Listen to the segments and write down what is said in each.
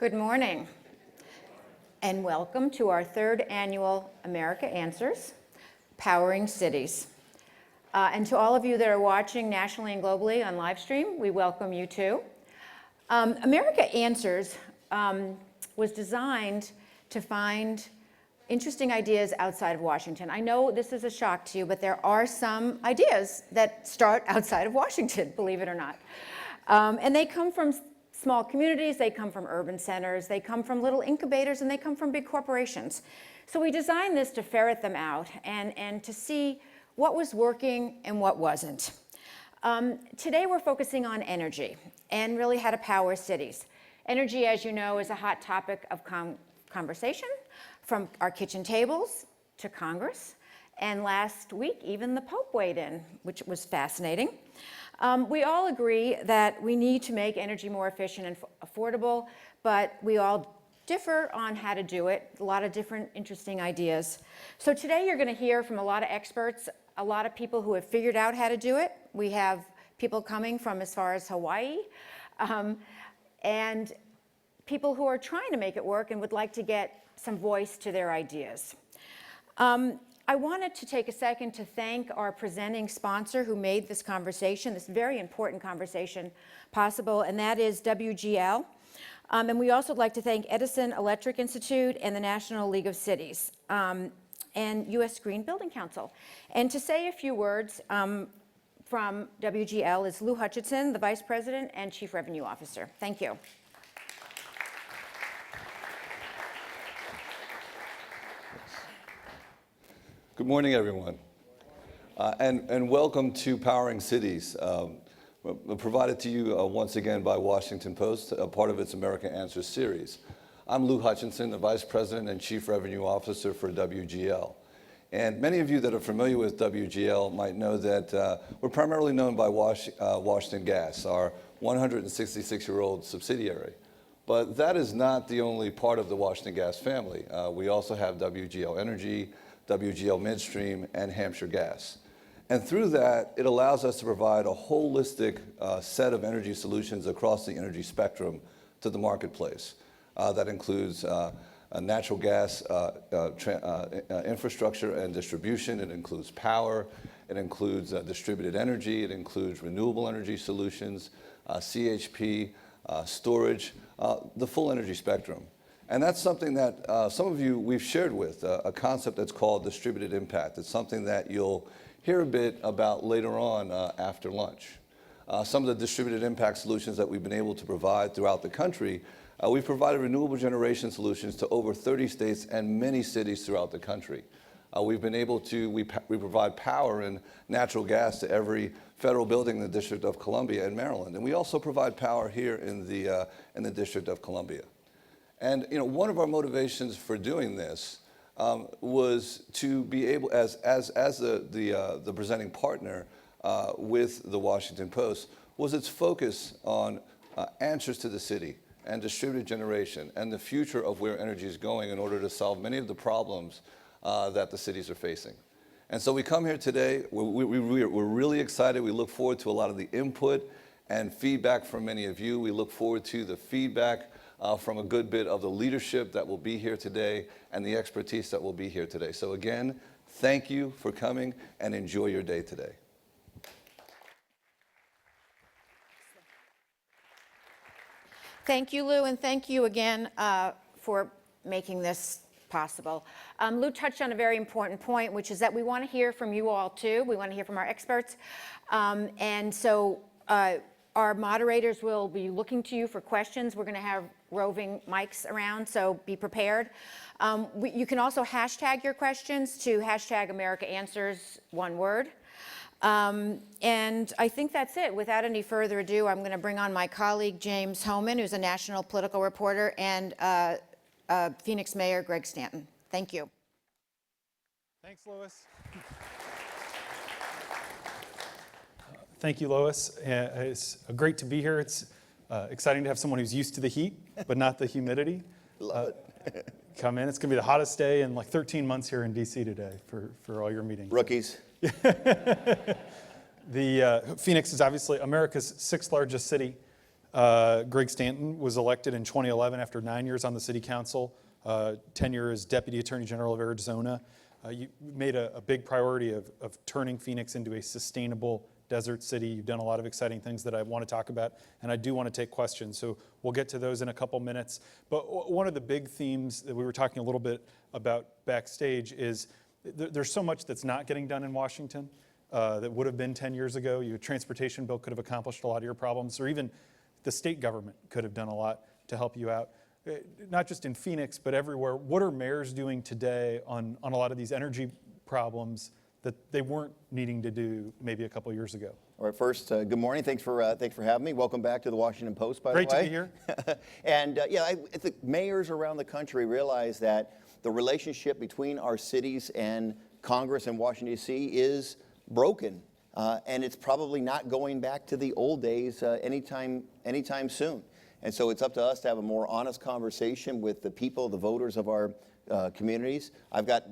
Good morning, and welcome to our third annual America Answers, Powering Cities. And to all of you that are watching nationally and globally on live stream, we welcome you too. America Answers was designed to find interesting ideas outside of Washington. I know this is a shock to you, but there are some ideas that start outside of Washington, believe it or not. And they come from small communities, they come from urban centers, they come from little incubators, and they come from big corporations. So we designed this to ferret them out and to see what was working and what wasn't. Today we're focusing on energy and really how to power cities. Energy, as you know, is a hot topic of conversation from our kitchen tables to Congress. And last week, even the Pope weighed in, which was fascinating. We all agree that we need to make energy more efficient and affordable, but we all differ on how to do it. A lot of different interesting ideas. So today you're going to hear from a lot of experts, a lot of people who have figured out how to do it. We have people coming from as far as Hawaii, and people who are trying to make it work and would like to get some voice to their ideas. I wanted to take a second to thank our presenting sponsor who made this conversation, this very important conversation possible, and that is WGL. And we also would like to thank Edison Electric Institute and the National League of Cities and U.S. Green Building Council. And to say a few words from WGL is Lou Hutchinson, the Vice President and Chief Revenue Officer. Thank you. Good morning, everyone, and welcome to Powering Cities, provided to you once again by Washington Post, part of its America Answers series. I'm Lou Hutchinson, the Vice President and Chief Revenue Officer for WGL. And many of you that are familiar with WGL might know that we're primarily known by Washington Gas, our 166-year-old subsidiary. But that is not the only part of the Washington Gas family. We also have WGL Energy, WGL Midstream, and Hampshire Gas. And through that, it allows us to provide a holistic set of energy solutions across the energy spectrum to the marketplace. That includes natural gas infrastructure and distribution. It includes power. It includes distributed energy. It includes renewable energy solutions, CHP, storage, the full energy spectrum. And that's something that some of you we've shared with, a concept that's called distributed impact. It's something that you'll hear a bit about later on after lunch. Some of the distributed impact solutions that we've been able to provide throughout the country, we've provided renewable generation solutions to over 30 states and many cities throughout the country. We've been able to, we provide power and natural gas to every federal building in the District of Columbia in Maryland. And we also provide power here in the District of Columbia. And one of our motivations for doing this was to be able, as the presenting partner with the Washington Post, was its focus on answers to the city and distributed generation and the future of where energy is going in order to solve many of the problems that the cities are facing. And so we come here today, we're really excited. We look forward to a lot of the input and feedback from many of you. We look forward to the feedback from a good bit of the leadership that will be here today and the expertise that will be here today. So again, thank you for coming and enjoy your day today. Thank you, Lou, and thank you again for making this possible. Lou touched on a very important point, which is that we want to hear from you all too. We want to hear from our experts. And so our moderators will be looking to you for questions. We're going to have roving mics around, so be prepared. You can also hashtag your questions to hashtag America Answers, one word. And I think that's it. Without any further ado, I'm going to bring on my colleague, James Homan, who's a national political reporter, and Phoenix Mayor Greg Stanton. Thank you. Thanks, Lois. Thank you, Lois. It's great to be here. It's exciting to have someone who's used to the heat, but not the humidity. Love it. Come in. It's going to be the hottest day in like 13 months here in D.C. today for all your meetings. Rookies. Phoenix is obviously America's 6th largest city. Greg Stanton was elected in 2011 after 9 years on the city council, tenure as Deputy Attorney General of Arizona. You made a big priority of turning Phoenix into a sustainable desert city. You've done a lot of exciting things that I want to talk about, and I do want to take questions. So we'll get to those in a couple minutes. But one of the big themes that we were talking a little bit about backstage is there's so much that's not getting done in Washington that would have been 10 years ago. Your transportation bill could have accomplished a lot of your problems, or even the state government could have done a lot to help you out. Not just in Phoenix, but everywhere. What are mayors doing today on a lot of these energy problems that they weren't needing to do maybe a couple years ago? All right, first, good morning. Thanks for having me. Welcome back to the Washington Post, by the way. Great to be here. And I think mayors around the country realize that the relationship between our cities and Congress and Washington, D.C. is broken. And it's probably not going back to the old days anytime soon. And so it's up to us to have a more honest conversation with the people, the voters of our communities. I've got,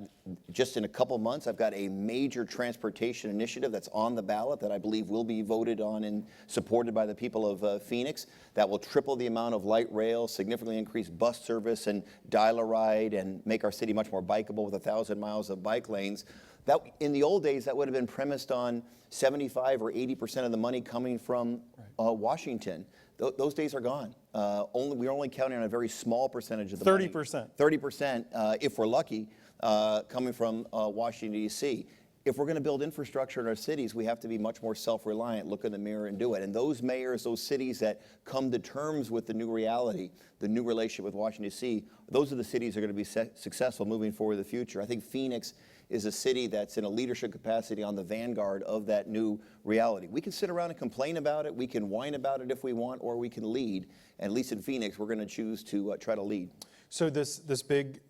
just in a couple months, I've got a major transportation initiative that's on the ballot that I believe will be voted on and supported by the people of Phoenix that will triple the amount of light rail, significantly increase bus service and dial-a-ride, and make our city much more bikeable with 1,000 miles of bike lanes. That, in the old days, that would have been premised on 75 or 80% of the money coming from Washington. Those days are gone. We're only counting on a very small percentage of the 30%. 30%, if we're lucky, coming from Washington, D.C. If we're going to build infrastructure in our cities, we have to be much more self-reliant, look in the mirror and do it. And those mayors, those cities that come to terms with the new reality, the new relationship with Washington, D.C., those are the cities that are going to be successful moving forward in the future. I think Phoenix is a city that's in a leadership capacity on the vanguard of that new reality. We can sit around and complain about it, we can whine about it if we want, or we can lead. And at least in Phoenix, we're going to choose to try to lead. So this big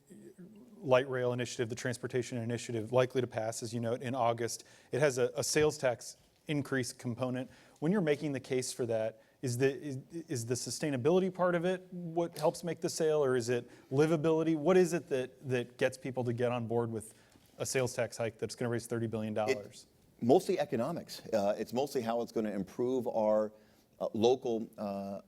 light rail initiative, the transportation initiative, likely to pass, as you note, in August. It has a sales tax increase component. When you're making the case for that, is the sustainability part of it what helps make the sale, or is it livability? What is it that gets people to get on board with a sales tax hike that's going to raise $30 billion? Mostly economics. It's mostly how it's going to improve our local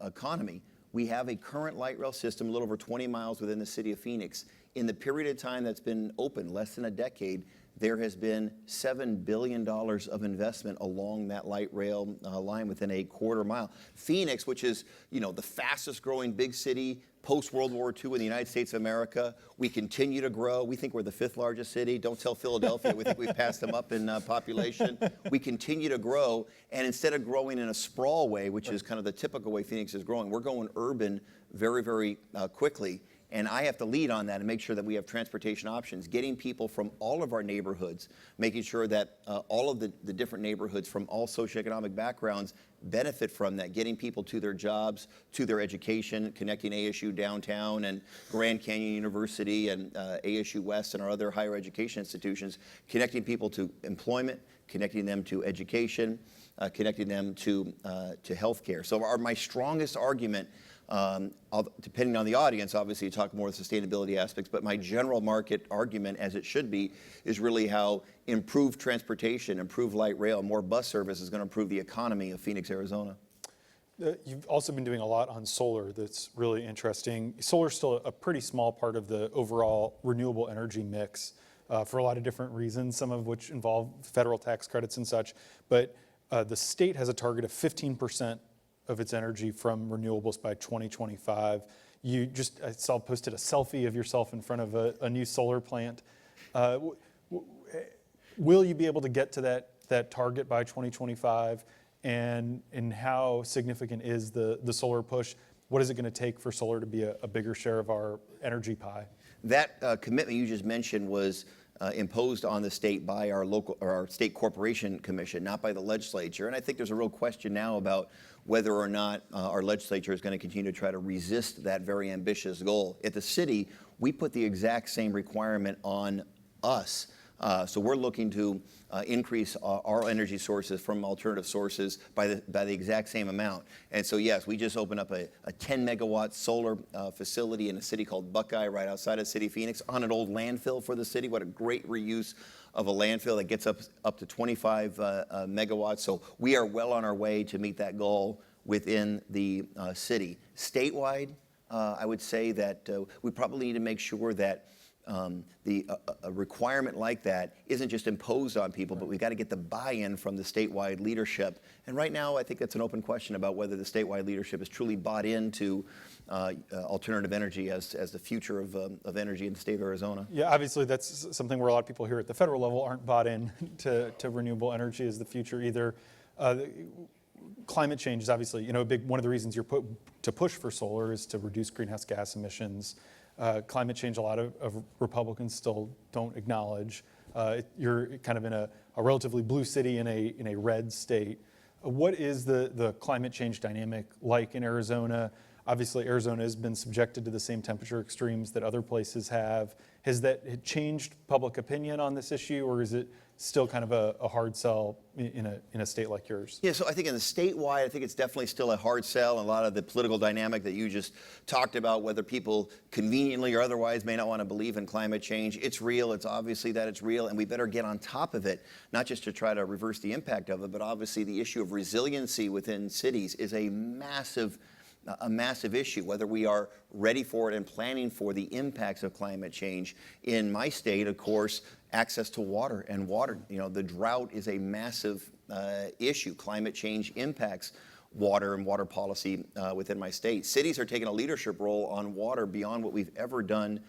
economy. We have a current light rail system, a little over 20 miles within the city of Phoenix. In the period of time that's been open, less than a decade, there has been $7 billion of investment along that light rail line within a quarter mile. Phoenix, which is, the fastest growing big city post-World War II in the United States of America, we continue to grow. We think we're the 5th largest city. Don't tell Philadelphia. We think we've passed them up in population. We continue to grow, and instead of growing in a sprawl way, which is kind of the typical way Phoenix is growing, we're going urban very, very quickly. And I have to lead on that and make sure that we have transportation options, getting people from all of our neighborhoods, making sure that all of the different neighborhoods from all socioeconomic backgrounds benefit from that, getting people to their jobs, to their education, connecting ASU downtown and Grand Canyon University and ASU West and our other higher education institutions, connecting people to employment, connecting them to education, connecting them to healthcare. So my strongest argument, depending on the audience, obviously you talk more of the sustainability aspects, but my general market argument, as it should be, is really how improved transportation, improved light rail, more bus service is going to improve the economy of Phoenix, Arizona. You've also been doing a lot on solar that's really interesting. Solar is still a pretty small part of the overall renewable energy mix for a lot of different reasons, some of which involve federal tax credits and such, but the state has a target of 15% of its energy from renewables by 2025. I saw posted a selfie of yourself in front of a new solar plant. Will you be able to get to that target by 2025? And how significant is the solar push? What is it going to take for solar to be a bigger share of our energy pie? That commitment you just mentioned was imposed on the state by our state corporation commission, not by the legislature. And I think there's a real question now about whether or not our legislature is going to continue to try to resist that very ambitious goal. At the city, we put the exact same requirement on us. So we're looking to increase our energy sources from alternative sources by the exact same amount. And so yes, we just opened up a 10 megawatt solar facility in a city called Buckeye right outside of City Phoenix on an old landfill for the city. What a great reuse of a landfill that gets up to 25 megawatts. So we are well on our way to meet that goal within the city. Statewide, I would say that we probably need to make sure that a requirement like that isn't just imposed on people, but we've got to get the buy-in from the statewide leadership. And right now, I think that's an open question about whether the statewide leadership has truly bought into alternative energy as the future of energy in the state of Arizona. Yeah, obviously that's something where a lot of people here at the federal level aren't bought in to renewable energy as the future either. Climate change is obviously, a big one of the reasons you're to push for solar is to reduce greenhouse gas emissions. Climate change, a lot of Republicans still don't acknowledge. You're kind of in a relatively blue city in a red state. What is the climate change dynamic like in Arizona? Obviously, Arizona has been subjected to the same temperature extremes that other places have. Has that changed public opinion on this issue, or is it still kind of a hard sell in a state like yours? Yeah, so I think in the statewide, I think it's definitely still a hard sell. And a lot of the political dynamic that you just talked about, whether people conveniently or otherwise may not want to believe in climate change, it's real. It's obviously that it's real, and we better get on top of it, not just to try to reverse the impact of it, but obviously the issue of resiliency within cities is a massive issue, whether we are ready for it and planning for the impacts of climate change. In my state, of course, access to water and water, the drought is a massive issue. Climate change impacts water and water policy within my state. Cities are taking a leadership role on water beyond what we've ever done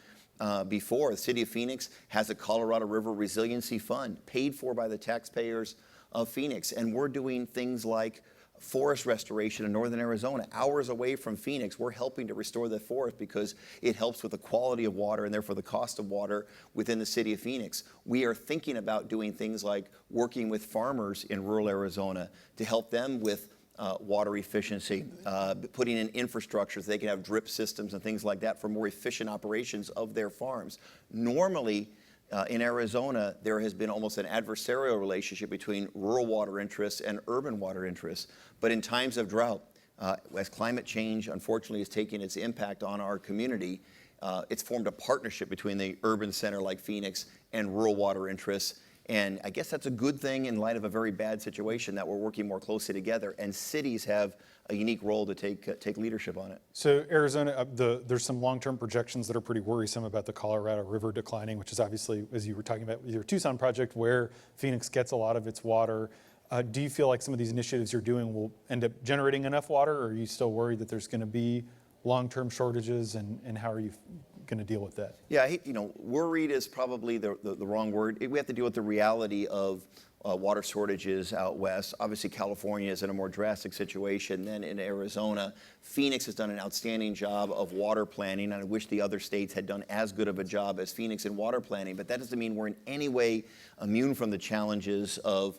before. The city of Phoenix has a Colorado River Resiliency Fund paid for by the taxpayers of Phoenix, and we're doing things like forest restoration in northern Arizona, hours away from Phoenix. We're helping to restore the forest because it helps with the quality of water and therefore the cost of water within the city of Phoenix. We are thinking about doing things like working with farmers in rural Arizona to help them with water efficiency, putting in infrastructure so they can have drip systems and things like that for more efficient operations of their farms. Normally, in Arizona, there has been almost an adversarial relationship between rural water interests and urban water interests. But in times of drought, as climate change unfortunately is taking its impact on our community, it's formed a partnership between the urban center like Phoenix and rural water interests. And I guess that's a good thing in light of a very bad situation that we're working more closely together, and cities have a unique role to take leadership on it. So Arizona, there's some long-term projections that are pretty worrisome about the Colorado River declining, which is obviously, as you were talking about with your Tucson project, where Phoenix gets a lot of its water. Do you feel like some of these initiatives you're doing will end up generating enough water, or are you still worried that there's going to be long-term shortages, and how are you going to deal with that? Yeah, worried is probably the wrong word. We have to deal with the reality of water shortages out west. Obviously, California is in a more drastic situation than in Arizona. Phoenix has done an outstanding job of water planning, and I wish the other states had done as good of a job as Phoenix in water planning, but that doesn't mean we're in any way immune from the challenges of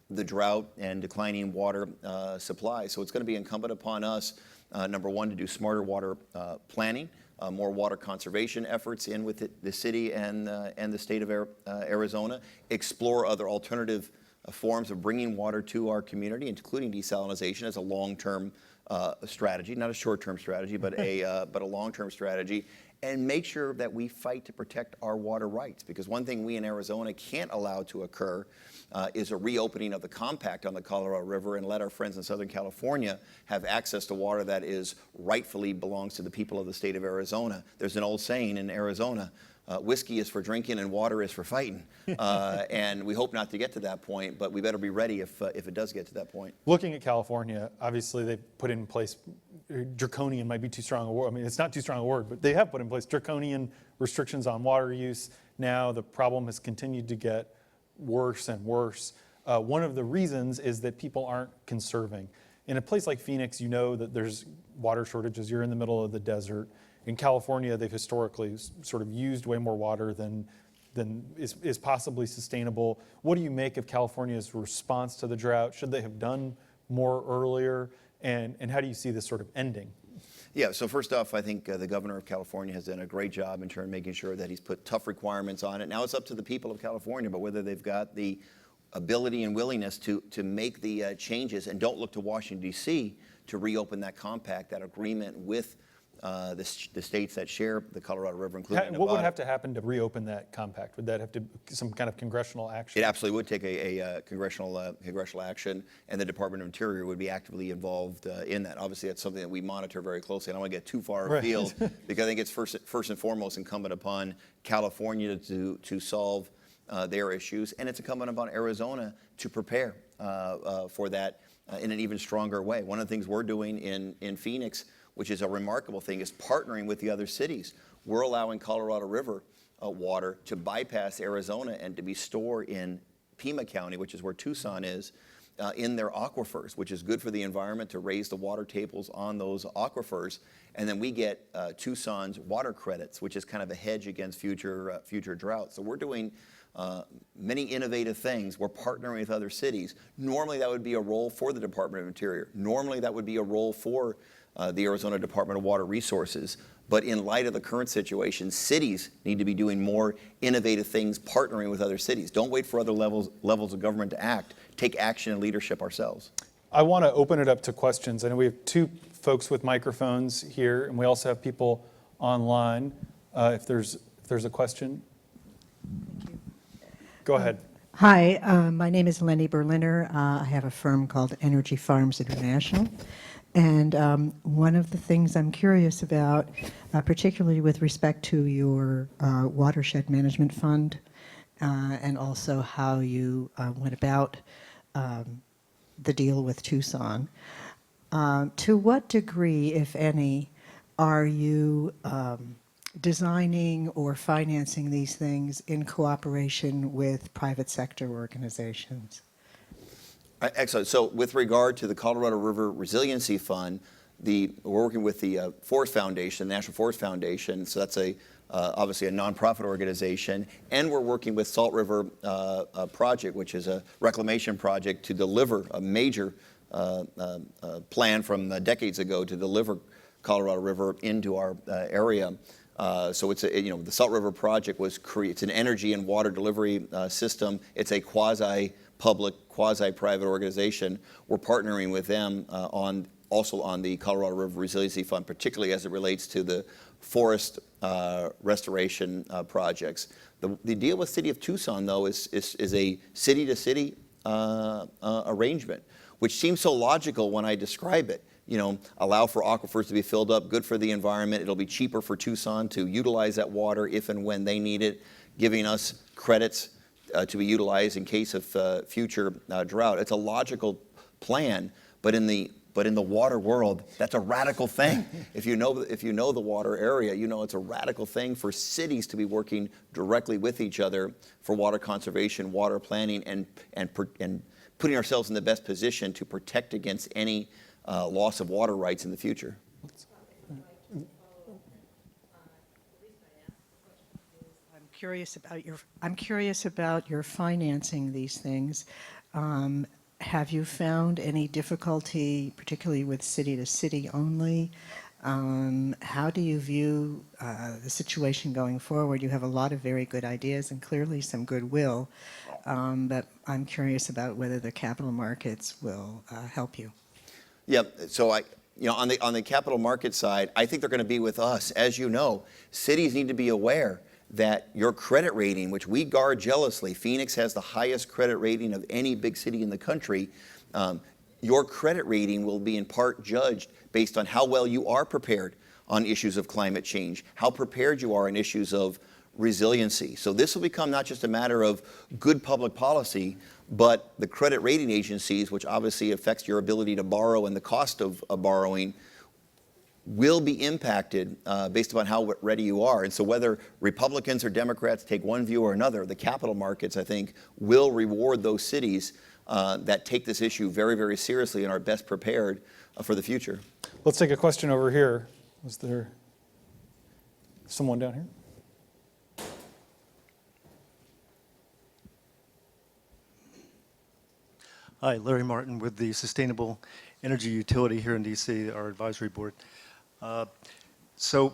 the drought and declining water supply. So it's going to be incumbent upon us, number one, to do smarter water planning, more water conservation efforts in with the city and the state of Arizona, explore other alternative forms of bringing water to our community, including desalination as a long-term strategy, not a short-term strategy, but a long-term strategy, and make sure that we fight to protect our water rights. Because one thing we in Arizona can't allow to occur is a reopening of the compact on the Colorado River and let our friends in Southern California have access to water that is rightfully belongs to the people of the state of Arizona. There's an old saying in Arizona, whiskey is for drinking and water is for fighting. And we hope not to get to that point, but we better be ready if it does get to that point. Looking at California, obviously they've put in place, draconian might be too strong a word. I mean, it's not too strong a word, but they have put in place draconian restrictions on water use. Now the problem has continued to get worse and worse. One of the reasons is that people aren't conserving. In a place like Phoenix, you know that there's water shortages. You're in the middle of the desert. In California, they've historically sort of used way more water than is possibly sustainable. What do you make of California's response to the drought? Should they have done more earlier? And how do you see this sort of ending? Yeah, so first off, I think the governor of California has done a great job in terms of making sure that he's put tough requirements on it. Now it's up to the people of California, but whether they've got the ability and willingness to make the changes, and don't look to Washington, D.C. to reopen that compact, that agreement with the states that share the Colorado River, including Nevada. What would have to happen to reopen that compact? Would that have to some kind of congressional action? It absolutely would take a congressional action, and the Department of Interior would be actively involved in that. Obviously, that's something that we monitor very closely. I don't want to get too far afield because I think it's first and foremost incumbent upon California to solve their issues, and it's incumbent upon Arizona to prepare for that in an even stronger way. One of the things we're doing in Phoenix, which is a remarkable thing, is partnering with the other cities. We're allowing Colorado River water to bypass Arizona and to be stored in Pima County, which is where Tucson is, in their aquifers, which is good for the environment to raise the water tables on those aquifers. And then we get Tucson's water credits, which is kind of a hedge against future drought. So we're doing many innovative things. We're partnering with other cities. Normally that would be a role for the Department of Interior. Normally that would be a role for the Arizona Department of Water Resources. But in light of the current situation, cities need to be doing more innovative things, partnering with other cities. Don't wait for other levels of government to act. Take action and leadership ourselves. I want to open it up to questions. I know we have two folks with microphones here, and we also have people online. If there's a question. Thank you. Go ahead. Hi, my name is Lenny Berliner. I have a firm called Energy Farms International. And one of the things I'm curious about, particularly with respect to your watershed management fund, and also how you went about the deal with Tucson, to what degree, if any, are you designing or financing these things in cooperation with private sector organizations? Excellent. So with regard to the Colorado River Resiliency Fund, we're working with the Forest Foundation, the National Forest Foundation, so that's obviously a nonprofit organization, and we're working with Salt River Project, which is a reclamation project to deliver a major plan from decades ago to deliver Colorado River into our area. So it's the Salt River Project it's an energy and water delivery system. It's a quasi-public, quasi-private organization. We're partnering with them also on the Colorado River Resiliency Fund, particularly as it relates to the forest restoration projects. The deal with City of Tucson, though, is a city-to-city arrangement, which seems so logical when I describe it. Allow for aquifers to be filled up, good for the environment. It'll be cheaper for Tucson to utilize that water if and when they need it, giving us credits to be utilized in case of future drought. It's a logical plan, but in the water world, that's a radical thing. If you know the water area, it's a radical thing for cities to be working directly with each other for water conservation, water planning, and putting ourselves in the best position to protect against any loss of water rights in the future. I'm curious about your financing these things. Have you found any difficulty, particularly with city to city only? How do you view the situation going forward? You have a lot of very good ideas and clearly some goodwill, but I'm curious about whether the capital markets will help you. Yeah, so on the capital market side, I think they're going to be with us. As you know, cities need to be aware that your credit rating, which we guard jealously, Phoenix has the highest credit rating of any big city in the country. Your credit rating will be in part judged based on how well you are prepared on issues of climate change, how prepared you are in issues of resiliency. So this will become not just a matter of good public policy, but the credit rating agencies, which obviously affects your ability to borrow and the cost of borrowing, will be impacted based upon how ready you are. And so whether Republicans or Democrats take one view or another, the capital markets, I think, will reward those cities that take this issue very, very seriously and are best prepared for the future. Let's take a question over here. Was there someone down here? Hi, Larry Martin with the Sustainable Energy Utility here in DC, our advisory board. So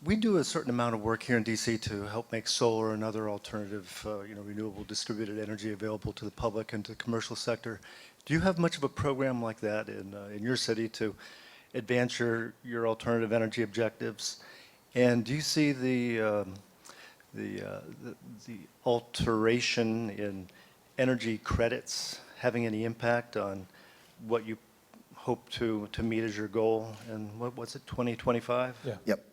we do a certain amount of work here in DC to help make solar and other alternative, renewable distributed energy available to the public and to the commercial sector. Do you have much of a program like that in your city to advance your alternative energy objectives? And do you see the alteration in energy credits having any impact on what you hope to meet as your goal? And what's it, 2025? Yeah. Yep.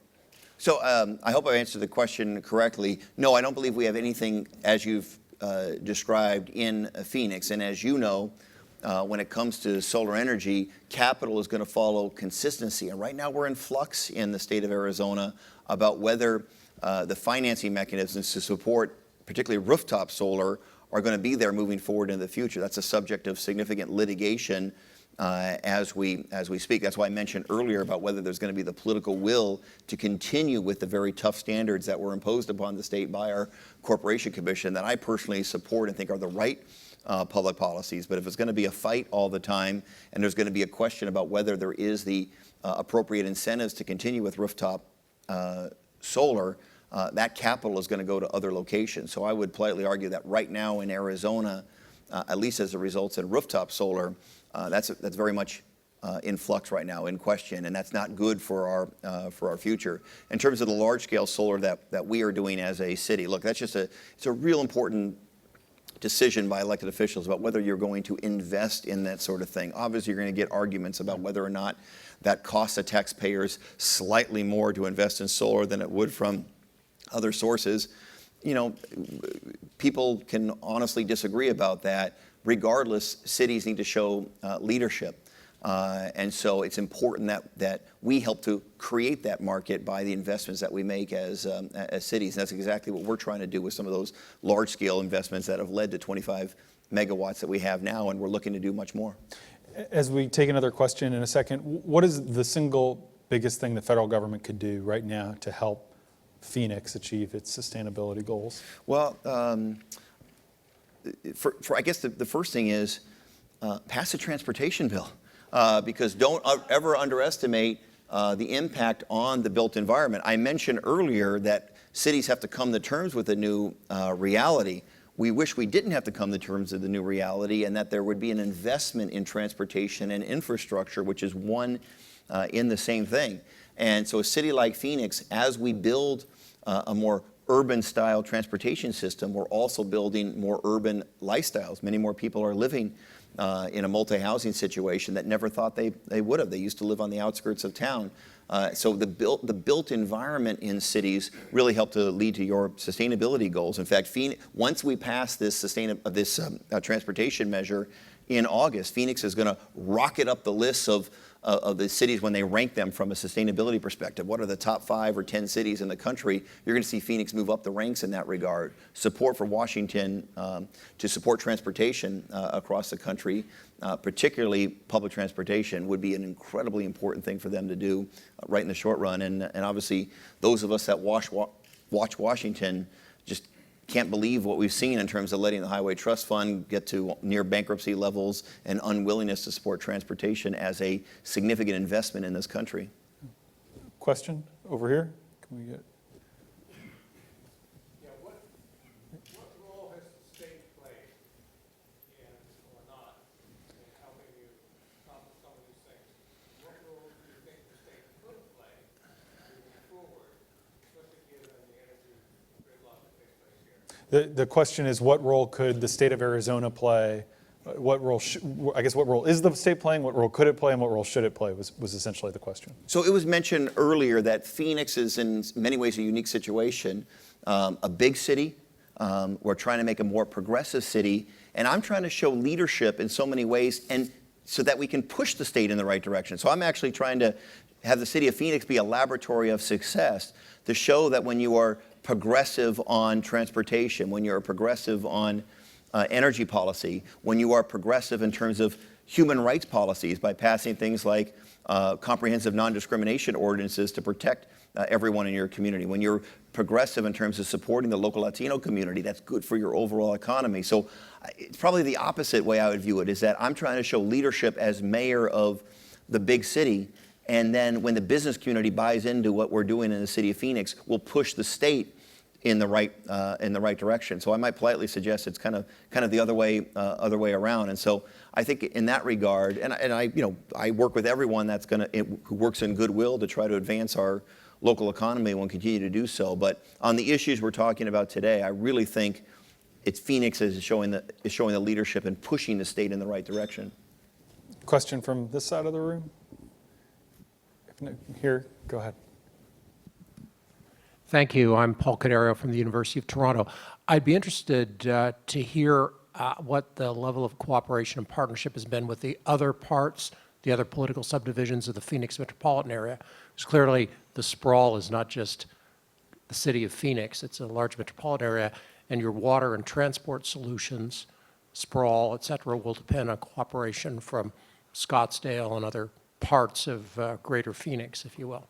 So I hope I answered the question correctly. No, I don't believe we have anything as you've described in Phoenix. And as you know, when it comes to solar energy, capital is going to follow consistency. And right now we're in flux in the state of Arizona about whether the financing mechanisms to support particularly rooftop solar are going to be there moving forward in the future. That's a subject of significant litigation as we speak. That's why I mentioned earlier about whether there's going to be the political will to continue with the very tough standards that were imposed upon the state by our Corporation Commission that I personally support and think are the right public policies. But if it's going to be a fight all the time and there's going to be a question about whether there is the appropriate incentives to continue with rooftop solar, that capital is going to go to other locations. So I would politely argue that right now in Arizona, at least as it results in rooftop solar, that's very much in flux right now, in question, and that's not good for our future. In terms of the large-scale solar that we are doing as a city, look, it's a real important decision by elected officials about whether you're going to invest in that sort of thing. Obviously, you're going to get arguments about whether or not that costs the taxpayers slightly more to invest in solar than it would from other sources. You know, people can honestly disagree about that. Regardless, cities need to show leadership. And so it's important that we help to create that market by the investments that we make as cities. And that's exactly what we're trying to do with some of those large-scale investments that have led to 25 megawatts that we have now, and we're looking to do much more. As we take another question in a second, what is the single biggest thing the federal government could do right now to help Phoenix achieve its sustainability goals? Well, I guess the first thing is pass a transportation bill, because don't ever underestimate the impact on the built environment. I mentioned earlier that cities have to come to terms with a new reality. We wish we didn't have to come to terms with the new reality, and that there would be an investment in transportation and infrastructure, which is one in the same thing. And so a city like Phoenix, as we build a more urban-style transportation system, we're also building more urban lifestyles. Many more people are living in a multi-housing situation that never thought they would have. They used to live on the outskirts of town. So the built environment in cities really help to lead to your sustainability goals. In fact, once we pass this transportation measure in August, Phoenix is going to rocket up the lists of the cities when they rank them from a sustainability perspective. What are the top 5 or 10 cities in the country? You're going to see Phoenix move up the ranks in that regard. Support for Washington to support transportation across the country, particularly public transportation, would be an incredibly important thing for them to do right in the short run. And obviously, those of us that watch Washington just can't believe what we've seen in terms of letting the Highway Trust Fund get to near bankruptcy levels and unwillingness to support transportation as a significant investment in this country. Question over here? Can we get? Yeah, what role has the state played in, or not, in helping you accomplish some of these things? What role do you think the state could play moving forward, especially given the energy gridlock that takes place here? The question is, what role could the state of Arizona play? What role is the state playing? What role could it play, and what role should it play? Was essentially the question. So it was mentioned earlier that Phoenix is in many ways a unique situation. A big city, we're trying to make a more progressive city, and I'm trying to show leadership in so many ways, and so that we can push the state in the right direction. So I'm actually trying to have the city of Phoenix be a laboratory of success to show that when you are progressive on transportation, when you're progressive on energy policy, when you are progressive in terms of human rights policies by passing things like comprehensive non-discrimination ordinances to protect everyone in your community, when you're progressive in terms of supporting the local Latino community, that's good for your overall economy. So it's probably the opposite way I would view it, is that I'm trying to show leadership as mayor of the big city, and then when the business community buys into what we're doing in the city of Phoenix, we'll push the state in the right direction. So I might politely suggest it's kind of the other way around. And so I think in that regard, and I work with everyone who works in goodwill to try to advance our local economy and will continue to do so. But on the issues we're talking about today, I really think it's Phoenix is showing the leadership and pushing the state in the right direction. Question from this side of the room? If no, here, go ahead. Thank you. I'm Paul Cadario from the University of Toronto. I'd be interested to hear what the level of cooperation and partnership has been with the other parts, the other political subdivisions of the Phoenix metropolitan area. Because clearly the sprawl is not just the city of Phoenix, it's a large metropolitan area, and your water and transport solutions, sprawl, et cetera, will depend on cooperation from Scottsdale and other parts of greater Phoenix, if you will.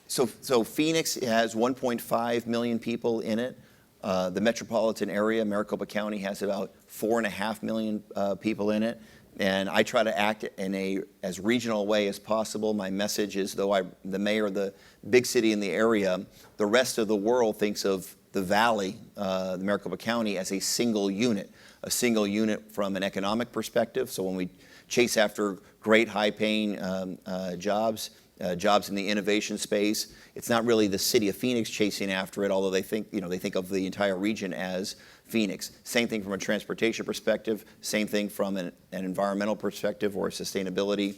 So Phoenix has 1.5 million people in it. The metropolitan area, Maricopa County, has about 4.5 million people in it. And I try to act in as regional way as possible. My message is, though I'm the mayor of the big city in the area, the rest of the world thinks of the valley, the Maricopa County, as a single unit from an economic perspective. So when we chase after great high-paying jobs in the innovation space, it's not really the city of Phoenix chasing after it, although they think of the entire region as Phoenix. Same thing from a transportation perspective, same thing from an environmental perspective or a sustainability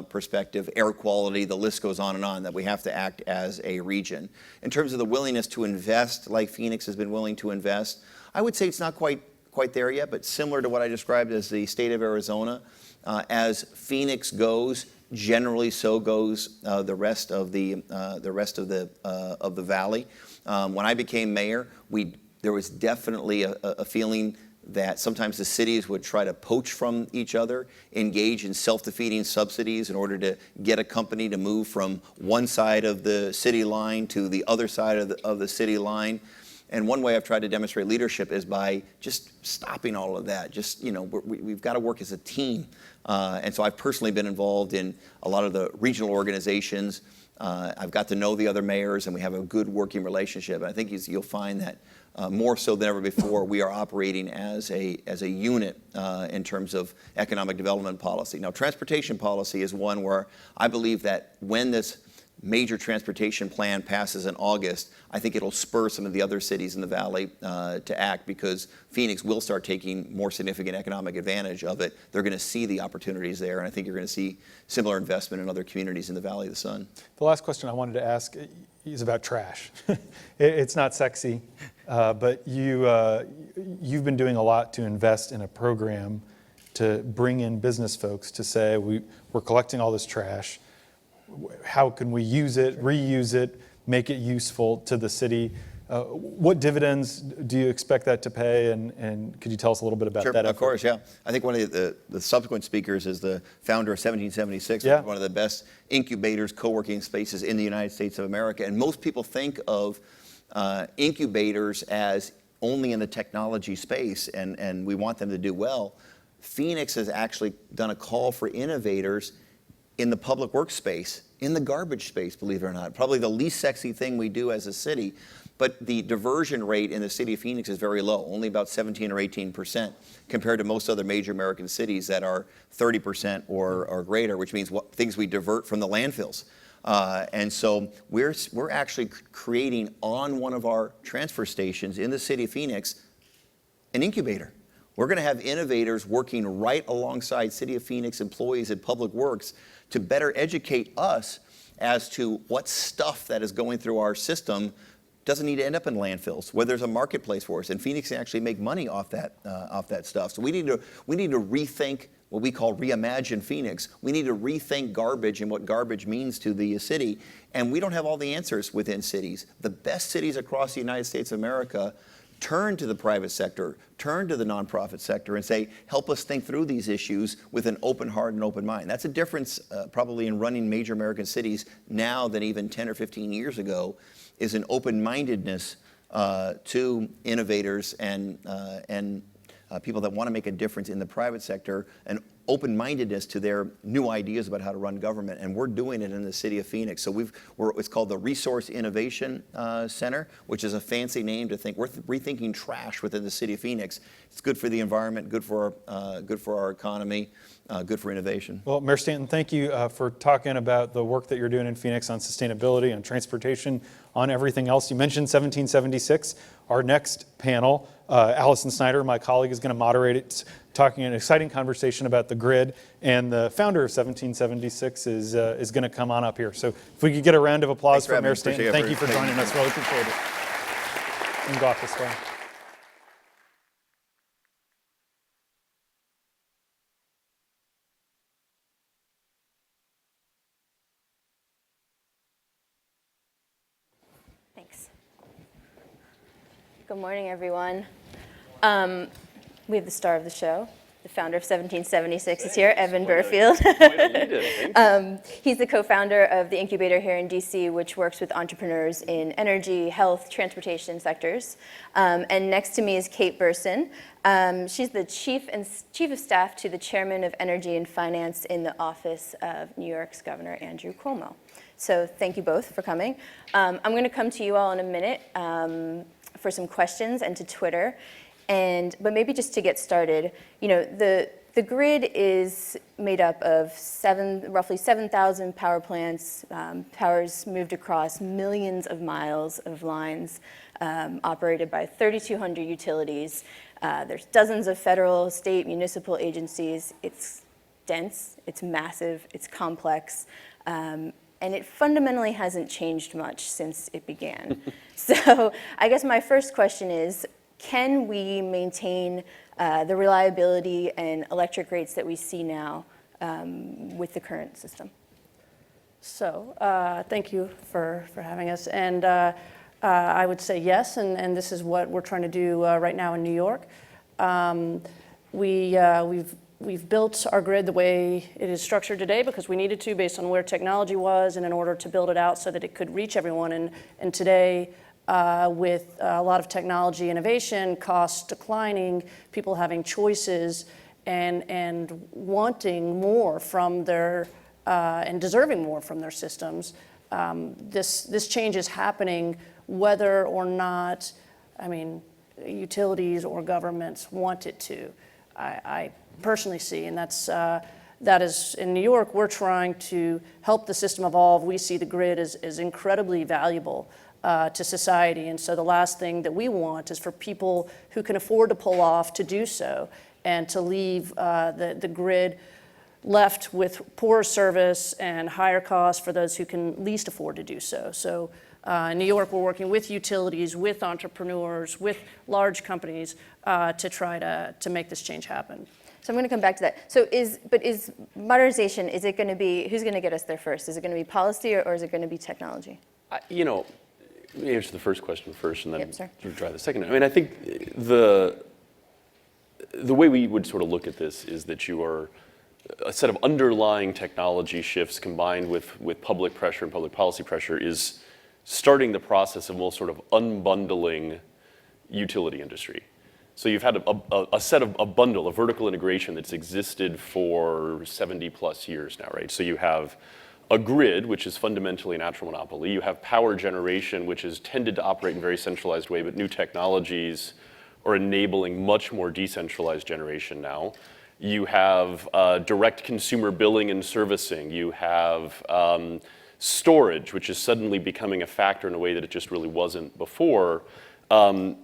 perspective, air quality, the list goes on, that we have to act as a region. In terms of the willingness to invest like Phoenix has been willing to invest, I would say it's not quite there yet, but similar to what I described as the state of Arizona. As Phoenix goes, generally so goes the rest of the valley. When I became mayor, there was definitely a feeling that sometimes the cities would try to poach from each other, engage in self-defeating subsidies in order to get a company to move from one side of the city line to the other side of the city line. And one way I've tried to demonstrate leadership is by just stopping all of that. We've got to work as a team. And so I've personally been involved in a lot of the regional organizations. I've got to know the other mayors, and we have a good working relationship. And I think you'll find that more so than ever before, we are operating as a unit in terms of economic development policy. Now, transportation policy is one where I believe that when this major transportation plan passes in August, I think it'll spur some of the other cities in the valley to act, because Phoenix will start taking more significant economic advantage of it. They're going to see the opportunities there, and I think you're going to see similar investment in other communities in the Valley of the Sun. The last question I wanted to ask is about trash. It's not sexy, but you've been doing a lot to invest in a program to bring in business folks to say, we're collecting all this trash. How can we use it, reuse it, make it useful to the city? What dividends do you expect that to pay? And could you tell us a little bit about that effort? Of course, yeah. I think one of the subsequent speakers is the founder of 1776, yeah. One of the best incubators, co-working spaces in the United States of America. And most people think of incubators as only in the technology space, and we want them to do well. Phoenix has actually done a call for innovators in the public works space, in the garbage space, believe it or not. Probably the least sexy thing we do as a city, but the diversion rate in the city of Phoenix is very low, only about 17 or 18%, compared to most other major American cities that are 30% or greater, which means things we divert from the landfills. And so we're actually creating on one of our transfer stations in the city of Phoenix an incubator. We're going to have innovators working right alongside City of Phoenix employees at Public Works to better educate us as to what stuff that is going through our system doesn't need to end up in landfills, where there's a marketplace for us. And Phoenix can actually make money off that stuff. So we need to rethink what we call reimagine Phoenix. We need to rethink garbage and what garbage means to the city. And we don't have all the answers within cities. The best cities across the United States of America turn to the private sector, turn to the nonprofit sector and say, help us think through these issues with an open heart and open mind. That's a difference probably in running major American cities now than even 10 or 15 years ago, is an open-mindedness to innovators and people that want to make a difference in the private sector, an open-mindedness to their new ideas about how to run government, and we're doing it in the city of Phoenix. So it's called the Resource Innovation Center, which is a fancy name to think. We're rethinking trash within the city of Phoenix. It's good for the environment, good for our economy, good for innovation. Well, Mayor Stanton, thank you for talking about the work that you're doing in Phoenix on sustainability, on transportation, on everything else. You mentioned 1776. Our next panel, Allison Snyder, my colleague, is going to moderate it, talking an exciting conversation about the grid, and the founder of 1776 is going to come on up here. So if we could get a round of applause for Mayor Stanton. Thank you for joining us. Really appreciate it. And go off this way. Thanks. Good morning, everyone. We have the star of the show, the founder of 1776 is here, Evan Burfield. He's the co-founder of the incubator here in DC, which works with entrepreneurs in energy, health, transportation sectors. And next to me is Kate Burson. She's the chief of staff to the chairman of energy and finance in the office of New York's Governor Andrew Cuomo. So thank you both for coming. I'm going to come to you all in a minute for some questions and to Twitter. But maybe just to get started, the grid is made up of roughly 7,000 power plants. Power's moved across millions of miles of lines, operated by 3,200 utilities. There's dozens of federal, state, municipal agencies. It's dense, it's massive, it's complex. And it fundamentally hasn't changed much since it began. So I guess my first question is, can we maintain the reliability and electric rates that we see now with the current system? So thank you for having us. And I would say yes, and this is what we're trying to do right now in New York. We've built our grid the way it is structured today because we needed to based on where technology was and in order to build it out so that it could reach everyone. And today, with a lot of technology innovation, costs declining, people having choices and wanting more from their, and deserving more from their systems, this change is happening whether or not, utilities or governments want it to. I personally see, and that is in New York, we're trying to help the system evolve. We see the grid as incredibly valuable to society, and so the last thing that we want is for people who can afford to pull off to do so, and to leave the grid left with poor service and higher costs for those who can least afford to do so. So in New York, we're working with utilities, with entrepreneurs, with large companies to try to make this change happen. So I'm going to come back to that. So is modernization, is it going to be, who's going to get us there first? Is it going to be policy or is it going to be technology? Let me answer the first question first and then sir. try the second. I think the way we would sort of look at this is that you are a set of underlying technology shifts combined with public pressure and public policy pressure is starting the process of most sort of unbundling utility industry. So you've had a bundle, a vertical integration that's existed for 70 plus years now, right? So you have a grid, which is fundamentally a natural monopoly. You have power generation, which has tended to operate in a very centralized way, but new technologies are enabling much more decentralized generation now. You have direct consumer billing and servicing. You have storage, which is suddenly becoming a factor in a way that it just really wasn't before. And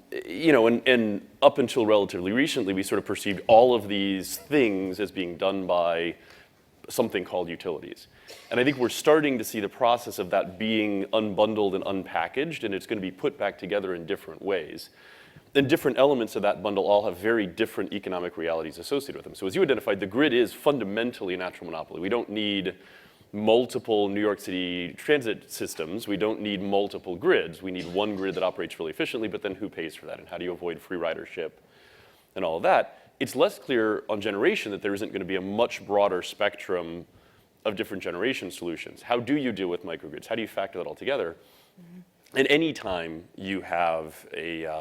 up until relatively recently, we sort of perceived all of these things as being done by something called utilities. And I think we're starting to see the process of that being unbundled and unpackaged, and it's going to be put back together in different ways. And different elements of that bundle all have very different economic realities associated with them. So as you identified, the grid is fundamentally a natural monopoly. We don't need multiple New York City transit systems. We don't need multiple grids. We need one grid that operates really efficiently, but then who pays for that? And how do you avoid free ridership and all of that? It's less clear on generation that there isn't going to be a much broader spectrum of different generation solutions. How do you deal with microgrids? How do you factor that all together? Mm-hmm. And any time you have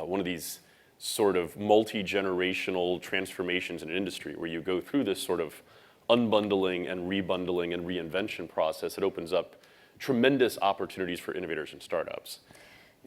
one of these sort of multi-generational transformations in an industry where you go through this sort of unbundling and rebundling and reinvention process, it opens up tremendous opportunities for innovators and startups.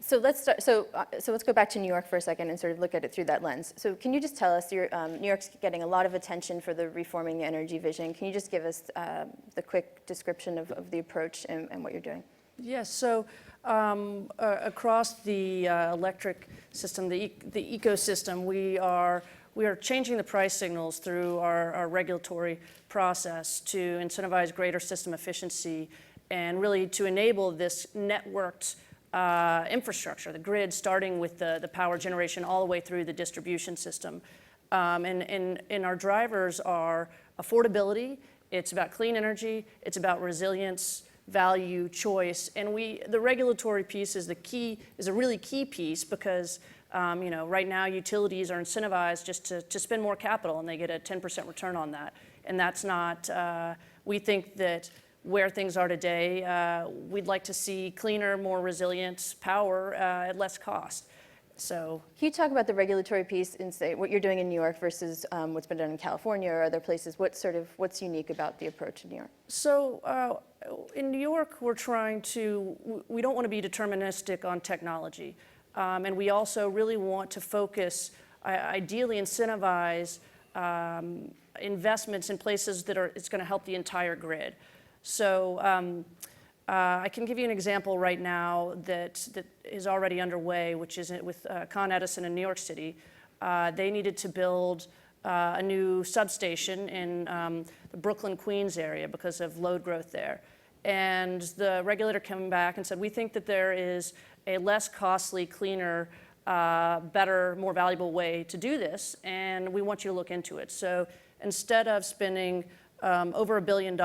So let's start. So let's go back to New York for a second and sort of look at it through that lens. So can you just tell us, New York's getting a lot of attention for the reforming the energy vision. Can you just give us the quick description of the approach and what you're doing? Yes, so across the electric system, the ecosystem, we are changing the price signals through our regulatory process to incentivize greater system efficiency and really to enable this networked infrastructure, the grid, starting with the power generation all the way through the distribution system. And our drivers are affordability, it's about clean energy, it's about resilience, value, choice, and the regulatory piece is a really key piece because right now utilities are incentivized just to spend more capital and they get a 10% return on that. And that's not, we think that where things are today, we'd like to see cleaner, more resilient power at less cost. So, can you talk about the regulatory piece and say what you're doing in New York versus what's been done in California or other places? What's unique about the approach in New York? So in New York, we don't want to be deterministic on technology. And we also really want to focus, ideally incentivize investments in places that it's going to help the entire grid. So I can give you an example right now that is already underway, which is with Con Edison in New York City. They needed to build a new substation in the Brooklyn, Queens area because of load growth there. And the regulator came back and said, we think that there is a less costly, cleaner, better, more valuable way to do this, and we want you to look into it. So instead of spending over $1 billion,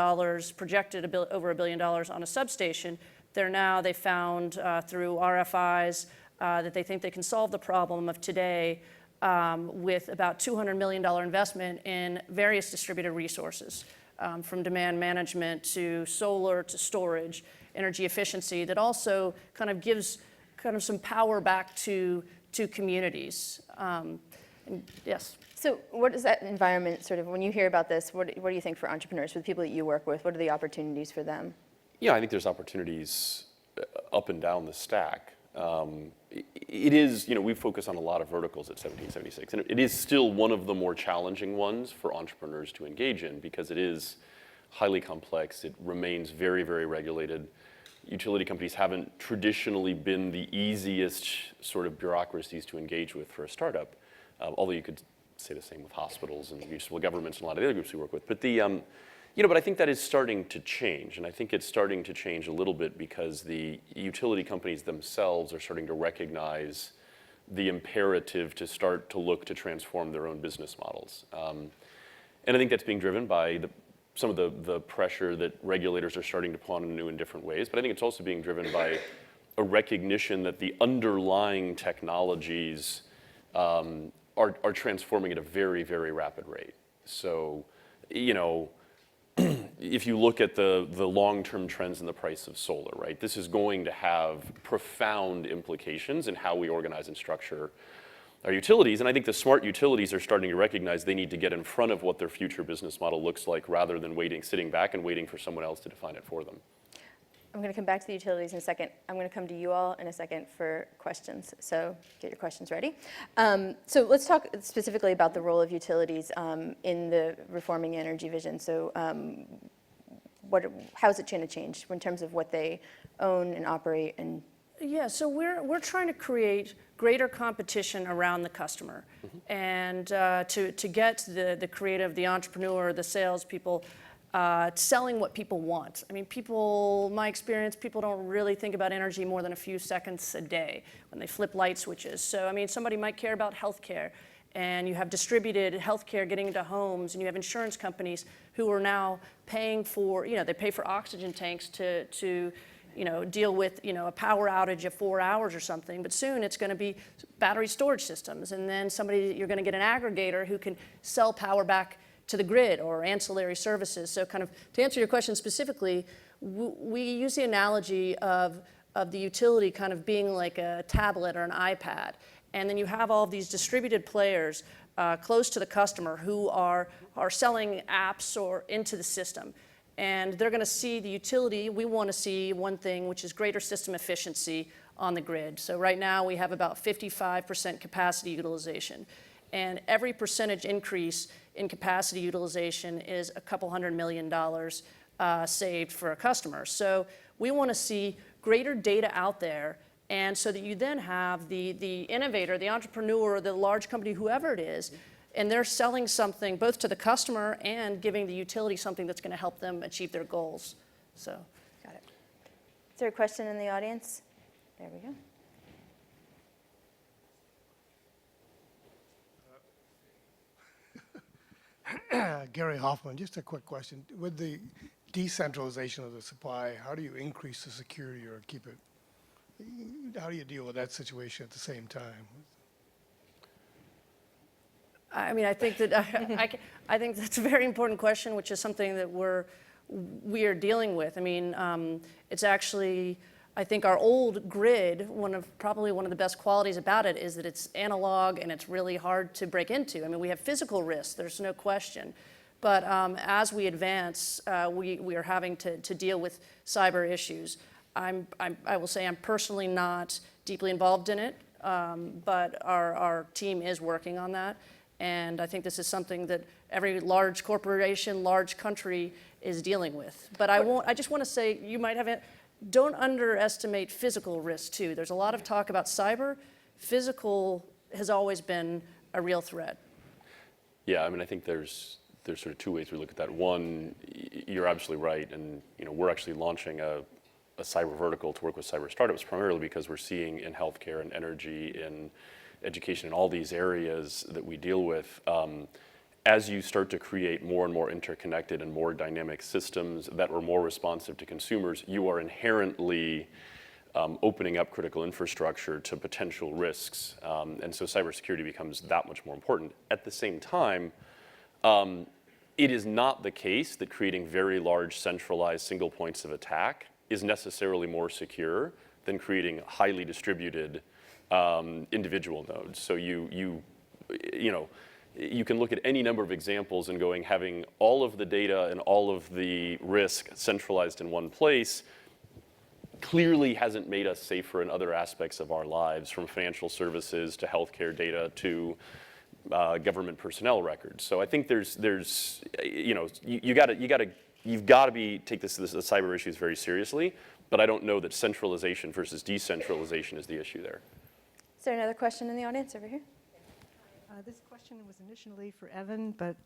projected over $1 billion on a substation, they found through RFIs that they think they can solve the problem of today with about $200 million investment in various distributed resources, from demand management to solar to storage, energy efficiency, that also kind of gives some power back to communities. Yes. So what is that environment sort of, when you hear about this, what do you think for entrepreneurs, for the people that you work with, what are the opportunities for them? Yeah, I think there's opportunities up and down the stack. It is, we focus on a lot of verticals at 1776, and it is still one of the more challenging ones for entrepreneurs to engage in because it is highly complex. It remains very, very regulated. Utility companies haven't traditionally been the easiest sort of bureaucracies to engage with for a startup, although you could say the same with hospitals and municipal governments and a lot of the other groups we work with. But but I think that is starting to change, and I think it's starting to change a little bit because the utility companies themselves are starting to recognize the imperative to start to look to transform their own business models. And I think that's being driven by some of the pressure that regulators are starting to put on in new and different ways, but I think it's also being driven by a recognition that the underlying technologies are transforming at a very, very rapid rate. So, if you look at the long-term trends in the price of solar, right, this is going to have profound implications in how we organize and structure our utilities. And I think the smart utilities are starting to recognize they need to get in front of what their future business model looks like rather than sitting back and waiting for someone else to define it for them. I'm going to come back to the utilities in a second. I'm going to come to you all in a second for questions. So get your questions ready. So let's talk specifically about the role of utilities in the reforming energy vision. So how is it going to change in terms of what they own and operate? And yeah, so we're trying to create greater competition around the customer, and to get the creative, the entrepreneur, the salespeople selling what people want. I mean, my experience, people don't really think about energy more than a few seconds a day when they flip light switches. So, I mean, somebody might care about healthcare, and you have distributed healthcare getting into homes, and you have insurance companies who are now paying for, they pay for oxygen tanks to deal with, a power outage of 4 hours or something, but soon it's going to be battery storage systems, and then you're going to get an aggregator who can sell power back to the grid or ancillary services. So kind of to answer your question specifically, we use the analogy of the utility kind of being like a tablet or an iPad. And then you have all of these distributed players, close to the customer who are selling apps or into the system. And they're going to see the utility. We want to see one thing, which is greater system efficiency on the grid. So right now we have about 55% capacity utilization. And every percentage increase in capacity utilization is a couple $100 million saved for a customer. So we want to see greater data out there, and so that you then have the innovator, the entrepreneur, the large company, whoever it is, and they're selling something both to the customer and giving the utility something that's going to help them achieve their goals. So, Got it. Is there a question in the audience? There we go. Gary Hoffman, just a quick question. With the decentralization of the supply, how do you increase the security or keep it? How do you deal with that situation at the same time? I mean, I think that I think that's a very important question, which is something that we are dealing with. I mean, it's actually, I think our old grid, probably one of the best qualities about it is that it's analog and it's really hard to break into. I mean, we have physical risks, there's no question. But as we advance, we are having to deal with cyber issues. I will say I'm personally not deeply involved in it, but our team is working on that. And I think this is something that every large corporation, large country is dealing with. But I just want to say, you might have it, don't underestimate physical risk too. There's a lot of talk about cyber. Physical has always been a real threat. Yeah, I mean, I think there's sort of two ways we look at that. One, you're absolutely right, and we're actually launching a cyber vertical to work with cyber startups, primarily because we're seeing in healthcare and energy, in education, in all these areas that we deal with, as you start to create more and more interconnected and more dynamic systems that are more responsive to consumers, you are inherently opening up critical infrastructure to potential risks. And so cybersecurity becomes that much more important. At the same time, it is not the case that creating very large centralized single points of attack is necessarily more secure than creating highly distributed individual nodes. So you can look at any number of examples and having all of the data and all of the risk centralized in one place clearly hasn't made us safer in other aspects of our lives, from financial services to healthcare data to government personnel records. So I think you've got to take the cyber issues very seriously, but I don't know that centralization versus decentralization is the issue there. Is there another question in the audience over here? This question was initially for Evan, but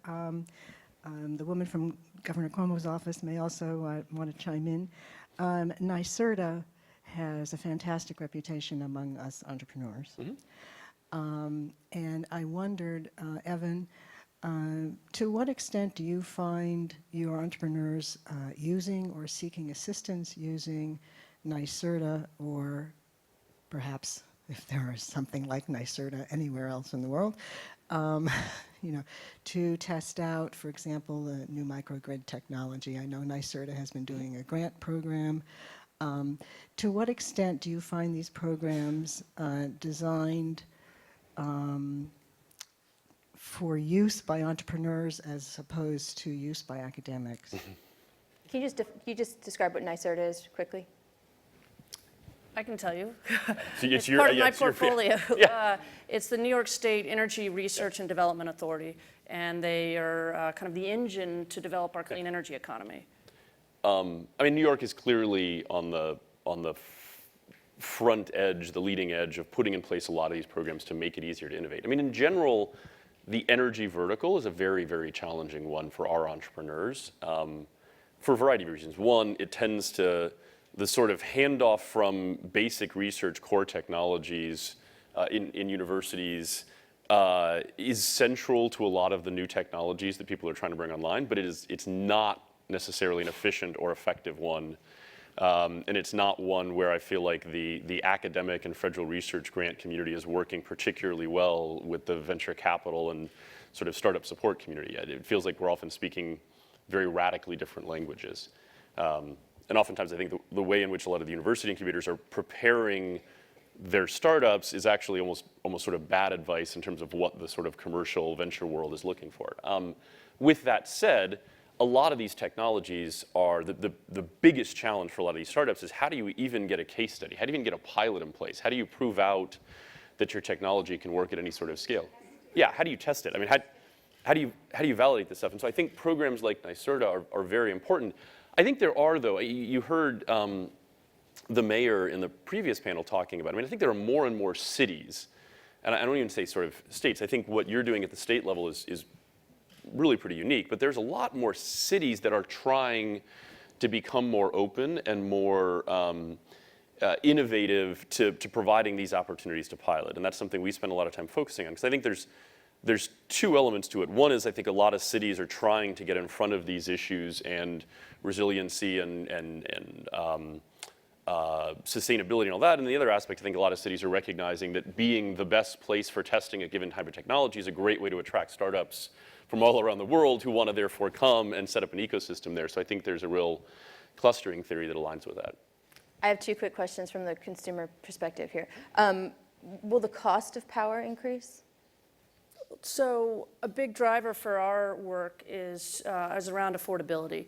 the woman from Governor Cuomo's office may also want to chime in. NYSERDA has a fantastic reputation among us entrepreneurs. Mm-hmm. And I wondered, Evan, to what extent do you find your entrepreneurs using or seeking assistance using NYSERDA, or perhaps if there is something like NYSERDA anywhere else in the world, to test out, for example, the new microgrid technology? I know NYSERDA has been doing a grant program. To what extent do you find these programs designed for use by entrepreneurs as opposed to use by academics? Can you just describe what NYSERDA is quickly? I can tell you. It's part of my it's your portfolio. Yeah. It's the New York State Energy Research and Development Authority, and they are kind of the engine to develop our clean energy economy. I mean, New York is clearly on the front edge, the leading edge of putting in place a lot of these programs to make it easier to innovate. I mean, in general, the energy vertical is a very, very challenging one for our entrepreneurs for a variety of reasons. One, it tends to, the sort of handoff from basic research core technologies in universities is central to a lot of the new technologies that people are trying to bring online, but it's not necessarily an efficient or effective one. And it's not one where I feel like the academic and federal research grant community is working particularly well with the venture capital and sort of startup support community. It feels like we're often speaking very radically different languages. And oftentimes I think the way in which a lot of the university incubators are preparing their startups is actually almost sort of bad advice in terms of what the sort of commercial venture world is looking for. With that said, a lot of these technologies are, the biggest challenge for a lot of these startups is how do you even get a case study? How do you even get a pilot in place? How do you prove out that your technology can work at any sort of scale? Yeah, how do you test it? I mean, how do you validate this stuff? And so I think programs like NYSERDA are very important. I think there are, though, you heard the mayor in the previous panel talking about, I mean, I think there are more and more cities, and I don't even say sort of states, I think what you're doing at the state level is really pretty unique, but there's a lot more cities that are trying to become more open and more innovative to providing these opportunities to pilot. And that's something we spend a lot of time focusing on, because I think there's two elements to it. One is I think a lot of cities are trying to get in front of these issues and resiliency and sustainability and all that. And the other aspect, I think a lot of cities are recognizing that being the best place for testing a given type of technology is a great way to attract startups from all around the world who want to therefore come and set up an ecosystem there. So I think there's a real clustering theory that aligns with that. I have two quick questions from the consumer perspective here. Will the cost of power increase? So a big driver for our work is around affordability.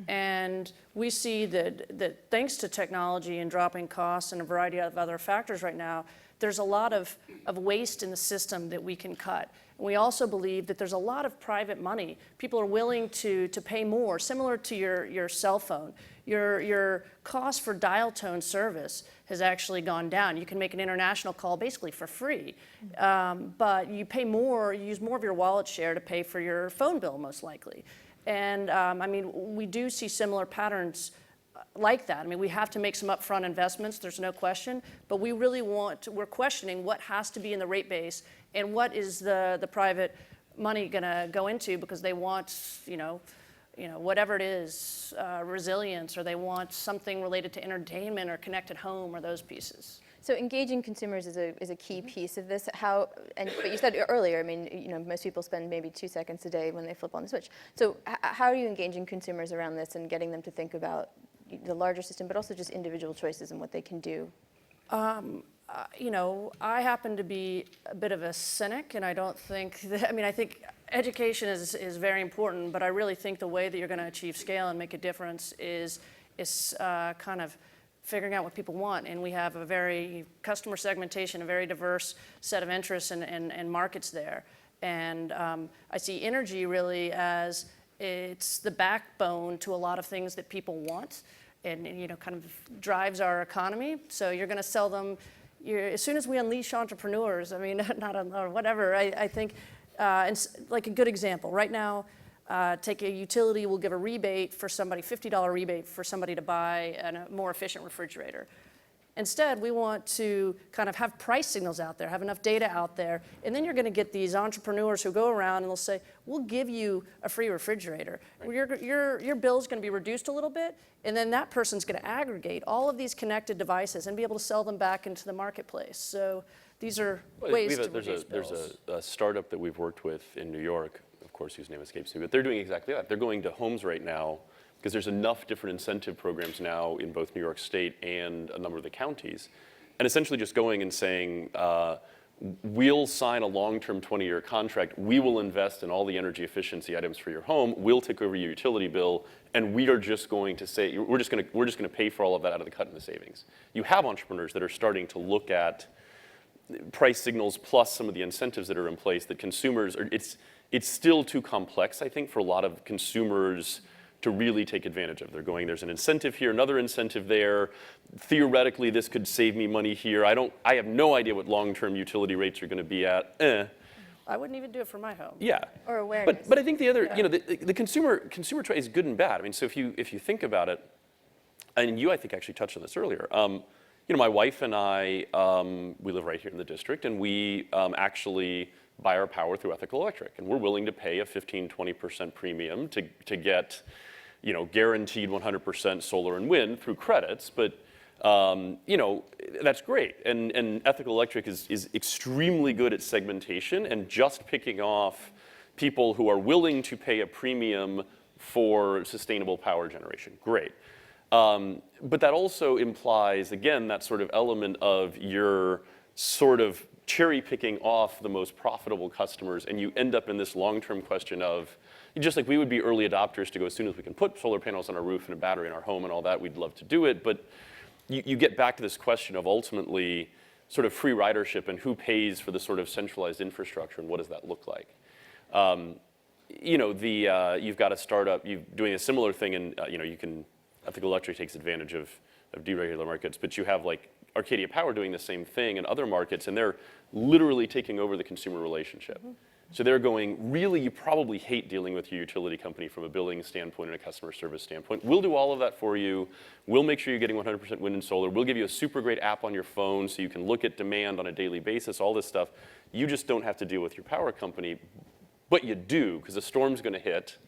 And we see that thanks to technology and dropping costs and a variety of other factors right now, there's a lot of waste in the system that we can cut. And we also believe that there's a lot of private money. People are willing to pay more, similar to your cell phone. Your cost for dial tone service has actually gone down. You can make an international call basically for free, but you pay more, you use more of your wallet share to pay for your phone bill most likely. And I mean, we do see similar patterns like that. I mean, we have to make some upfront investments, there's no question, but we really we're questioning what has to be in the rate base and what is the private money gonna go into, because they want, whatever it is, resilience, or they want something related to entertainment or connected home or those pieces. So engaging consumers is a key piece of this. But you said earlier, I mean, most people spend maybe 2 seconds a day when they flip on the switch. So how are you engaging consumers around this and getting them to think about the larger system, but also just individual choices and what they can do? I happen to be a bit of a cynic, and I don't think that, I think education is very important, but I really think the way that you're going to achieve scale and make a difference is kind of figuring out what people want. And we have a very customer segmentation, a very diverse set of interests and markets there. And I see energy really as it's the backbone to a lot of things that people want, and kind of drives our economy. So you're going to sell them. As soon as we unleash entrepreneurs, or whatever, I think, and like a good example, right now, take a utility will give a rebate for somebody, $50 rebate for somebody to buy a more efficient refrigerator. Instead, we want to kind of have price signals out there, have enough data out there, and then you're going to get these entrepreneurs who go around and they'll say, we'll give you a free refrigerator. Right. Your bill's going to be reduced a little bit, and then that person's going to aggregate all of these connected devices and be able to sell them back into the marketplace. So these are ways to reduce bills. There's a startup that we've worked with in New York, of course, whose name escapes me, but they're doing exactly that. They're going to homes right now, because there's enough different incentive programs now in both New York State and a number of the counties, and essentially just going and saying, we'll sign a long-term 20-year contract, we will invest in all the energy efficiency items for your home, we'll take over your utility bill, and we are just going to say, we're just going to pay for all of that out of the cut in the savings. You have entrepreneurs that are starting to look at price signals plus some of the incentives that are in place that consumers are, it's still too complex, I think, for a lot of consumers to really take advantage of. They're going, there's an incentive here, another incentive there. Theoretically, this could save me money here. I have no idea what long-term utility rates are going to be at. I wouldn't even do it for my home. Yeah. Or awareness. But I think the other, the consumer choice is good and bad. I mean, so if you think about it, and you, I think, actually touched on this earlier. My wife and I, we live right here in the district, and we actually buy our power through Ethical Electric, and we're willing to pay a 15-20% premium to get, guaranteed 100% solar and wind through credits. But that's great, and Ethical Electric is extremely good at segmentation and just picking off people who are willing to pay a premium for sustainable power generation. Great. But that also implies, again, that sort of element of you're sort of cherry picking off the most profitable customers, and you end up in this long-term question of, just like we would be early adopters to go as soon as we can put solar panels on our roof and a battery in our home and all that, we'd love to do it, but you get back to this question of ultimately sort of free ridership and who pays for the sort of centralized infrastructure and what does that look like. You know, you've got a startup, you're doing a similar thing, and you know, you can, Ethical Electric takes advantage of deregulated markets, but you have like Arcadia Power doing the same thing in other markets, and they're literally taking over the consumer relationship. Mm-hmm. So they're going, really, you probably hate dealing with your utility company from a billing standpoint and a customer service standpoint. We'll do all of that for you. We'll make sure you're getting 100% wind and solar. We'll give you a super great app on your phone so you can look at demand on a daily basis, all this stuff. You just don't have to deal with your power company. But you do, because a storm's going to hit,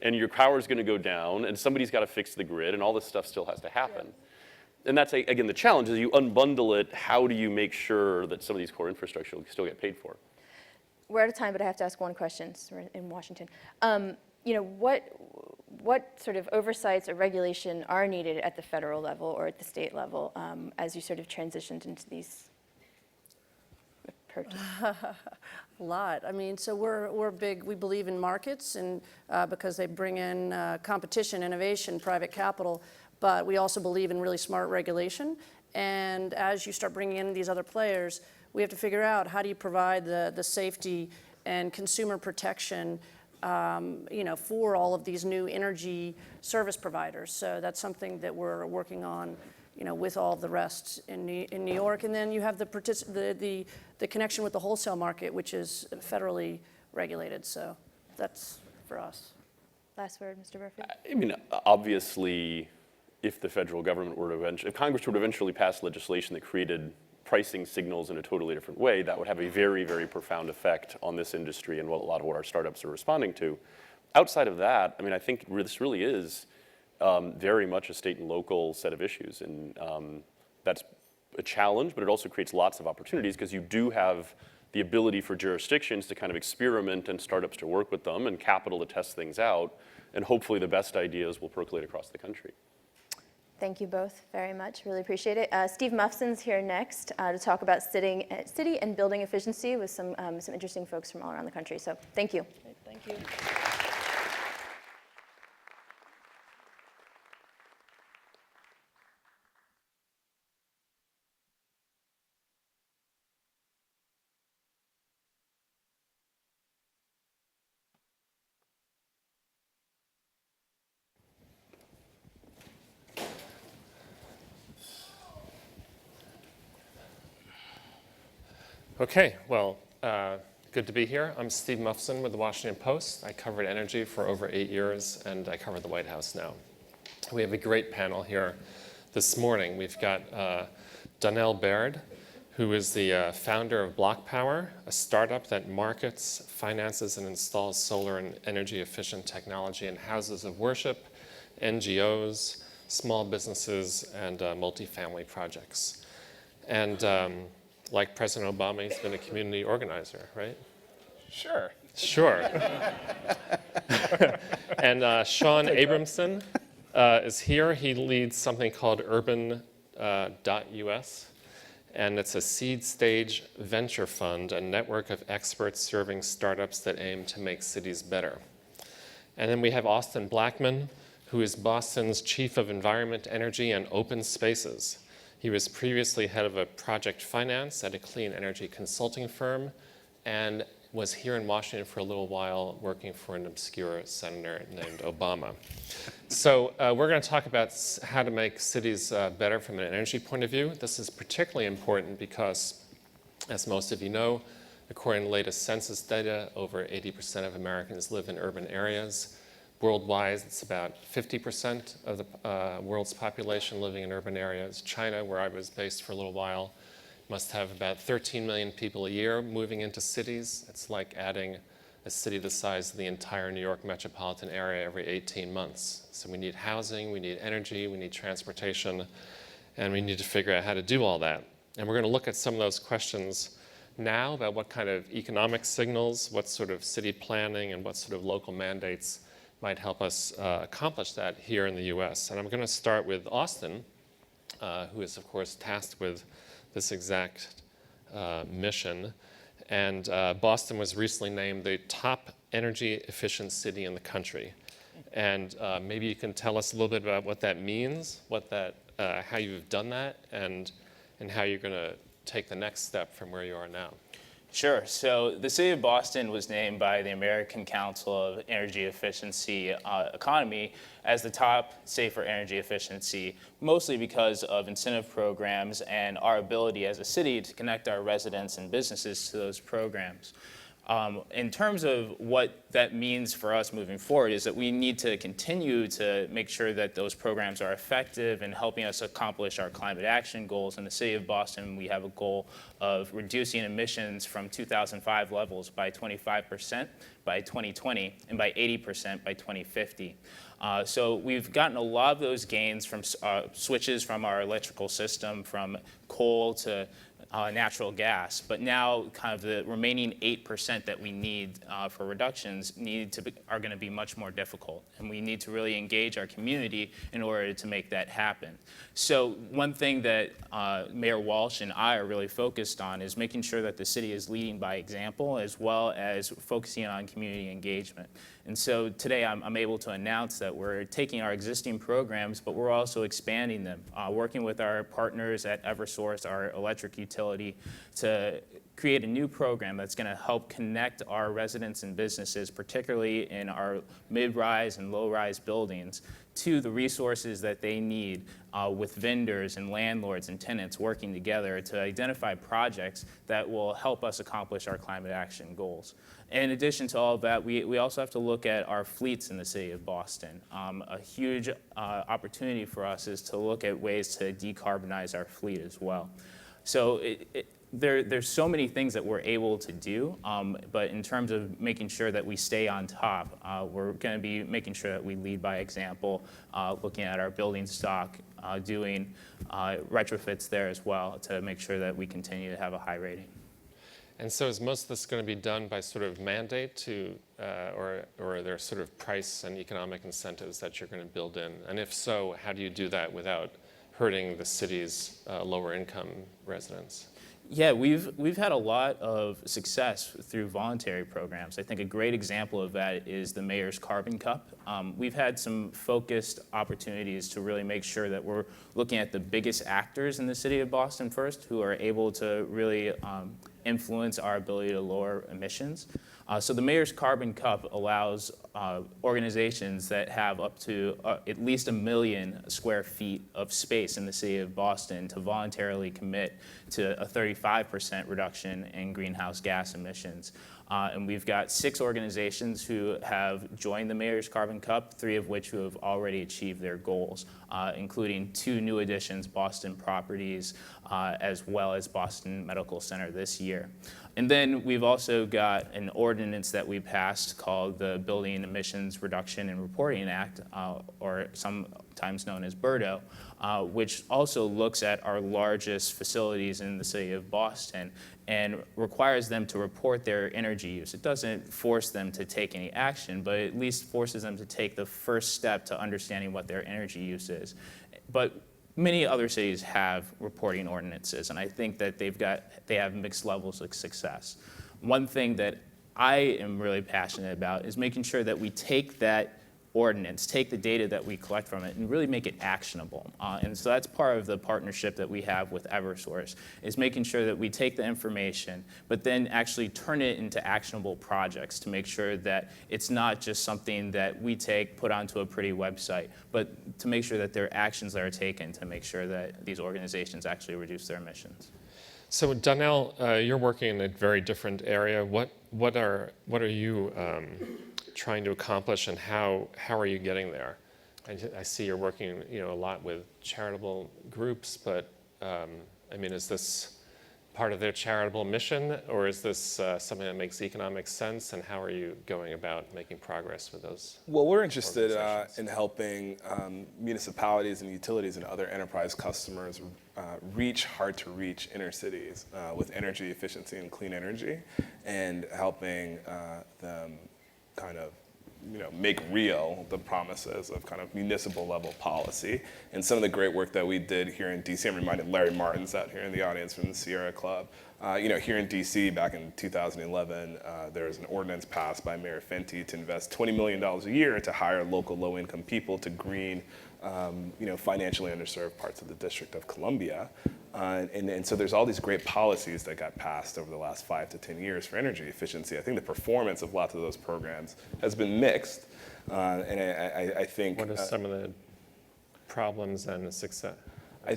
and your power's going to go down, and somebody's got to fix the grid, and all this stuff still has to happen. Yeah. And that's, again, the challenge is you unbundle it. How do you make sure that some of these core infrastructure will still get paid for? We're out of time, but I have to ask one question. We're in Washington. You know, what sort of oversights or regulation are needed at the federal level or at the state level as you sort of transitioned into these purchases? A lot. I mean, so we're big, we believe in markets, and because they bring in competition, innovation, private capital, but we also believe in really smart regulation. And as you start bringing in these other players, we have to figure out how do you provide the safety and consumer protection you know, for all of these new energy service providers. So that's something that we're working on, you know, with all the rest in New York. And then you have the connection with the wholesale market, which is federally regulated. So that's for us. Last word, Mr. Murphy. I mean, obviously, if the federal government were to if Congress would eventually pass legislation that created pricing signals in a totally different way, that would have a very, very profound effect on this industry and what a lot of what our startups are responding to. Outside of that, I mean, I think this really is very much a state and local set of issues, and that's a challenge, but it also creates lots of opportunities because you do have the ability for jurisdictions to kind of experiment and startups to work with them and capital to test things out, and hopefully the best ideas will percolate across the country. Thank you both very much. Really appreciate it. Steve Muffson's here next to talk about city and building efficiency with some interesting folks from all around the country. So thank you. Thank you. Okay, well, good to be here. I'm Steve Muffson with the Washington Post. I covered energy for over 8 years, and I cover the White House now. We have a great panel here this morning. We've got Donnell Baird, who is the founder of Block Power, a startup that markets, finances, and installs solar and energy-efficient technology in houses of worship, NGOs, small businesses, and multifamily projects. And like President Obama, he's been a community organizer, right? Sure. Sure. And Sean Abramson is here. He leads something called Urban.us, and it's a seed stage venture fund, a network of experts serving startups that aim to make cities better. And then we have Austin Blackman, who is Boston's Chief of Environment, Energy, and Open Spaces. He was previously head of a project finance at a clean energy consulting firm and was here in Washington for a little while working for an obscure senator named Obama. So we're going to talk about how to make cities better from an energy point of view. This is particularly important because, as most of you know, according to the latest census data, over 80% of Americans live in urban areas. Worldwide, it's about 50% of the world's population living in urban areas. China, where I was based for a little while, must have about 13 million people a year moving into cities. It's like adding a city the size of the entire New York metropolitan area every 18 months. So we need housing, we need energy, we need transportation, and we need to figure out how to do all that. And we're going to look at some of those questions now about what kind of economic signals, what sort of city planning, and what sort of local mandates might help us accomplish that here in the US. And I'm going to start with Austin, who is, of course, tasked with this exact mission. And Boston was recently named the top energy efficient city in the country. And maybe you can tell us a little bit about what that means, how you've done that, and how you're going to take the next step from where you are now. Sure. So the city of Boston was named by the American Council of Energy Efficiency Economy as the top city for energy efficiency, mostly because of incentive programs and our ability as a city to connect our residents and businesses to those programs. In terms of what that means for us moving forward is that we need to continue to make sure that those programs are effective in helping us accomplish our climate action goals. In the city of Boston, we have a goal of reducing emissions from 2005 levels by 25% by 2020 and by 80% by 2050. So we've gotten a lot of those gains from switches from our electrical system from coal to natural gas, but now kind of the remaining 8% that we need for reductions are going to be much more difficult, and we need to really engage our community in order to make that happen. So one thing that Mayor Walsh and I are really focused on is making sure that the city is leading by example as well as focusing on community engagement. And so today I'm able to announce that we're taking our existing programs, but we're also expanding them, working with our partners at Eversource, our electric utility, to create a new program that's going to help connect our residents and businesses, particularly in our mid-rise and low-rise buildings, to the resources that they need with vendors and landlords and tenants working together to identify projects that will help us accomplish our climate action goals. In addition to all of that, we also have to look at our fleets in the city of Boston. A huge opportunity for us is to look at ways to decarbonize our fleet as well. So there's so many things that we're able to do, but in terms of making sure that we stay on top, we're going to be making sure that we lead by example, looking at our building stock, doing retrofits there as well to make sure that we continue to have a high rating. And so is most of this going to be done by sort of mandate or are there sort of price and economic incentives that you're going to build in? And if so, how do you do that without hurting the city's lower income residents? Yeah, we've had a lot of success through voluntary programs. I think a great example of that is the Mayor's Carbon Cup. We've had some focused opportunities to really make sure that we're looking at the biggest actors in the city of Boston first, who are able to really influence our ability to lower emissions. So the Mayor's Carbon Cup allows organizations that have up to at least 1 million square feet of space in the city of Boston to voluntarily commit to a 35% reduction in greenhouse gas emissions. And we've got 6 organizations who have joined the Mayor's Carbon Cup, 3 of which who have already achieved their goals, including 2 new additions, Boston Properties, as well as Boston Medical Center this year. And then we've also got an ordinance that we passed called the Building Emissions Reduction and Reporting Act, or sometimes known as BERDO, which also looks at our largest facilities in the city of Boston and requires them to report their energy use. It doesn't force them to take any action, but it at least forces them to take the first step to understanding what their energy use is. But many other cities have reporting ordinances, and I think that they have mixed levels of success. One thing that I am really passionate about is making sure that we take that ordinance, take the data that we collect from it, and really make it actionable. And so that's part of the partnership that we have with Eversource, is making sure that we take the information, but then actually turn it into actionable projects to make sure that it's not just something that we take, put onto a pretty website, but to make sure that there are actions that are taken to make sure that these organizations actually reduce their emissions. So Donnell, you're working in a very different area. What are you trying to accomplish, and how are you getting there? I see you're working, a lot with charitable groups, but I mean, is this part of their charitable mission, or is this something that makes economic sense? And how are you going about making progress with those? Well, we're interested in helping municipalities and utilities and other enterprise customers reach hard-to-reach inner cities with energy efficiency and clean energy, and helping them kind of make real the promises of kind of municipal level policy. And some of the great work that we did here in DC, I'm reminded Larry Martin's out here in the audience from the Sierra Club. Here in DC back in 2011, there was an ordinance passed by Mayor Fenty to invest $20 million a year to hire local low-income people to green, financially underserved parts of the District of Columbia. And so there's all these great policies that got passed over the last 5 to 10 years for energy efficiency. I think the performance of lots of those programs has been mixed. And I think— What are some of the problems and the success? I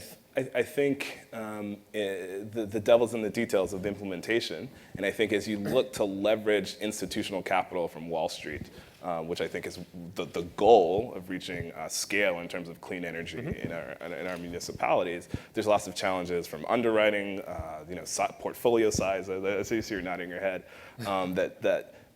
think the devil's in the details of the implementation. And I think as you look to leverage institutional capital from Wall Street, which I think is the goal of reaching scale in terms of clean energy in our municipalities, there's lots of challenges from underwriting, portfolio size. I see you're nodding your head.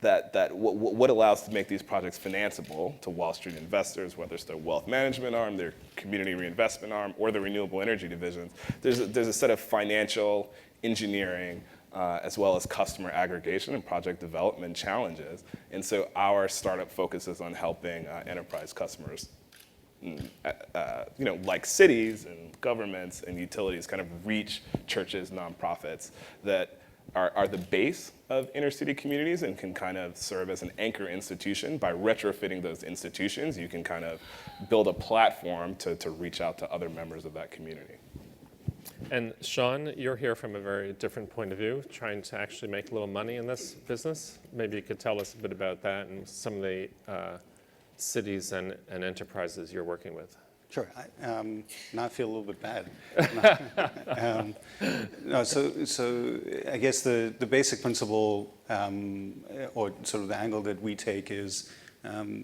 What allows to make these projects financeable to Wall Street investors, whether it's their wealth management arm, their community reinvestment arm, or the renewable energy divisions. There's a set of financial engineering as well as customer aggregation and project development challenges. And so our startup focuses on helping enterprise customers, like cities and governments and utilities, kind of reach churches, nonprofits that are the base of inner city communities and can kind of serve as an anchor institution. By retrofitting those institutions, you can kind of build a platform to reach out to other members of that community. And Sean, you're here from a very different point of view, trying to actually make a little money in this business. Maybe you could tell us a bit about that and some of the cities and enterprises you're working with. Sure. Now I feel a little bit bad. So I guess the basic principle or sort of the angle that we take is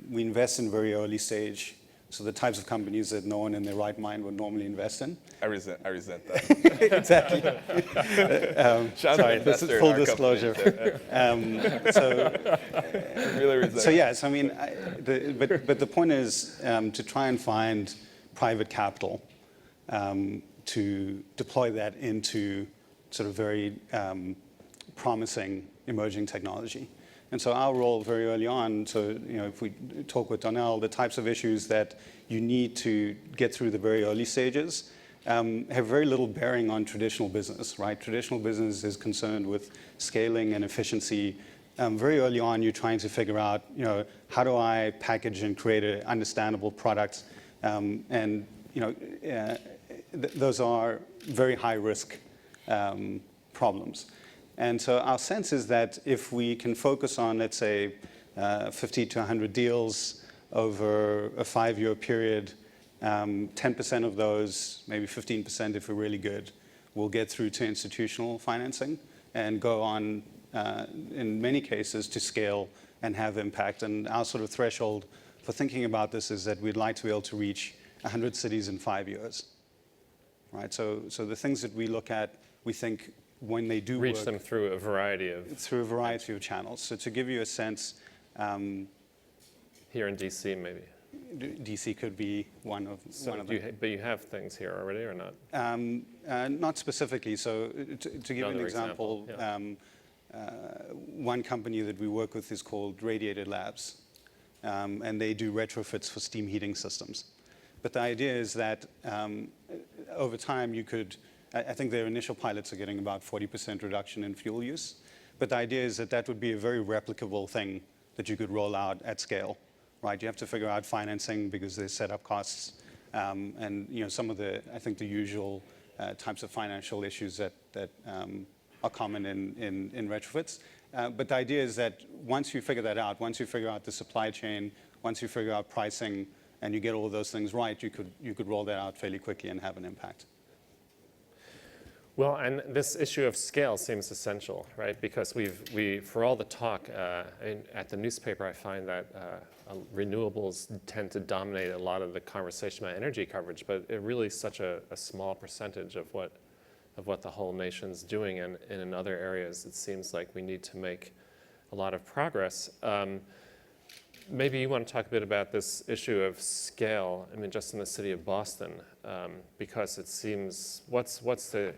we invest in very early stage. So the types of companies that no one in their right mind would normally invest in. I resent that. Exactly. Sorry, this is full disclosure. Really resent. So yes, I mean, but the point is to try and find private capital to deploy that into sort of very promising emerging technology. And so our role very early on, so if we talk with Donnell, the types of issues that you need to get through the very early stages have very little bearing on traditional business, right? Traditional business is concerned with scaling and efficiency. Very early on, you're trying to figure out, how do I package and create an understandable product? Those are very high risk problems. And so our sense is that if we can focus on, let's say, 50 to 100 deals over a 5-year period, 10% of those, maybe 15% if we're really good, will get through to institutional financing and go on, in many cases, to scale and have impact. And our sort of threshold for thinking about this is that we'd like to be able to reach 100 cities in 5 years, right? So the things that we look at, we think when they do reach work, them through a variety of channels. So to give you a sense, here in DC maybe. DC could be one of them. But you have things here already or not? Not specifically. So to give you an example, one company that we work with is called Radiated Labs, and they do retrofits for steam heating systems. But the idea is that over time you could, I think their initial pilots are getting about 40% reduction in fuel use. But the idea is that that would be a very replicable thing that you could roll out at scale, right? You have to figure out financing because there's setup costs and some of the, I think the usual types of financial issues that are common in retrofits. But the idea is that once you figure that out, once you figure out the supply chain, once you figure out pricing, and you get all of those things right, you could roll that out fairly quickly and have an impact. Well, and this issue of scale seems essential, right? Because for all the talk at the newspaper, I find that renewables tend to dominate a lot of the conversation about energy coverage, but it really is such a small percentage of what the whole nation's doing, and in other areas, it seems like we need to make a lot of progress. Maybe you want to talk a bit about this issue of scale. I mean, just in the city of Boston, because it seems what's to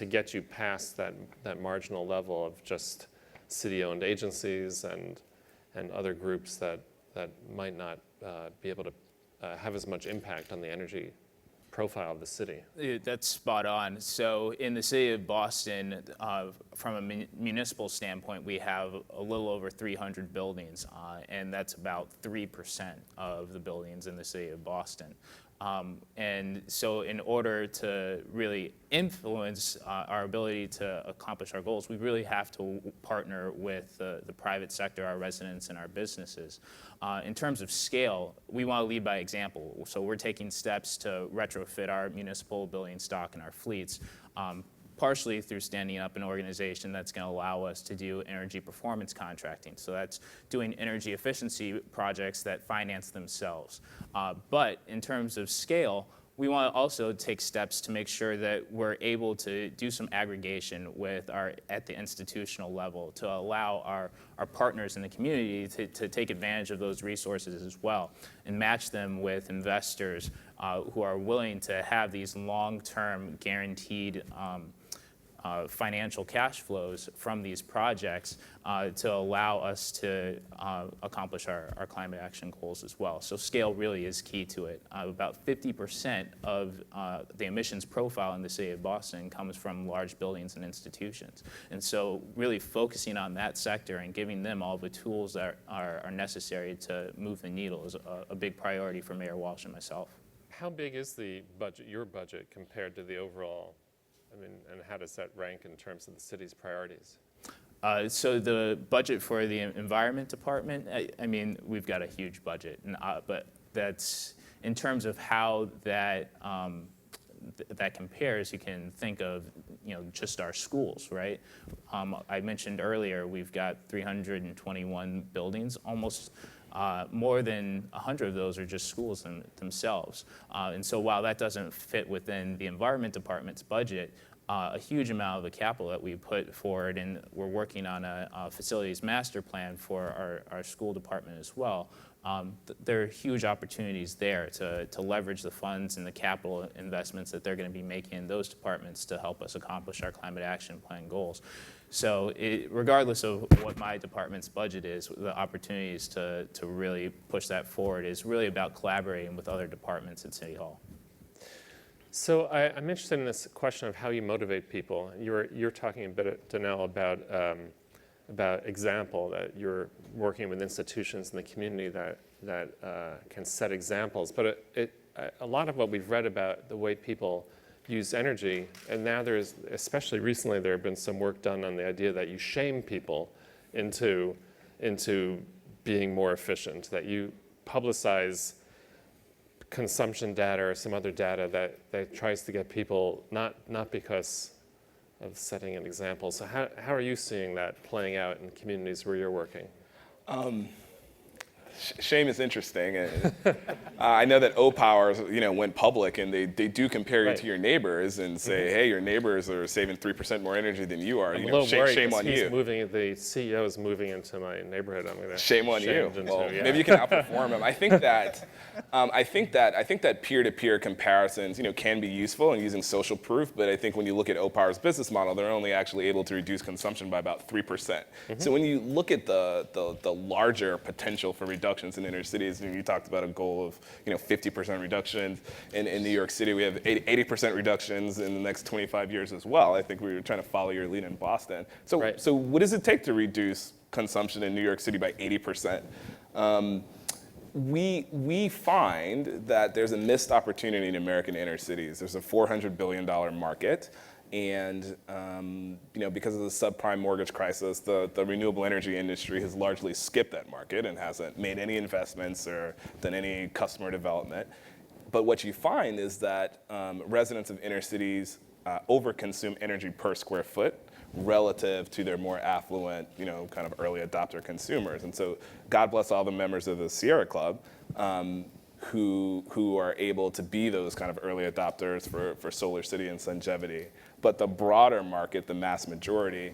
get you past that marginal level of just city-owned agencies and other groups that that might not be able to have as much impact on the energy profile of the city. That's spot on. So in the city of Boston, from a municipal standpoint, we have a little over 300 buildings, and that's about 3% of the buildings in the city of Boston. And so in order to really influence our ability to accomplish our goals, we really have to partner with the private sector, our residents, and our businesses. In terms of scale, we want to lead by example. So we're taking steps to retrofit our municipal building stock and our fleets, partially through standing up an organization that's going to allow us to do energy performance contracting. So that's doing energy efficiency projects that finance themselves. But in terms of scale, we want to also take steps to make sure that we're able to do some aggregation at the institutional level to allow our partners in the community to take advantage of those resources as well and match them with investors who are willing to have these long-term guaranteed financial cash flows from these projects to allow us to accomplish our climate action goals as well. So scale really is key to it. About 50% of the emissions profile in the city of Boston comes from large buildings and institutions. And so really focusing on that sector and giving them all the tools that are necessary to move the needle is a big priority for Mayor Walsh and myself. How big is the budget, your budget, compared to the overall? I mean, and how does that rank in terms of the city's priorities? So the budget for the environment department, I mean, we've got a huge budget, but that's in terms of how that that compares. You can think of, just our schools, right? I mentioned earlier we've got 321 buildings, almost. More than 100 of those are just schools themselves. And so while that doesn't fit within the environment department's budget, a huge amount of the capital that we put forward, and we're working on a facilities master plan for our school department as well. There are huge opportunities there to leverage the funds and the capital investments that they're going to be making in those departments to help us accomplish our climate action plan goals. So regardless of what my department's budget is, the opportunities to really push that forward is really about collaborating with other departments at City Hall. So I'm interested in this question of how you motivate people. You're talking a bit, Danelle, about example, that you're working with institutions in the community that can set examples. But a lot of what we've read about the way people use energy, and now there's, especially recently, there have been some work done on the idea that you shame people into being more efficient, that you publicize consumption data or some other data that tries to get people, not because of setting an example. So how are you seeing that playing out in communities where you're working? Shame is interesting. I know that O-Power, went public, and they do compare you to your neighbors and say, hey, your neighbors are saving 3% more energy than you are. I'm a little worried shame on you. The CEO is moving into my neighborhood. I'm gonna shame on you. Well, yeah. Maybe you can outperform him. I think that peer-to-peer comparisons, can be useful in using social proof. But I think when you look at O-Power's business model, they're only actually able to reduce consumption by about 3%. So when you look at the larger potential for reductions in inner cities, and you talked about a goal of 50% reductions in New York City. We have 80% reductions in the next 25 years as well. I think we were trying to follow your lead in Boston. So what does it take to reduce consumption in New York City by 80%? We find that there's a missed opportunity in American inner cities. There's a $400 billion market. And because of the subprime mortgage crisis, the renewable energy industry has largely skipped that market and hasn't made any investments or done any customer development. But what you find is that residents of inner cities overconsume energy per square foot relative to their more affluent, kind of early adopter consumers. And so God bless all the members of the Sierra Club who are able to be those kind of early adopters for Solar City and Sungevity. But the broader market, the mass majority,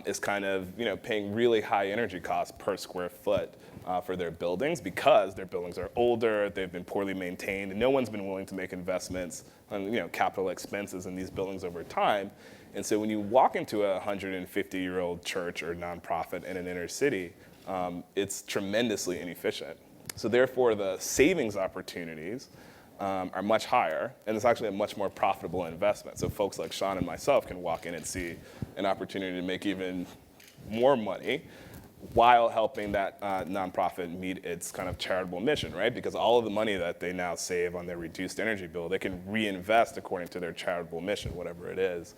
is kind of paying really high energy costs per square foot for their buildings because their buildings are older, they've been poorly maintained, and no one's been willing to make investments on capital expenses in these buildings over time. And so when you walk into a 150-year-old church or nonprofit in an inner city, it's tremendously inefficient. So therefore, the savings opportunities are much higher, and it's actually a much more profitable investment. So folks like Sean and myself can walk in and see an opportunity to make even more money while helping that nonprofit meet its kind of charitable mission, right? Because all of the money that they now save on their reduced energy bill, they can reinvest according to their charitable mission, whatever it is,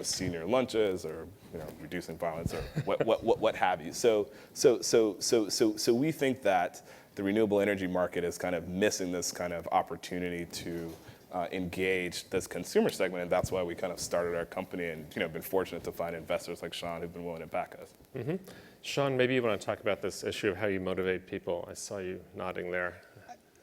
senior lunches or reducing violence or what have you. So we think that the renewable energy market is kind of missing this kind of opportunity to engage this consumer segment, and that's why we kind of started our company and been fortunate to find investors like Sean who've been willing to back us. Mm-hmm. Sean, maybe you want to talk about this issue of how you motivate people. I saw you nodding there.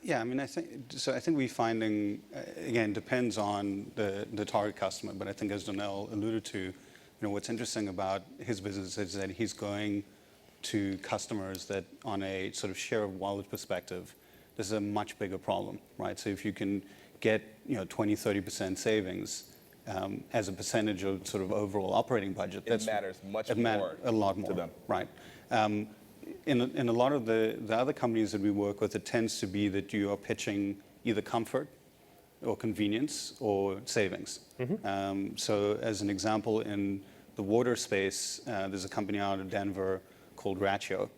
Yeah, I mean, I think we're finding, again, depends on the target customer, but I think as Donnell alluded to, what's interesting about his business is that he's going to customers that on a sort of share of wallet perspective, this is a much bigger problem, right? So if you can get 20, 30% savings as a percentage of sort of overall operating budget, It matters much more a lot more to them. Right. In a lot of the other companies that we work with, it tends to be that you are pitching either comfort or convenience or savings. So as an example, in the water space, there's a company out of Denver called Ratio.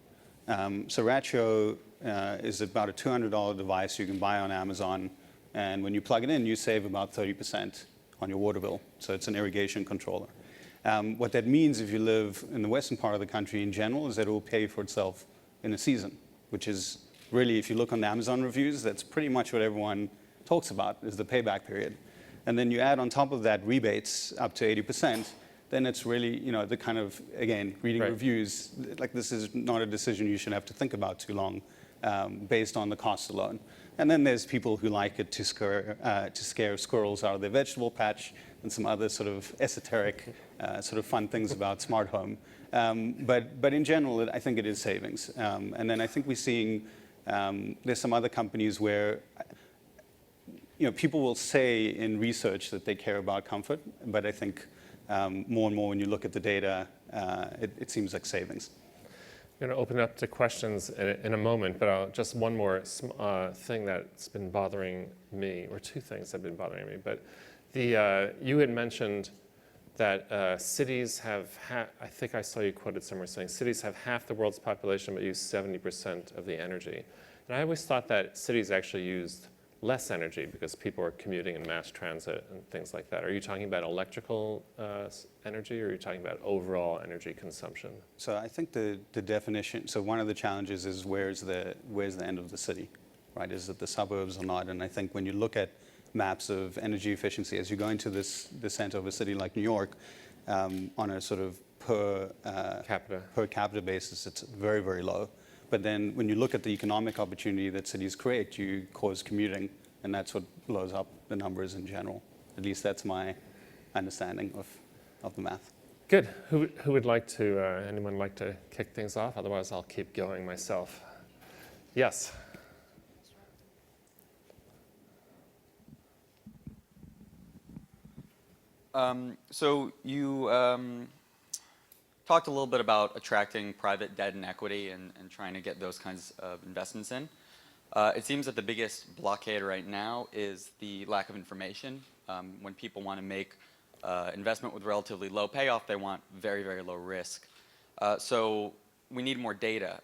So Ratio is about a $200 device you can buy on Amazon, and when you plug it in, you save about 30% on your water bill. So it's an irrigation controller. What that means if you live in the western part of the country in general is that it will pay for itself in a season, which is really, if you look on the Amazon reviews, that's pretty much what everyone talks about is the payback period. And then you add on top of that rebates up to 80%, then it's really, the kind of, again, reading reviews, like this is not a decision you should have to think about too long based on the cost alone. And then there's people who like it to scare squirrels out of their vegetable patch and some other sort of esoteric sort of fun things about smart home. But in general, I think it is savings. And then I think we're seeing there's some other companies where people will say in research that they care about comfort, but I think more and more when you look at the data, it seems like savings. I'm going to open up to questions in a moment, but just one more thing that's been bothering me, or two things that have been bothering me. But you had mentioned that cities have, I think I saw you quoted somewhere saying, cities have half the world's population but use 70% of the energy. And I always thought that cities actually used less energy because people are commuting in mass transit and things like that. Are you talking about electrical energy, or are you talking about overall energy consumption? So I think the definition, so one of the challenges is where's the end of the city, right? Is it the suburbs or not? And I think when you look at maps of energy efficiency, as you go into the center of a city like New York, on a sort of per capita basis, it's very, very low. But then when you look at the economic opportunity that cities create, you cause commuting, and that's what blows up the numbers in general. At least that's my understanding of the math. Good. Who would like to, anyone like to kick things off? Otherwise, I'll keep going myself. Yes. So you talked a little bit about attracting private debt and equity and trying to get those kinds of investments in. It seems that the biggest blockade right now is the lack of information. When people want to make investment with relatively low payoff, they want very, very low risk. So we need more data.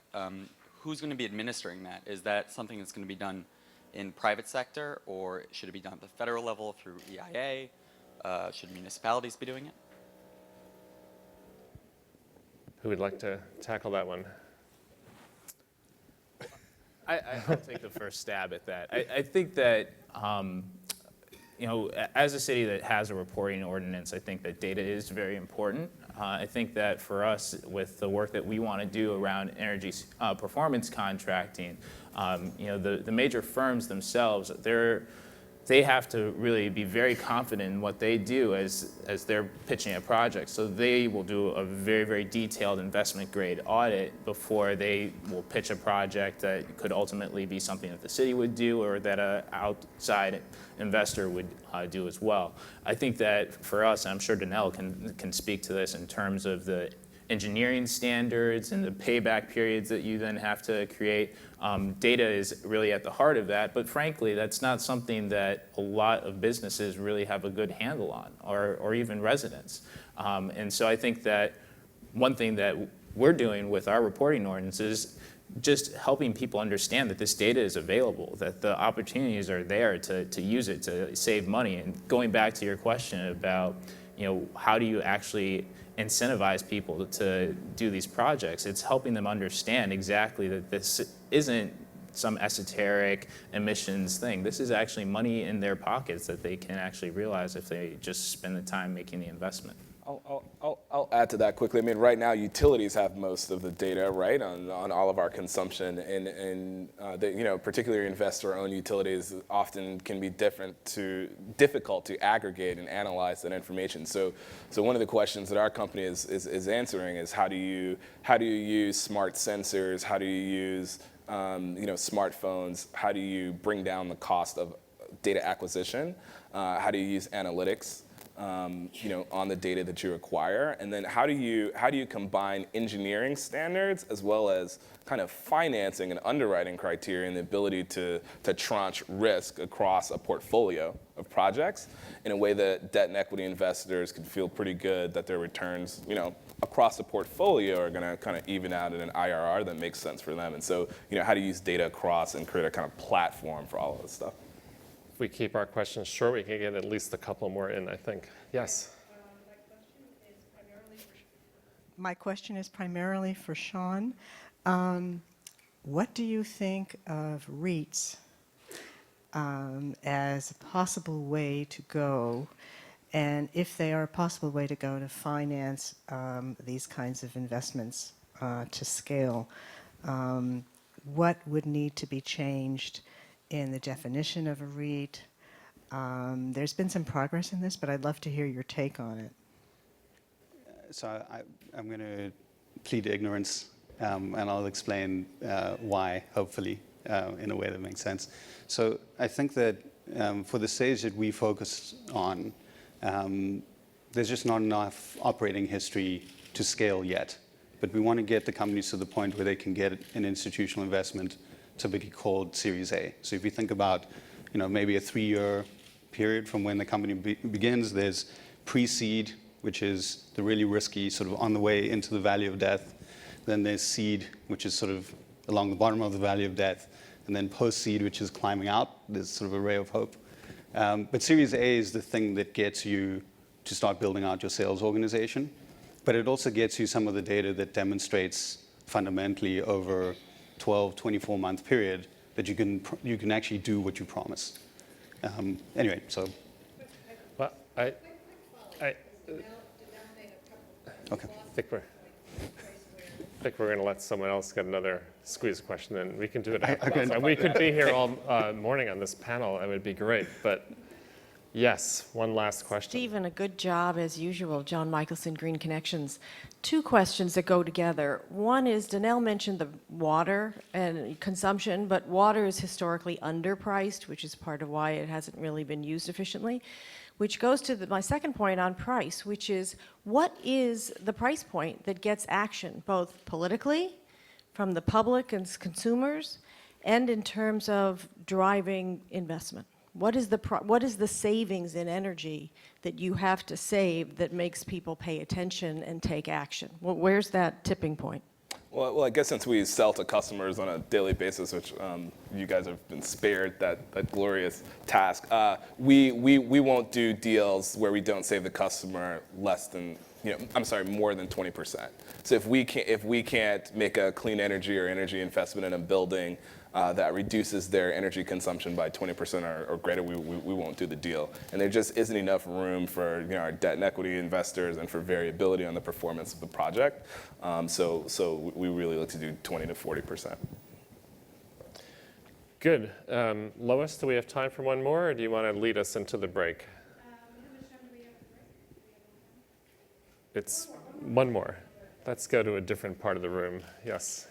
Who's going to be administering that? Is that something that's going to be done in private sector, or should it be done at the federal level through EIA? Should municipalities be doing it? Who would like to tackle that one? I'll take the first stab at that. I think that, as a city that has a reporting ordinance, I think that data is very important. I think that for us, with the work that we want to do around energy performance contracting, the major firms themselves, they have to really be very confident in what they do as they're pitching a project. So they will do a very, very detailed investment grade audit before they will pitch a project that could ultimately be something that the city would do or that an outside investor would do as well. I think that for us, and I'm sure Donnell can speak to this in terms of the engineering standards and the payback periods that you then have to create. Data is really at the heart of that, but frankly, that's not something that a lot of businesses really have a good handle on, or even residents. And so I think that one thing that we're doing with our reporting ordinance is just helping people understand that this data is available, that the opportunities are there to use it to save money. And going back to your question about, how do you actually incentivize people to do these projects, it's helping them understand exactly that this isn't some esoteric emissions thing. This is actually money in their pockets that they can actually realize if they just spend the time making the investment. I'll add to that quickly. I mean, right now utilities have most of the data, right, on all of our consumption, and particularly investor-owned utilities often can be difficult to aggregate and analyze that information. So one of the questions that our company is answering is how do you use smart sensors? How do you use smartphones? How do you bring down the cost of data acquisition? How do you use analytics? On the data that you acquire, and then how do you combine engineering standards as well as kind of financing and underwriting criteria and the ability to tranche risk across a portfolio of projects in a way that debt and equity investors can feel pretty good that their returns, across the portfolio are going to kind of even out at an IRR that makes sense for them. And so, how to use data across and create a kind of platform for all of this stuff. If we keep our questions short, we can get at least a couple more in, I think. Yes? My question is primarily for Sean. What do you think of REITs as a possible way to go, and if they are a possible way to go to finance these kinds of investments to scale? What would need to be changed in the definition of a REIT? There's been some progress in this, but I'd love to hear your take on it. So I'm going to plead ignorance, and I'll explain why, hopefully, in a way that makes sense. So I think that for the stage that we focus on, there's just not enough operating history to scale yet. But we want to get the companies to the point where they can get an institutional investment, typically called Series A. So if you think about, maybe a 3-year period from when the company begins, there's pre-seed, which is the really risky, sort of on the way into the valley of death. Then there's seed, which is sort of along the bottom of the valley of death. And then post-seed, which is climbing out. There's sort of a ray of hope. But Series A is the thing that gets you to start building out your sales organization. But it also gets you some of the data that demonstrates fundamentally over 12, 24-month period that you can actually do what you promise. Anyway, so. Well, I okay. I think we're going to let someone else get another squeeze question, and we can do it after that. And we could be here all morning on this panel. It would be great. But yes, one last question. Stephen, a good job as usual. John Michelson, Green Connections. 2 questions that go together. One is, Danelle mentioned the water and consumption, but water is historically underpriced, which is part of why it hasn't really been used efficiently, which goes to my second point on price, which is, what is the price point that gets action, both politically, from the public and consumers, and in terms of driving investment? What is the savings in energy that you have to save that makes people pay attention and take action? Where's that tipping point? Well, I guess since we sell to customers on a daily basis, which you guys have been spared that glorious task, we won't do deals where we don't save the customer more than 20%. So if we can't make a clean energy or energy investment in a building that reduces their energy consumption by 20% or greater, we won't do the deal. And there just isn't enough room for our debt and equity investors and for variability on the performance of the project. So we really look to do 20 to 40%. Good. Lois, do we have time for one more, or do you want to lead us into the break? It's one more. Let's go to a different part of the room. Yes.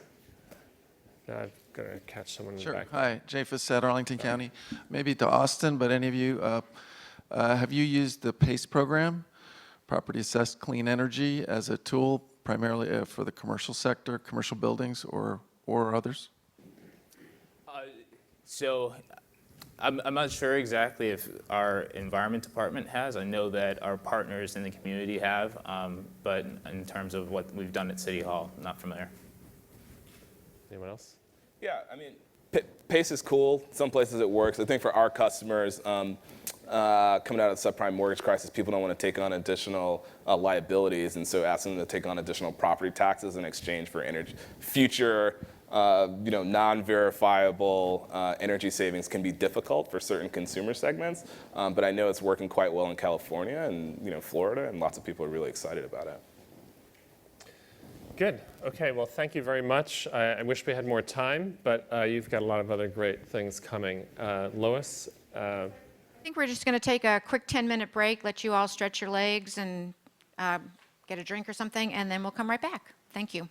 I've got to catch someone in the back. Hi, Jay Fassett, Arlington County. Maybe to Austin, but any of you, have you used the PACE program, Property Assessed Clean Energy, as a tool primarily for the commercial sector, commercial buildings, or others? So I'm not sure exactly if our environment department has. I know that our partners in the community have, but in terms of what we've done at City Hall, not familiar. Anyone else? Yeah, I mean, PACE is cool. Some places it works. I think for our customers, coming out of the subprime mortgage crisis, people don't want to take on additional liabilities, and so asking them to take on additional property taxes in exchange for future non-verifiable energy savings can be difficult for certain consumer segments. But I know it's working quite well in California and Florida, and lots of people are really excited about it. Good. Okay, well, thank you very much. I wish we had more time, but you've got a lot of other great things coming. Lois? I think we're just going to take a quick 10-minute break, let you all stretch your legs and get a drink or something, and then we'll come right back. Thank you.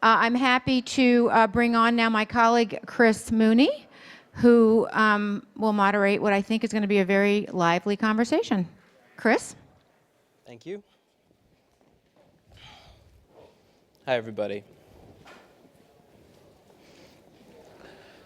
I'm happy to bring on now my colleague Chris Mooney, who will moderate what I think is going to be a very lively conversation. Chris? Thank you. Hi, everybody.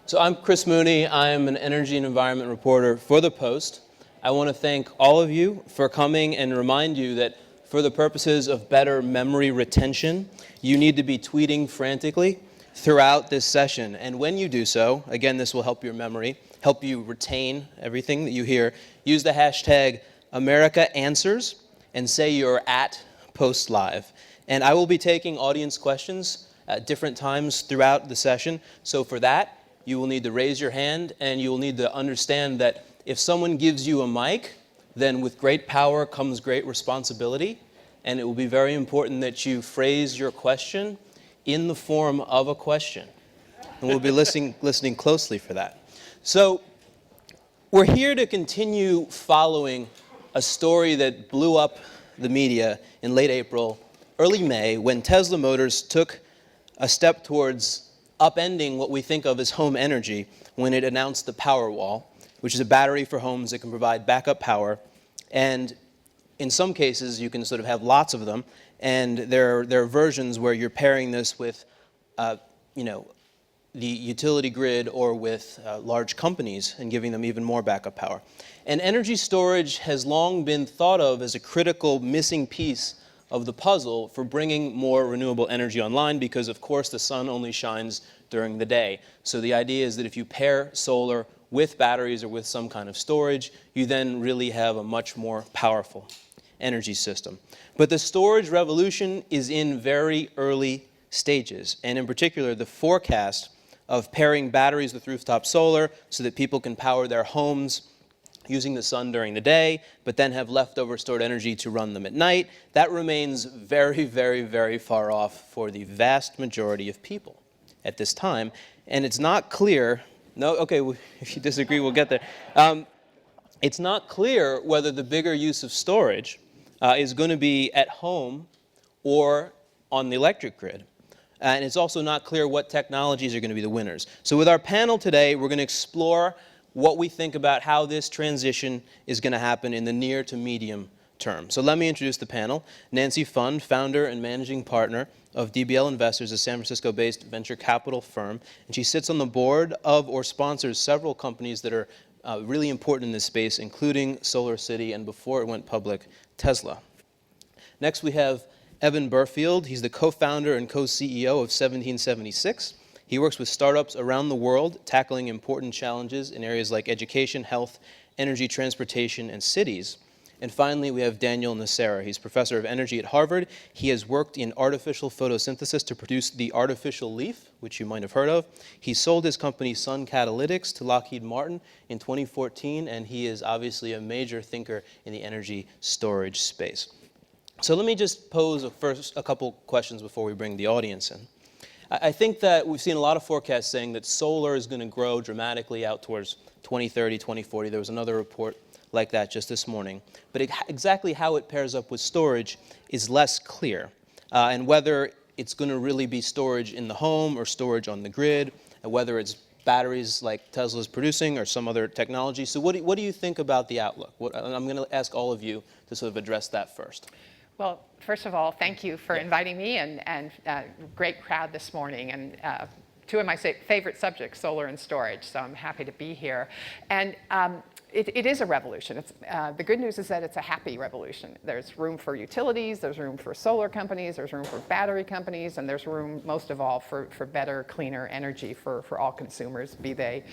So I'm Chris Mooney. I'm an energy and environment reporter for The Post. I want to thank all of you for coming and remind you that for the purposes of better memory retention, you need to be tweeting frantically throughout this session. And when you do so, again, this will help your memory, help you retain everything that you hear. Use the hashtag #AmericaAnswers and say you're at Post Live. And I will be taking audience questions at different times throughout the session. So for that, you will need to raise your hand, and you will need to understand that if someone gives you a mic, then with great power comes great responsibility, and it will be very important that you phrase your question in the form of a question. And we'll be listening closely for that. So we're here to continue following a story that blew up the media in late April, early May, when Tesla Motors took a step towards upending what we think of as home energy when it announced the Powerwall, which is a battery for homes that can provide backup power. And in some cases, you can sort of have lots of them. And there are versions where you're pairing this with, the utility grid or with large companies and giving them even more backup power. And energy storage has long been thought of as a critical missing piece of the puzzle for bringing more renewable energy online because, of course, the sun only shines during the day. So the idea is that if you pair solar with batteries or with some kind of storage, you then really have a much more powerful energy system. But the storage revolution is in very early stages, and in particular, the forecast of pairing batteries with rooftop solar so that people can power their homes using the sun during the day, but then have leftover stored energy to run them at night, that remains very, very, very far off for the vast majority of people at this time. And it's not clear, if you disagree, we'll get there. It's not clear whether the bigger use of storage is going to be at home or on the electric grid. And it's also not clear what technologies are going to be the winners. So with our panel today, we're going to explore what we think about how this transition is going to happen in the near to medium term. So let me introduce the panel. Nancy Fund, founder and managing partner of DBL Investors, a San Francisco-based venture capital firm. And she sits on the board of or sponsors several companies that are really important in this space, including SolarCity and, before it went public, Tesla. Next, we have Evan Burfield. He's the co-founder and co-CEO of 1776. He works with startups around the world, tackling important challenges in areas like education, health, energy, transportation, and cities. And finally, we have Daniel Nacera. He's professor of energy at Harvard. He has worked in artificial photosynthesis to produce the artificial leaf, which you might have heard of. He sold his company Sun Catalytics to Lockheed Martin in 2014, and he is obviously a major thinker in the energy storage space. So let me just pose first a couple questions before we bring the audience in. I think that we've seen a lot of forecasts saying that solar is going to grow dramatically out towards 2030, 2040. There was another report like that just this morning. But exactly how it pairs up with storage is less clear. And whether it's going to really be storage in the home or storage on the grid, and whether it's batteries like Tesla's producing or some other technology. So what do you think about the outlook? I'm going to ask all of you to sort of address that first. Well, first of all, thank you for inviting me, and great crowd this morning, and two of my favorite subjects, solar and storage, so I'm happy to be here. And it is a revolution. The good news is that it's a happy revolution. There's room for utilities, there's room for solar companies, there's room for battery companies, and there's room, most of all, for better, cleaner energy for all consumers, be they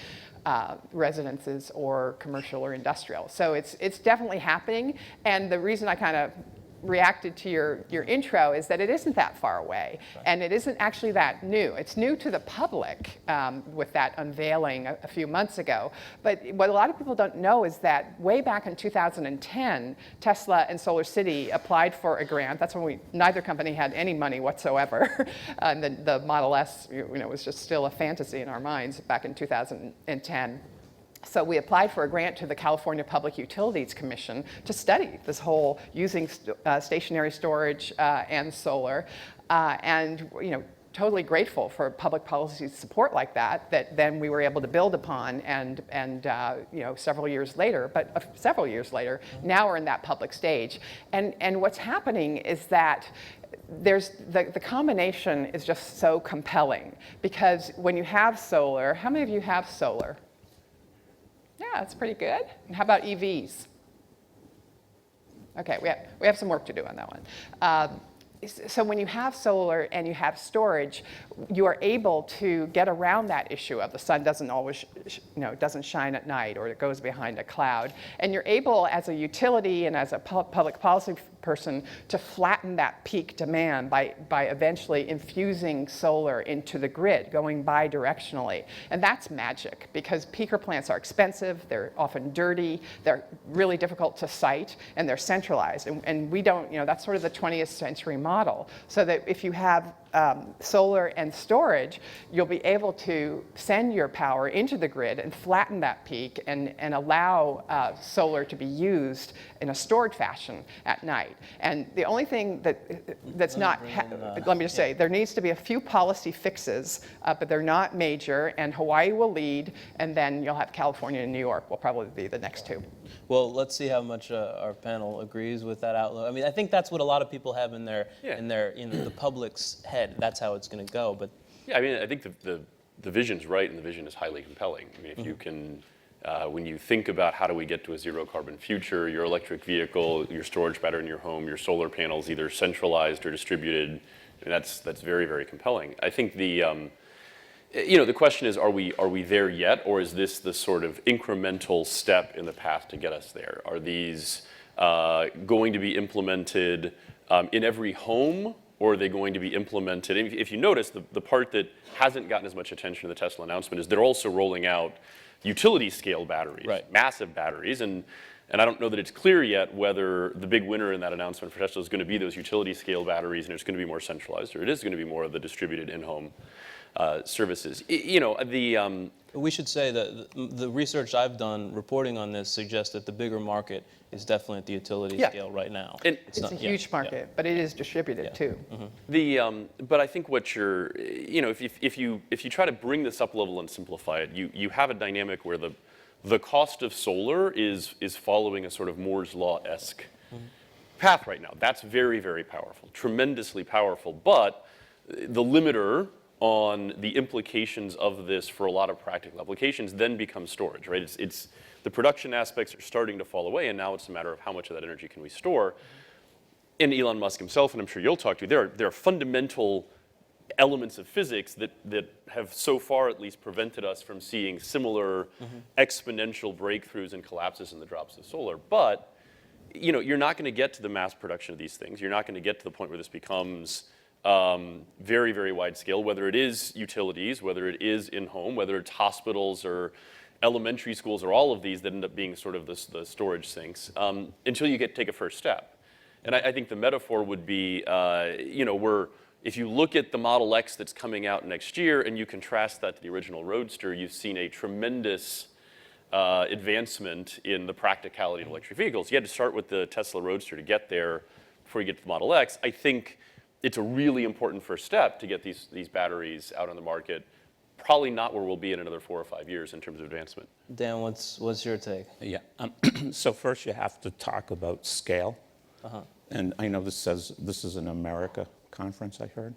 residences or commercial or industrial. So it's definitely happening, and the reason I kind of reacted to your intro is that it isn't that far away, and it isn't actually that new. It's new to the public with that unveiling a few months ago. But what a lot of people don't know is that way back in 2010, Tesla and SolarCity applied for a grant. That's when neither company had any money whatsoever. And the Model S, was just still a fantasy in our minds back in 2010. So we applied for a grant to the California Public Utilities Commission to study this whole using stationary storage and solar. And totally grateful for public policy support like that, that then we were able to build upon, and you know, several years later, now we're in that public stage. And what's happening is that there's the combination is just so compelling, because when you have solar, how many of you have solar? Yeah, that's pretty good. And how about EVs? Okay, we have some work to do on that one. So when you have solar and you have storage, you are able to get around that issue of the sun doesn't always, doesn't shine at night, or it goes behind a cloud. And you're able, as a utility and as a public policy person, to flatten that peak demand by eventually infusing solar into the grid, going bi-directionally. And that's magic, because peaker plants are expensive, they're often dirty, they're really difficult to site, and they're centralized. And we don't, that's sort of the 20th century model. So that if you have solar and storage, you'll be able to send your power into the grid and flatten that peak and allow solar to be used in a stored fashion at night. And the only thing that's not, let me just say, there needs to be a few policy fixes, but they're not major, and Hawaii will lead, and then you'll have California and New York will probably be the next two. Well, let's see how much our panel agrees with that outlook. I mean, I think that's what a lot of people have in their the public's head. That's how it's going to go. But yeah, I mean, I think the vision's right, and the vision is highly compelling. I mean, if you can, when you think about how do we get to a zero carbon future, your electric vehicle, your storage battery in your home, your solar panels, either centralized or distributed, I mean, that's very, very compelling. I think the question is, are we there yet, or is this the sort of incremental step in the path to get us there? Are these going to be implemented in every home, or are they going to be implemented? If you notice, the part that hasn't gotten as much attention in the Tesla announcement is they're also rolling out utility scale batteries, massive batteries, and I don't know that it's clear yet whether the big winner in that announcement for Tesla is going to be those utility scale batteries, and it's going to be more centralized, or it is going to be more of the distributed in-home services. we should say that the research I've done reporting on this suggests that the bigger market is definitely at the utility scale right now. And it's a huge market, but it is distributed too. But I think what you're, if you try to bring this up a level and simplify it, you have a dynamic where the cost of solar is following a sort of Moore's Law-esque path right now. That's very, very powerful, tremendously powerful. But the limiter on the implications of this for a lot of practical applications then becomes storage, right? It's the production aspects are starting to fall away, and now it's a matter of how much of that energy can we store. And Elon Musk himself, and I'm sure you'll talk to, there are fundamental elements of physics that have so far at least prevented us from seeing similar exponential breakthroughs and collapses in the drops of solar. But you're not going to get to the mass production of these things. You're not going to get to the point where this becomes very, very wide scale, whether it is utilities, whether it is in-home, whether it's hospitals or elementary schools or all of these that end up being sort of the storage sinks, until you take a first step. And I think the metaphor would be, if you look at the Model X that's coming out next year and you contrast that to the original Roadster, you've seen a tremendous advancement in the practicality of electric vehicles. You had to start with the Tesla Roadster to get there before you get to the Model X. I think it's a really important first step to get these batteries out on the market. Probably not where we'll be in another 4 or 5 years in terms of advancement. Dan, what's your take? Yeah. So first you have to talk about scale. And I know this says this is an America conference, I heard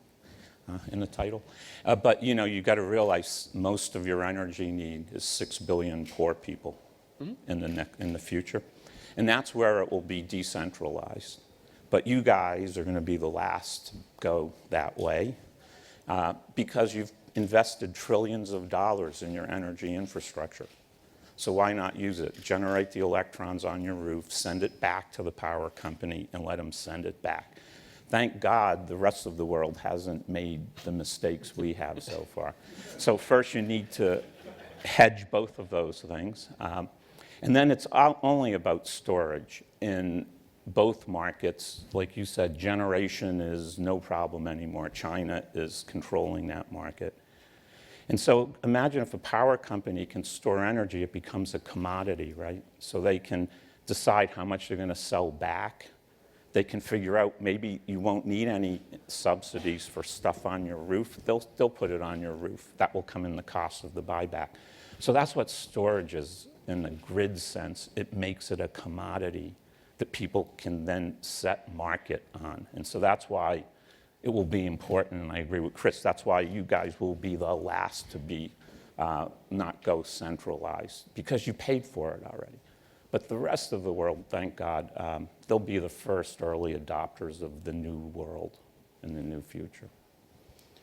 in the title. But you got to realize most of your energy need is 6 billion poor people in the future. And that's where it will be decentralized. But you guys are going to be the last to go that way because you've invested trillions of dollars in your energy infrastructure. So why not use it? Generate the electrons on your roof, send it back to the power company, and let them send it back. Thank God the rest of the world hasn't made the mistakes we have so far. So first you need to hedge both of those things. And then it's only about storage. In both markets, like you said, generation is no problem anymore. China is controlling that market. And so imagine if a power company can store energy, it becomes a commodity, right? So they can decide how much they're going to sell back They can figure out maybe you won't need any subsidies for stuff on your roof. They'll put it on your roof. That will come in the cost of the buyback. So that's what storage is in the grid sense. It makes it a commodity that people can then set market on. And so that's why it will be important, and I agree with Chris, that's why you guys will be the last to be not go centralized, because you paid for it already. But the rest of the world, thank God, they'll be the first early adopters of the new world and the new future.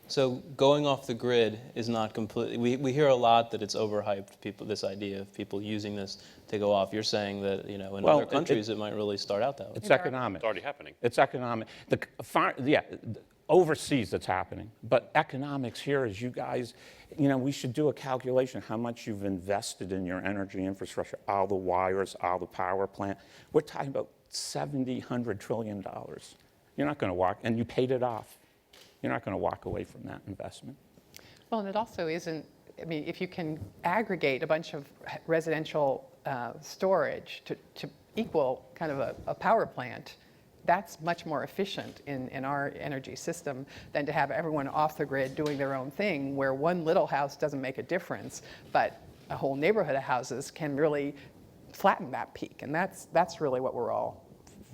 So going off the grid is not completely, we hear a lot that it's overhyped, this idea of people using this to go off. You're saying that, in other countries it might really start out that way. It's economic. It's already happening. It's economic. Overseas it's happening. But economics here is you guys, we should do a calculation how much you've invested in your energy infrastructure, all the wires, all the power plant. We're talking about $100 trillion. You're not going to walk, and you paid it off. You're not going to walk away from that investment. Well, and it also isn't, if you can aggregate a bunch of residential storage to equal kind of a power plant, that's much more efficient in our energy system than to have everyone off the grid doing their own thing, where one little house doesn't make a difference, but a whole neighborhood of houses can really flatten that peak. And that's really what we're all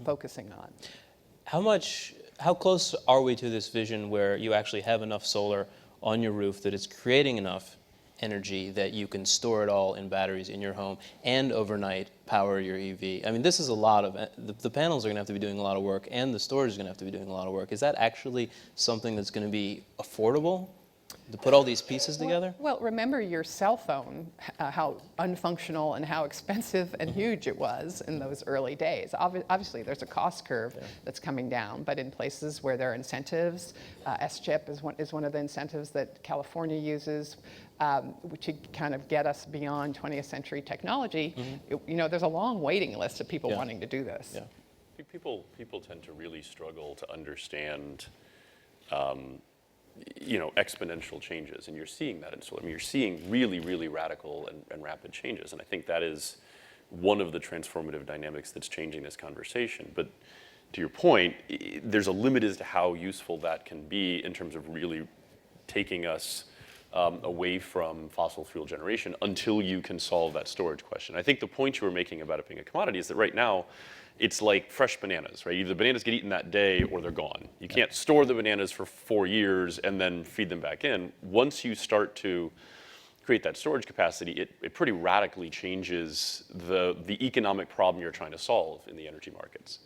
focusing on. How close are we to this vision where you actually have enough solar on your roof that it's creating enough energy that you can store it all in batteries in your home and overnight power your EV? This is a lot of, the panels are going to have to be doing a lot of work, and the storage is going to have to be doing a lot of work. Is that actually something that's going to be affordable to put all these pieces together? Well, remember your cell phone, how unfunctional and how expensive and huge it was in those early days. Obviously, there's a cost curve that's coming down, but in places where there are incentives, SCHIP is one of the incentives that California uses to kind of get us beyond 20th century technology. There's a long waiting list of people wanting to do this. I think people tend to really struggle to understand exponential changes, and you're seeing that in solar. You're seeing really, really radical and rapid changes, and I think that is one of the transformative dynamics that's changing this conversation. But to your point, there's a limit as to how useful that can be in terms of really taking us away from fossil fuel generation until you can solve that storage question. I think the point you were making about it being a commodity is that right now, it's like fresh bananas, right? Either the bananas get eaten that day or they're gone. You can't store the bananas for 4 years and then feed them back in. Once you start to create that storage capacity, it pretty radically changes the economic problem you're trying to solve in the energy markets.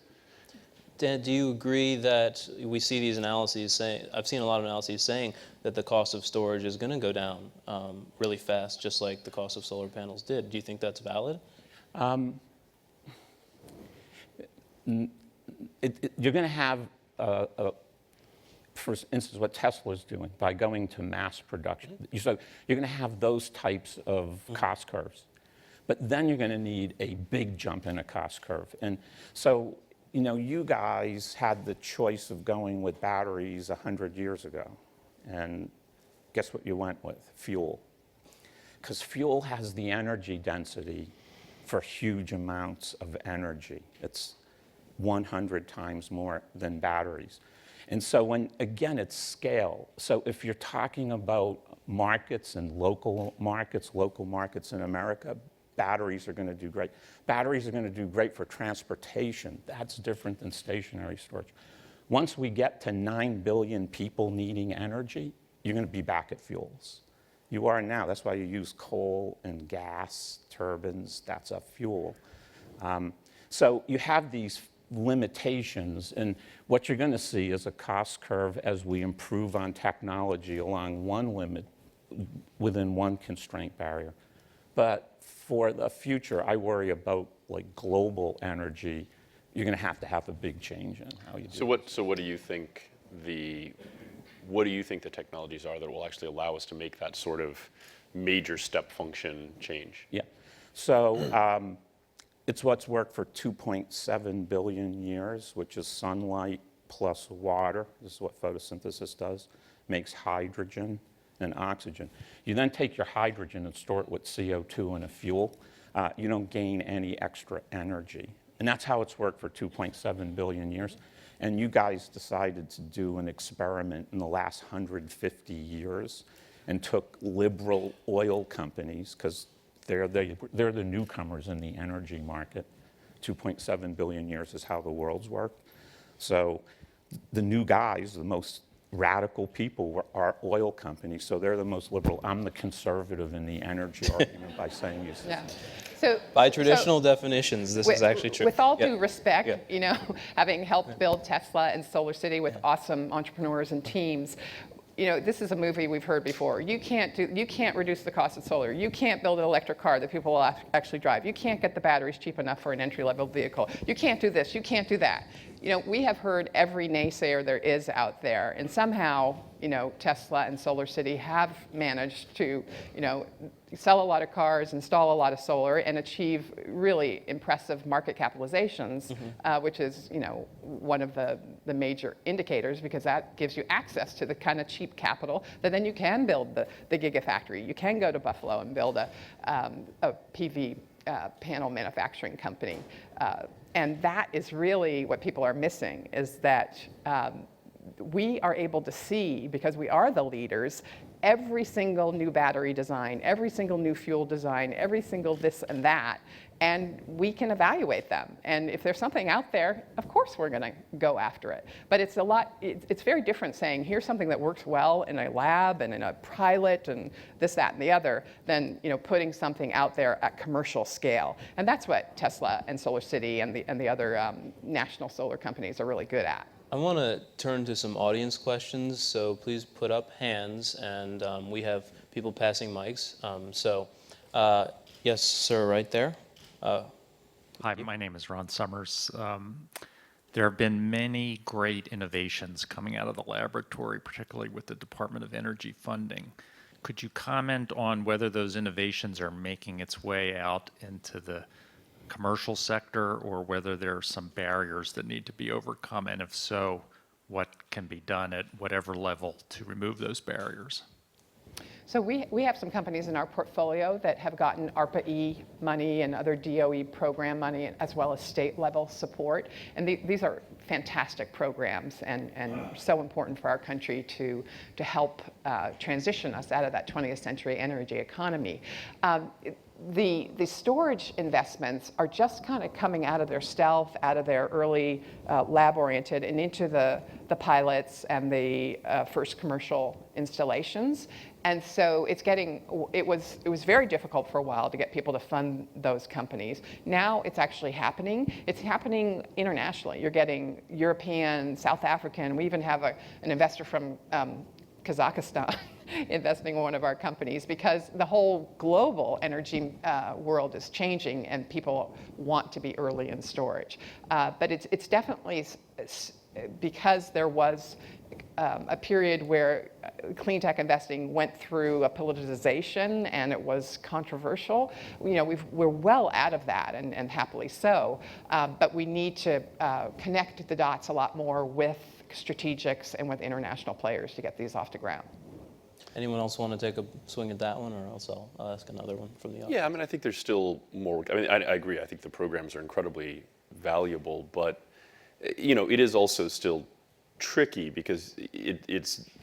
Dan, do you agree that we see these analyses saying, I've seen a lot of analyses saying that the cost of storage is going to go down really fast, just like the cost of solar panels did? Do you think that's valid? You're going to have, for instance, what Tesla's doing by going to mass production. So you're going to have those types of cost curves. But then you're going to need a big jump in a cost curve. And so, you guys had the choice of going with batteries 100 years ago. And guess what you went with? Fuel. Because fuel has the energy density for huge amounts of energy. It's 100 times more than batteries. And so again, it's scale. So if you're talking about markets and local markets in America, batteries are going to do great. Batteries are going to do great for transportation. That's different than stationary storage. Once we get to 9 billion people needing energy, you're going to be back at fuels. You are now. That's why you use coal and gas turbines. That's a fuel. So you have these limitations, and what you're going to see is a cost curve as we improve on technology along one limit within one constraint barrier. But for the future, I worry about global energy. You're going to have a big change in how you do it. So what do you think the technologies are that will actually allow us to make that sort of major step function change? Yeah. So it's what's worked for 2.7 billion years, which is sunlight plus water. This is what photosynthesis does. Makes hydrogen and oxygen. You then take your hydrogen and store it with CO2 and a fuel. You don't gain any extra energy. And that's how it's worked for 2.7 billion years. And you guys decided to do an experiment in the last 150 years and took liberal oil companies, because they're the newcomers in the energy market. 2.7 billion years is how the world's worked. So the new guys, the most radical people are oil companies, so they're the most liberal. I'm the conservative in the energy argument by saying you. Yeah. So, By traditional definitions, this is actually true. With all Yeah. due respect, Yeah. you know, having helped build Tesla and Solar City with awesome entrepreneurs and teams, you know, this is a movie we've heard before. You can't reduce the cost of solar. You can't build an electric car that people will actually drive. You can't get the batteries cheap enough for an entry-level vehicle. You can't do this. You can't do that. You know, we have heard every naysayer there is out there, and somehow, you know, Tesla and Solar City have managed to, you know, sell a lot of cars, install a lot of solar, and achieve really impressive market capitalizations, which is, you know, one of the major indicators, because that gives you access to the kind of cheap capital that then you can build the gigafactory. You can go to Buffalo and build a PV panel manufacturing company. And that is really what people are missing, is that we are able to see, because we are the leaders, every single new battery design, every single new fuel design, every single this and that, and we can evaluate them. And if there's something out there, of course we're going to go after it. But it's very different saying, here's something that works well in a lab and in a pilot and this, that, and the other, than, you know, putting something out there at commercial scale. And that's what Tesla and Solar City and the other national solar companies are really good at. I want to turn to some audience questions, so please put up hands, and we have people passing mics. Yes, sir, right there. Hi, my name is Ron Summers. There have been many great innovations coming out of the laboratory, particularly with the Department of Energy funding. Could you comment on whether those innovations are making its way out into the commercial sector, or whether there are some barriers that need to be overcome, and if so, what can be done at whatever level to remove those barriers? So we have some companies in our portfolio that have gotten ARPA-E money and other DOE program money, as well as state level support. And these are fantastic programs and so important for our country to help transition us out of that 20th century energy economy. The storage investments are just kind of coming out of their stealth, out of their early lab-oriented, and into the pilots and the first commercial installations. And so it was very difficult for a while to get people to fund those companies. Now it's actually happening. It's happening internationally. You're getting European, South African. We even have an investor from Kazakhstan investing in one of our companies, because the whole global energy world is changing and people want to be early in storage. But it's definitely, because there was a period where clean tech investing went through a politicization and it was controversial. You know, we're well out of that, and happily so. But we need to connect the dots a lot more with strategics and with international players to get these off the ground. Anyone else want to take a swing at that one, or else I'll ask another one from the audience? Yeah, I mean, I think there's still more work. I mean, I agree. I think the programs are incredibly valuable, but, you know, it is also still tricky, because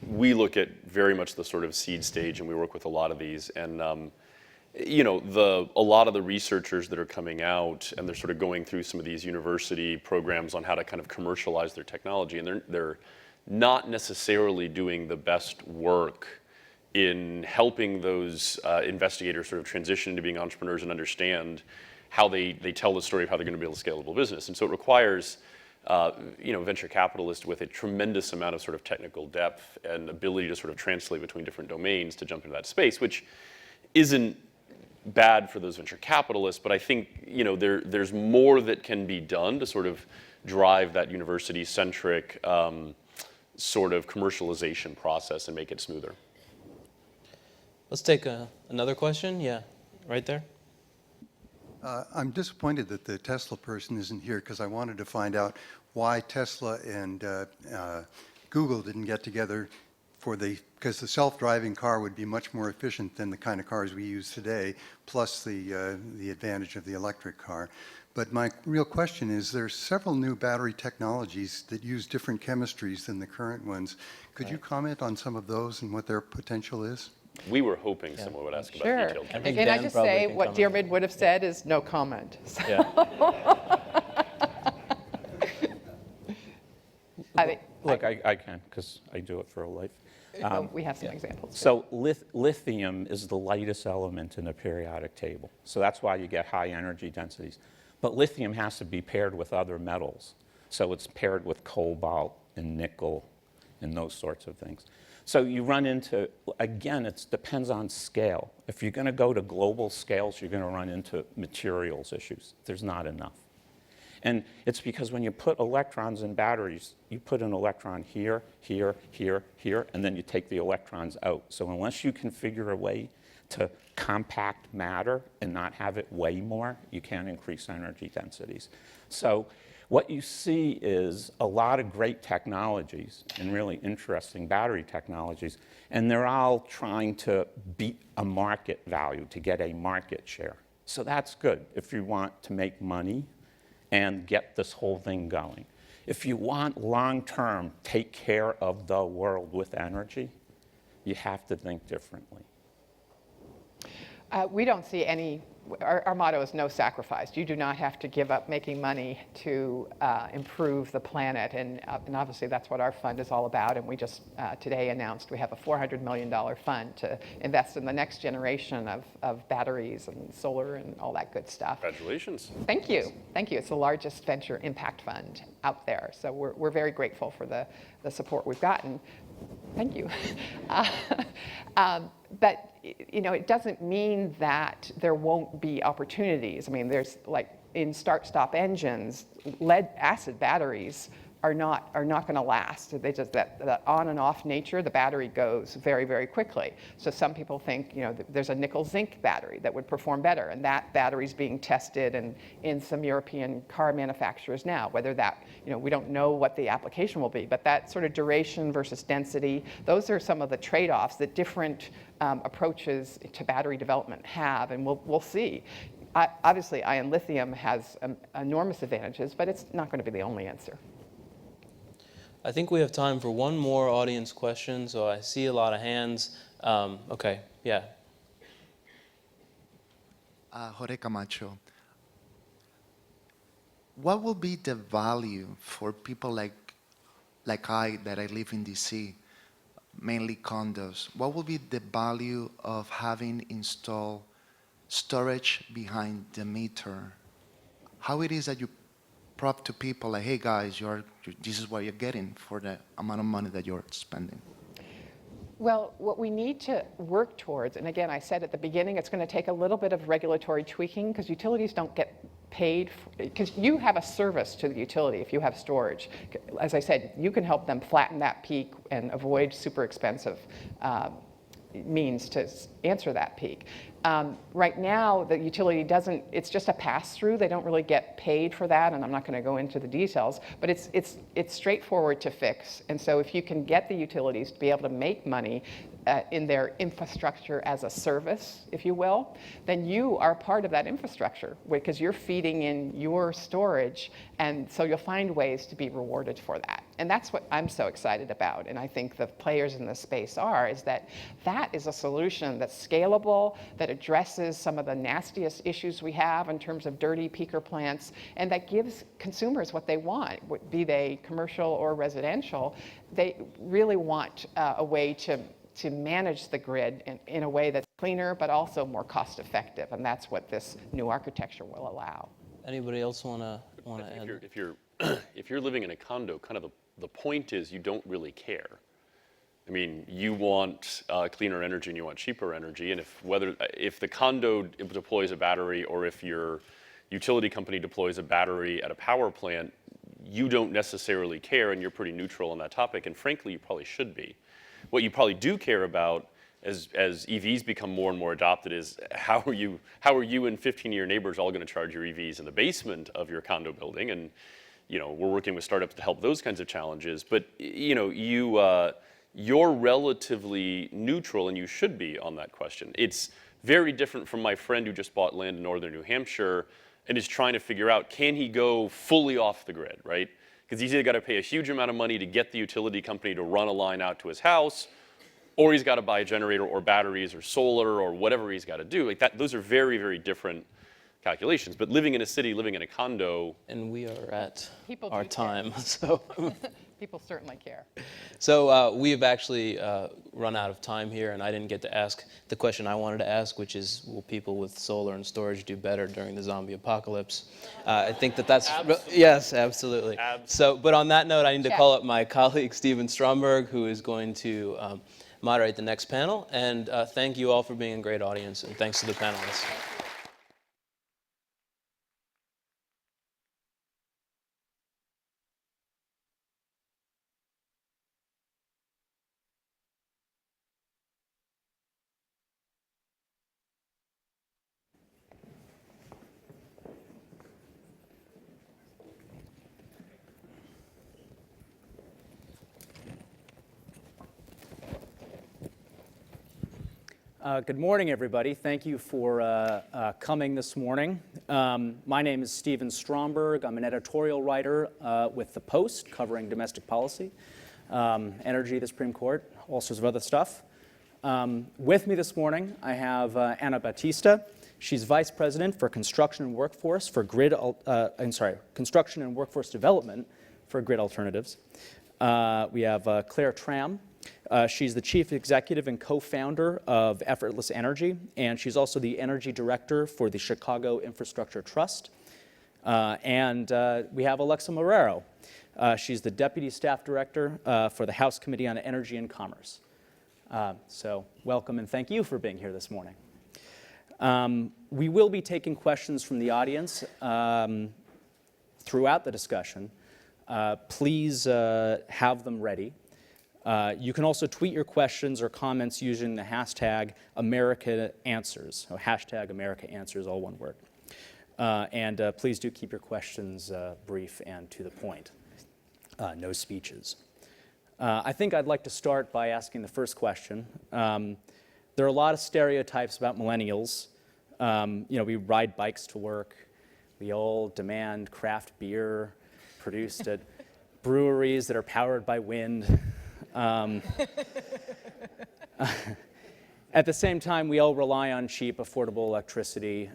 we look at very much the sort of seed stage, and we work with a lot of these, and you know, a lot of the researchers that are coming out, and they're sort of going through some of these university programs on how to kind of commercialize their technology, and they're not necessarily doing the best work in helping those investigators sort of transition into being entrepreneurs and understand how they tell the story of how they're going to build a scalable business. And so it requires you know, venture capitalists with a tremendous amount of sort of technical depth and ability to sort of translate between different domains to jump into that space, which isn't bad for those venture capitalists, but I think, you know, there's more that can be done to sort of drive that university-centric sort of commercialization process and make it smoother. Let's take another question. Yeah, right there. I'm disappointed that the Tesla person isn't here, because I wanted to find out why Tesla and Google didn't get together because the self-driving car would be much more efficient than the kind of cars we use today, plus the advantage of the electric car. But my real question is, there's several new battery technologies that use different chemistries than the current ones. Could you comment on some of those and what their potential is? We were hoping someone would ask about Sure. detailed And chemistry. can I just say what Diarmid would have said is no comment. So. Look, I can, because I do it for a life. We have some examples. So lithium is the lightest element in the periodic table. So that's why you get high energy densities. But lithium has to be paired with other metals. So it's paired with cobalt and nickel and those sorts of things. So you run into, again, it depends on scale. If you're going to go to global scales, you're going to run into materials issues. There's not enough. And it's because when you put electrons in batteries, you put an electron here, here, here, here, and then you take the electrons out. So unless you can figure a way to compact matter and not have it weigh more, you can't increase energy densities. So what you see is a lot of great technologies and really interesting battery technologies, and they're all trying to beat a market value to get a market share. So that's good if you want to make money and get this whole thing going. If you want long-term, take care of the world with energy, you have to think differently. We don't see any, our motto is no sacrifice. You do not have to give up making money to improve the planet. And obviously that's what our fund is all about. And we just today announced we have a $400 million fund to invest in the next generation of batteries and solar and all that good stuff. Congratulations. Thank you. Thank you. It's the largest venture impact fund out there. So we're very grateful for the support we've gotten. Thank you. But you know, it doesn't mean that there won't be opportunities. I mean, there's like in start-stop engines, lead acid batteries are not going to last. They just that on and off nature, the battery goes very, very quickly. So some people think, you know, there's a nickel zinc battery that would perform better, and that battery's being tested in some European car manufacturers now. Whether that, you know, we don't know what the application will be, but that sort of duration versus density, those are some of the trade-offs that different approaches to battery development have, and we'll see. Obviously, ion lithium has enormous advantages, but it's not going to be the only answer. I think we have time for one more audience question, so I see a lot of hands. Okay, yeah. Jorge Camacho. What will be the value for people like I, that I live in DC, mainly condos? What will be the value of having installed storage behind the meter? How it is that you prove to people like, hey guys, this is what you're getting for the amount of money that you're spending? Well, what we need to work towards, and again, I said at the beginning, it's going to take a little bit of regulatory tweaking because utilities don't get paid, because you have a service to the utility if you have storage. As I said, you can help them flatten that peak and avoid super expensive means to answer that peak. Right now, the utility doesn't, it's just a pass-through. They don't really get paid for that, and I'm not going to go into the details, but it's straightforward to fix. And so if you can get the utilities to be able to make money in their infrastructure as a service, if you will, then you are part of that infrastructure because you're feeding in your storage, and so you'll find ways to be rewarded for that. And that's what I'm so excited about, and I think the players in this space are, is that that is a solution that's scalable, that addresses some of the nastiest issues we have in terms of dirty peaker plants, and that gives consumers what they want, be they commercial or residential. They really want a way to manage the grid in a way that's cleaner but also more cost effective, and that's what this new architecture will allow. Anybody else want to add? If you're living in a condo, kind of the point is you don't really care. I mean, you want cleaner energy and you want cheaper energy, and if the condo deploys a battery or if your utility company deploys a battery at a power plant, you don't necessarily care, and you're pretty neutral on that topic, and frankly, you probably should be. What you probably do care about as EVs become more and more adopted is how are you and 15 of your neighbors all going to charge your EVs in the basement of your condo building? And you know, we're working with startups to help those kinds of challenges. But you know, you're relatively neutral, and you should be on that question. It's very different from my friend who just bought land in northern New Hampshire and is trying to figure out, can he go fully off the grid, right? Because he's either got to pay a huge amount of money to get the utility company to run a line out to his house, or he's got to buy a generator or batteries or solar or whatever he's got to do. Like that, those are very, very different calculations. But living in a city, living in a condo. And we are at People our do time, care. so. People certainly care. So we've actually run out of time here, and I didn't get to ask the question I wanted to ask, which is, will people with solar and storage do better during the zombie apocalypse? I think that's, absolutely. Yes, absolutely. Absolutely. So, but on that note, I need to call up my colleague, Steven Stromberg, who is going to moderate the next panel. And thank you all for being a great audience, and thanks to the panelists. Good morning, everybody. Thank you for coming this morning. My name is Steven Stromberg. I'm an editorial writer with The Post, covering domestic policy, energy, the Supreme Court, all sorts of other stuff. With me this morning, I have Anna Batista. She's Vice President for Construction and Workforce for Construction and Workforce Development for Grid Alternatives. We have Claire Tram. She's the Chief Executive and co-founder of Effortless Energy, and she's also the Energy Director for the Chicago Infrastructure Trust. And we have Alexa Marrero. She's the Deputy Staff Director for the House Committee on Energy and Commerce. So welcome and thank you for being here this morning. We will be taking questions from the audience throughout the discussion. Please have them ready. You can also tweet your questions or comments using the hashtag AmericaAnswers, so hashtag AmericaAnswers, all one word. And please do keep your questions brief and to the point. No speeches. I think I'd like to start by asking the first question. There are a lot of stereotypes about millennials. We ride bikes to work. We all demand craft beer produced at breweries that are powered by wind. At the same time, we all rely on cheap, affordable electricity,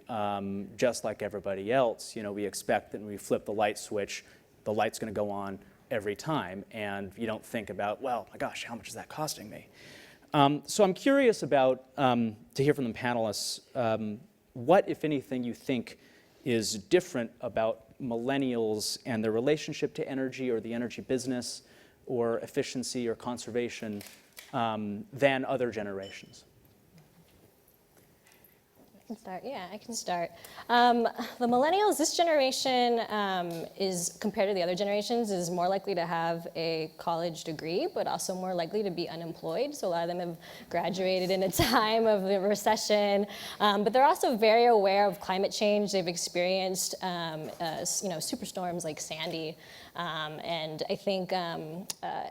just like everybody else. We expect that when we flip the light switch, the light's going to go on every time, and you don't think about, well, my gosh, how much is that costing me? So I'm curious about, to hear from the panelists, what, if anything, you think is different about millennials and their relationship to energy or the energy business or efficiency or conservation than other generations? I can start. The millennials, this generation is, compared to the other generations, is more likely to have a college degree, but also more likely to be unemployed. So a lot of them have graduated in a time of the recession, but they're also very aware of climate change. They've experienced, superstorms like Sandy, and I think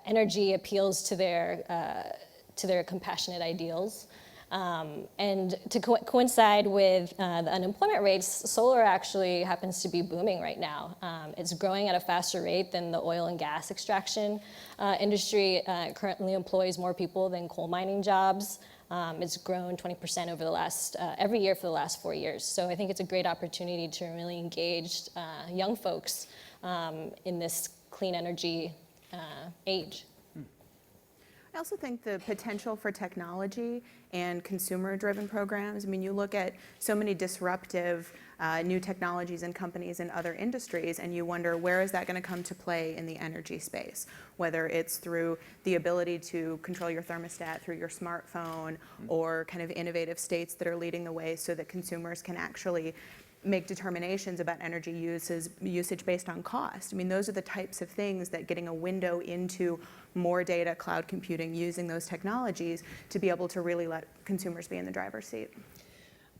energy appeals to their compassionate ideals. And to coincide with the unemployment rates, solar actually happens to be booming right now. It's growing at a faster rate than the oil and gas extraction industry. It currently employs more people than coal mining jobs. It's grown 20% over the last, every year for the last 4 years. So I think it's a great opportunity to really engage young folks in this clean energy age. I also think the potential for technology and consumer-driven programs. I mean, you look at so many disruptive new technologies and companies in other industries, and you wonder, where is that going to come to play in the energy space? Whether it's through the ability to control your thermostat through your smartphone, or kind of innovative states that are leading the way so that consumers can actually make determinations about energy usage based on cost. I mean, those are the types of things that getting a window into more data, cloud computing, using those technologies to be able to really let consumers be in the driver's seat.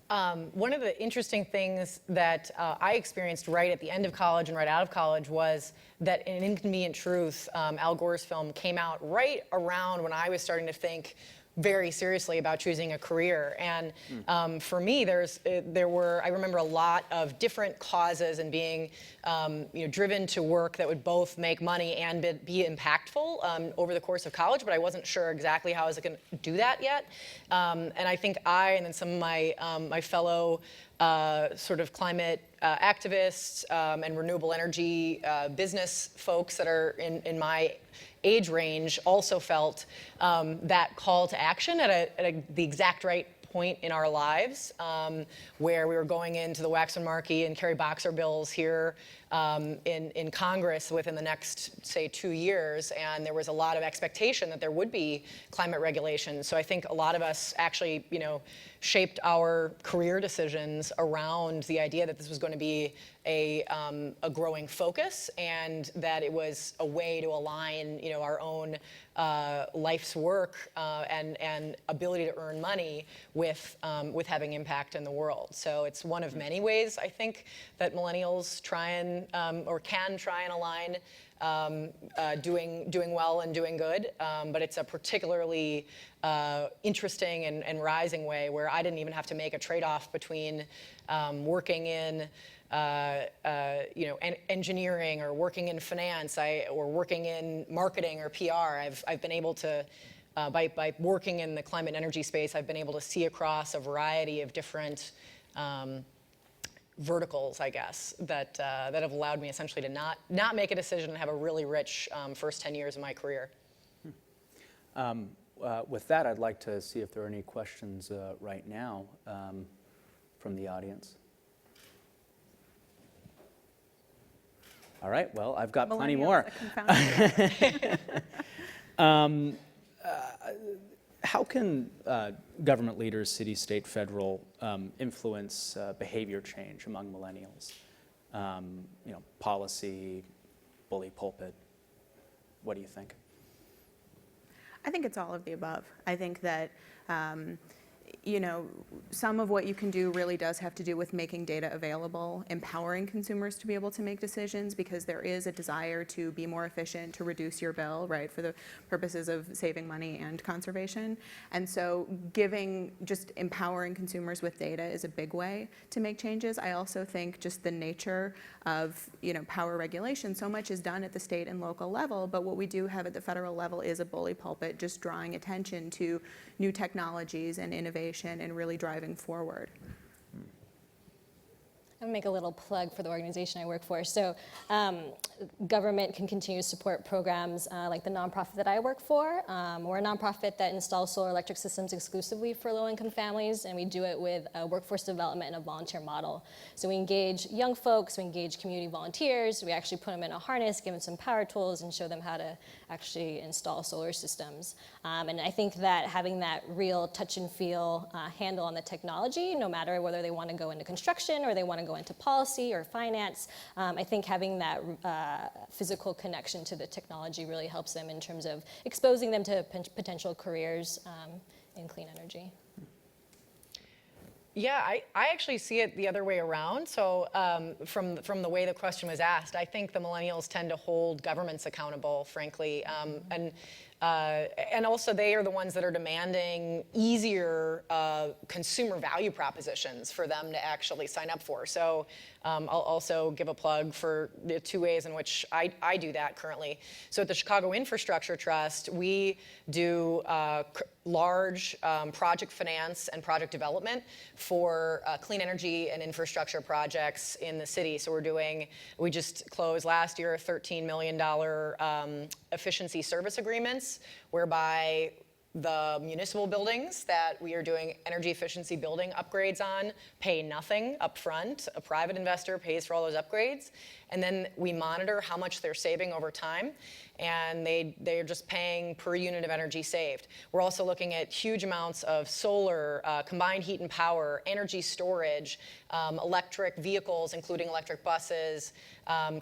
One of the interesting things that I experienced right at the end of college and right out of college was that An Inconvenient Truth, Al Gore's film, came out right around when I was starting to think, very seriously about choosing a career. And for me, I remember a lot of different causes and being driven to work that would both make money and be impactful over the course of college, but I wasn't sure exactly how I was going to do that yet. And I think and then some of my fellow sort of climate activists and renewable energy business folks that are in my age range also felt that call to action at the exact right point in our lives, where we were going into the Waxman-Markey and Kerry Boxer bills here in Congress within the next, say, 2 years, and there was a lot of expectation that there would be climate regulation. So I think a lot of us actually, shaped our career decisions around the idea that this was going to be a growing focus, and that it was a way to align, our own life's work and ability to earn money with having impact in the world. So it's one of many ways, I think, that millennials try and or can try and align doing well and doing good, but it's a particularly interesting and rising way where I didn't even have to make a trade-off between working in engineering or working in finance or working in marketing or PR. I've been able to, by working in the climate and energy space, I've been able to see across a variety of different verticals, I guess, that have allowed me essentially to not make a decision and have a really rich first 10 years of my career. With that, I'd like to see if there are any questions right now from the audience. All right, well, I've got plenty more. How can government leaders, city, state, federal, influence behavior change among millennials? Policy, bully pulpit. What do you think? I think it's all of the above. I think that some of what you can do really does have to do with making data available, empowering consumers to be able to make decisions, because there is a desire to be more efficient, to reduce your bill, right, for the purposes of saving money and conservation. And so just empowering consumers with data is a big way to make changes. I also think just the nature of, power regulation, so much is done at the state and local level, but what we do have at the federal level is a bully pulpit, just drawing attention to new technologies and innovation and really driving forward. I'm gonna make a little plug for the organization I work for. So government can continue to support programs like the nonprofit that I work for. We're a nonprofit that installs solar electric systems exclusively for low-income families, and we do it with workforce development and a volunteer model. So we engage young folks, we engage community volunteers, we actually put them in a harness, give them some power tools, and show them how to actually install solar systems. And I think that having that real touch and feel handle on the technology, no matter whether they want to go into construction or they want to go into policy or finance, I think having that physical connection to the technology really helps them in terms of exposing them to potential careers in clean energy. Yeah, I actually see it the other way around. So from the way the question was asked, I think the millennials tend to hold governments accountable, frankly. And also they are the ones that are demanding easier consumer value propositions for them to actually sign up for. So I'll also give a plug for the two ways in which I do that currently. So at the Chicago Infrastructure Trust, we do large project finance and project development for clean energy and infrastructure projects in the city. So we just closed last year a $13 million efficiency service agreements, whereby the municipal buildings that we are doing energy efficiency building upgrades on pay nothing up front. A private investor pays for all those upgrades. And then we monitor how much they're saving over time. And they're just paying per unit of energy saved. We're also looking at huge amounts of solar, combined heat and power, energy storage, electric vehicles, including electric buses,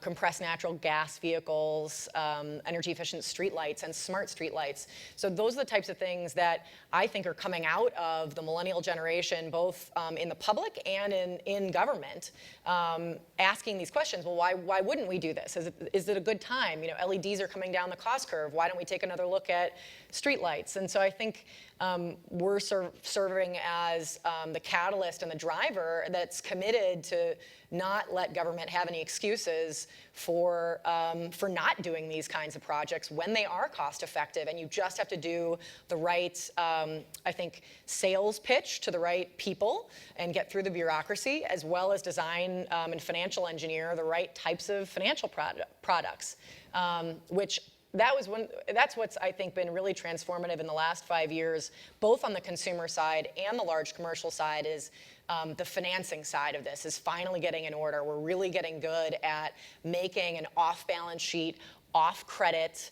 compressed natural gas vehicles, energy efficient streetlights, and smart streetlights. So those are the types of things that I think are coming out of the millennial generation, both in the public and in government, asking these questions. Well, why wouldn't we do this? Is it a good time? You know, LEDs are coming down the cost curve. Why don't we take another look at streetlights? And so I think we're serving as the catalyst and the driver that's committed to not let government have any excuses for not doing these kinds of projects when they are cost effective. And you just have to do the right, I think, sales pitch to the right people and get through the bureaucracy, as well as design and financial engineer the right types of financial products, which that's what's, I think, been really transformative in the last 5 years, both on the consumer side and the large commercial side, is the financing side of this is finally getting in order. We're really getting good at making an off-balance sheet, off-credit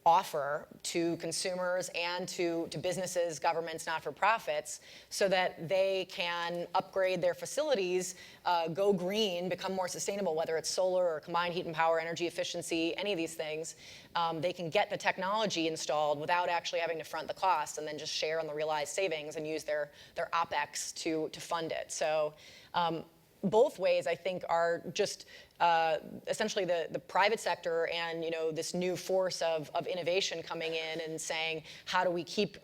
offer to consumers and to businesses, governments, not-for-profits, so that they can upgrade their facilities, go green, become more sustainable, whether it's solar or combined heat and power, energy efficiency, any of these things. They can get the technology installed without actually having to front the cost, and then just share on the realized savings and use their OpEx to fund it. So both ways, I think, are just essentially the private sector and, you know, this new force of innovation coming in and saying, how do we keep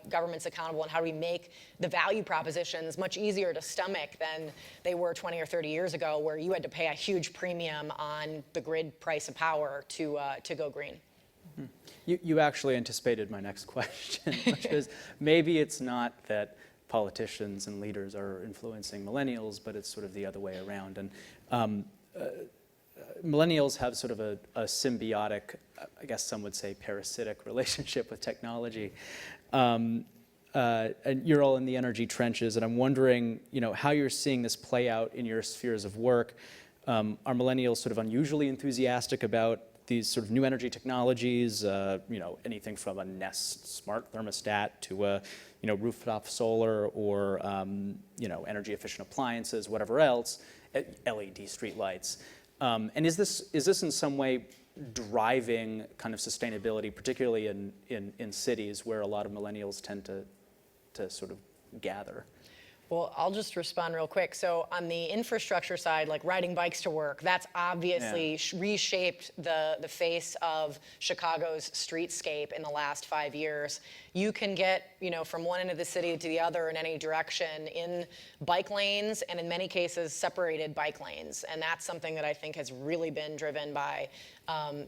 governments accountable, and how do we make the value propositions much easier to stomach than they were 20 or 30 years ago, where you had to pay a huge premium on the grid price of power to go green. You actually anticipated my next question, which is maybe it's not that politicians and leaders are influencing millennials, but it's sort of the other way around. And millennials have sort of a symbiotic, I guess some would say parasitic relationship with technology. And you're all in the energy trenches, and I'm wondering, you know, how you're seeing this play out in your spheres of work. Are millennials sort of unusually enthusiastic about these sort of new energy technologies, you know, anything from a Nest smart thermostat to a, you know, rooftop solar or, you know, energy efficient appliances, whatever else, LED streetlights. And is this in some way driving kind of sustainability, particularly in cities where a lot of millennials tend to sort of gather? Well, I'll just respond real quick. So on the infrastructure side, like riding bikes to work, that's obviously reshaped the face of Chicago's streetscape in the last 5 years. You can get, you know, from one end of the city to the other in any direction in bike lanes, and in many cases separated bike lanes. And that's something that I think has really been driven by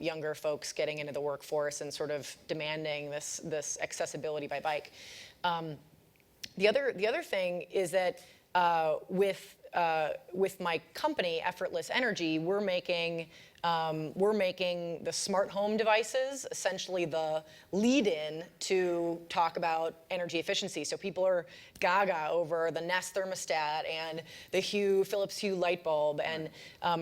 younger folks getting into the workforce and sort of demanding this accessibility by bike. The other thing is that with my company, Effortless Energy, we're making the smart home devices essentially the lead-in to talk about energy efficiency. So people are gaga over the Nest thermostat and the Philips Hue light bulb and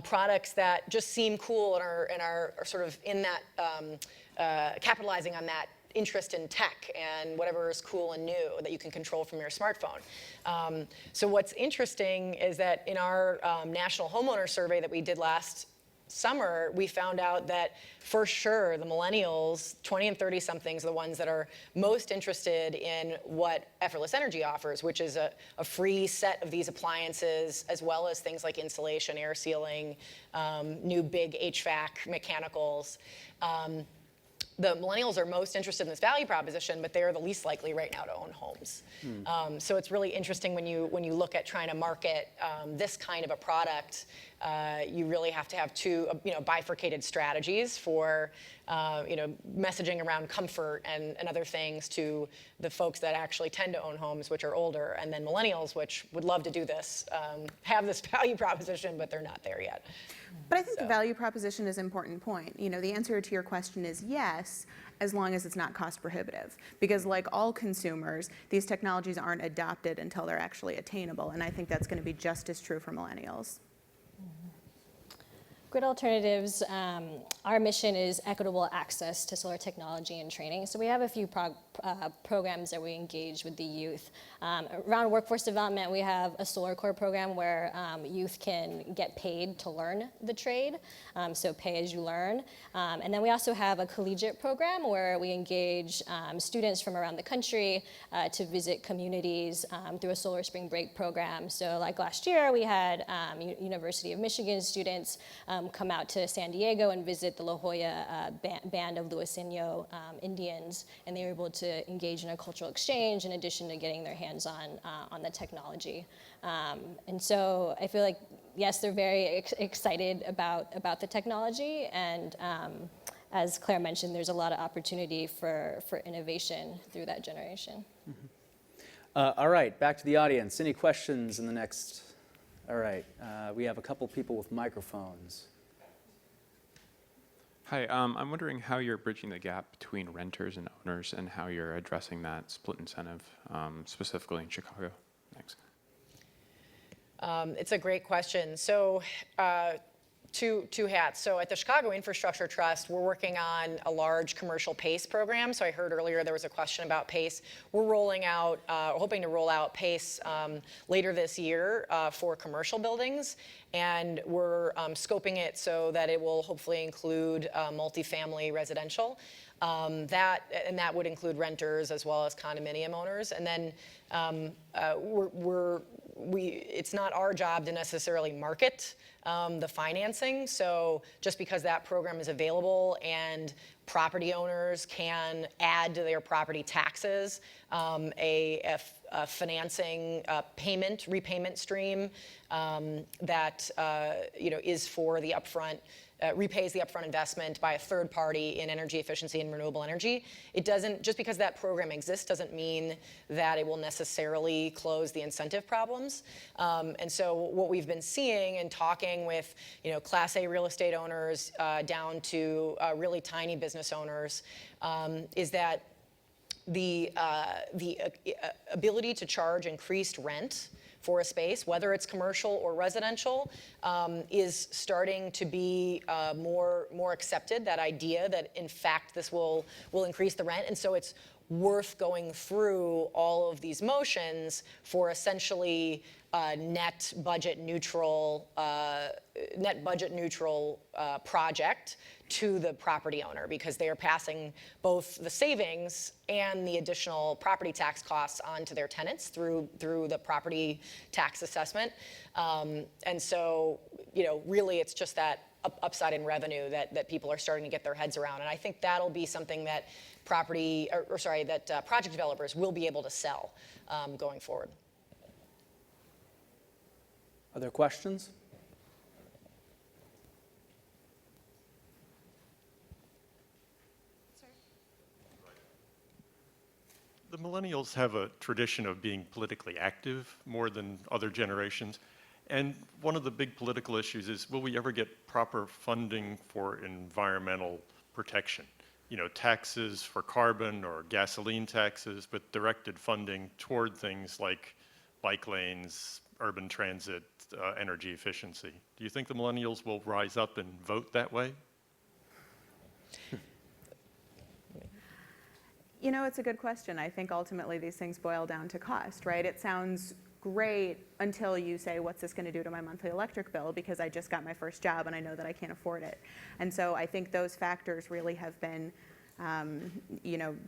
products that just seem cool and are sort of in that capitalizing on that interest in tech and whatever is cool and new that you can control from your smartphone. So what's interesting is that in our national homeowner survey that we did last summer, we found out that for sure the millennials, 20 and 30 somethings, are the ones that are most interested in what Effortless Energy offers, which is a free set of these appliances, as well as things like insulation, air sealing, new big HVAC mechanicals. The millennials are most interested in this value proposition, but they're the least likely right now to own homes. So it's really interesting when you look at trying to market this kind of a product. You really have to have two bifurcated strategies for messaging around comfort and other things to the folks that actually tend to own homes, which are older, and then millennials, which would love to do this, have this value proposition, but they're not there yet. But I think the value proposition is an important point. You know, the answer to your question is yes, as long as it's not cost prohibitive. Because like all consumers, these technologies aren't adopted until they're actually attainable. And I think that's going to be just as true for millennials. Grid Alternatives, our mission is equitable access to solar technology and training. So we have a few programs that we engage with the youth. Around workforce development, we have a Solar Core program where youth can get paid to learn the trade, so pay as you learn. And then we also have a collegiate program where we engage students from around the country to visit communities through a Solar Spring Break program. So like last year, we had University of Michigan students come out to San Diego and visit the La Jolla band of Luiseno Indians, and they were able to engage in a cultural exchange in addition to getting their hands on the technology. And so I feel like, yes, they're very excited about the technology, and as Claire mentioned, there's a lot of opportunity for innovation through that generation. All right, back to the audience. Any questions in the next? All right, we have a couple people with microphones. Hi, I'm wondering how you're bridging the gap between renters and owners and how you're addressing that split incentive, specifically in Chicago. Thanks. It's a great question. So two hats. So at the Chicago Infrastructure Trust, we're working on a large commercial PACE program. So I heard earlier there was a question about PACE. We're rolling out, hoping to roll out PACE later this year for commercial buildings. And we're scoping it so that it will hopefully include multifamily residential. That would include renters as well as condominium owners. And then it's not our job to necessarily market the financing. So just because that program is available and property owners can add to their property taxes a financing repayment stream that is for the upfront. Repays the upfront investment by a third party in energy efficiency and renewable energy. It doesn't, just because that program exists doesn't mean that it will necessarily close the incentive problems. And so what we've been seeing and talking with Class A real estate owners down to really tiny business owners is that the ability to charge increased rent for a space, whether it's commercial or residential, is starting to be more accepted, that idea that in fact this will increase the rent. And so it's worth going through all of these motions for essentially net budget neutral project to the property owner, because they are passing both the savings and the additional property tax costs onto their tenants through the property tax assessment. And so, really it's just that upside in revenue that people are starting to get their heads around. And I think that'll be something that project developers will be able to sell going forward. Other questions? The millennials have a tradition of being politically active more than other generations. And one of the big political issues is, will we ever get proper funding for environmental protection? Taxes for carbon or gasoline taxes, but directed funding toward things like bike lanes, urban transit, energy efficiency. Do you think the millennials will rise up and vote that way? It's a good question. I think ultimately these things boil down to cost, right? It sounds great until you say, what's this going to do to my monthly electric bill? Because I just got my first job and I know that I can't afford it. And so I think those factors really have been,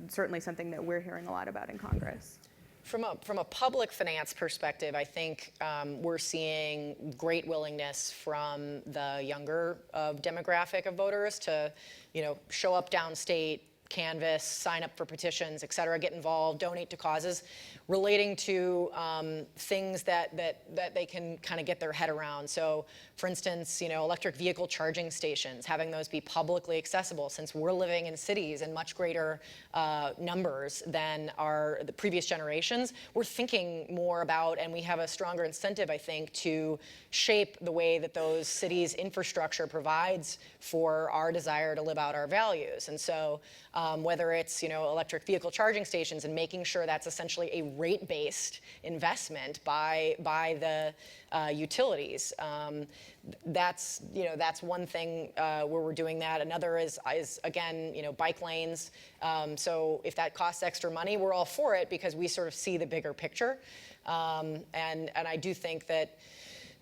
certainly something that we're hearing a lot about in Congress. From a public finance perspective, I think we're seeing great willingness from the younger demographic of voters to, show up downstate, canvass, sign up for petitions, et cetera, get involved, donate to causes relating to things that they can kind of get their head around. So for instance, electric vehicle charging stations, having those be publicly accessible, since we're living in cities in much greater numbers than the previous generations. We're thinking more about, and we have a stronger incentive, I think, to shape the way that those cities' infrastructure provides for our desire to live out our values. And so whether it's electric vehicle charging stations and making sure that's essentially a rate-based investment by the utilities. That's one thing where we're doing that. Another is again bike lanes. So if that costs extra money, we're all for it because we sort of see the bigger picture. And I do think that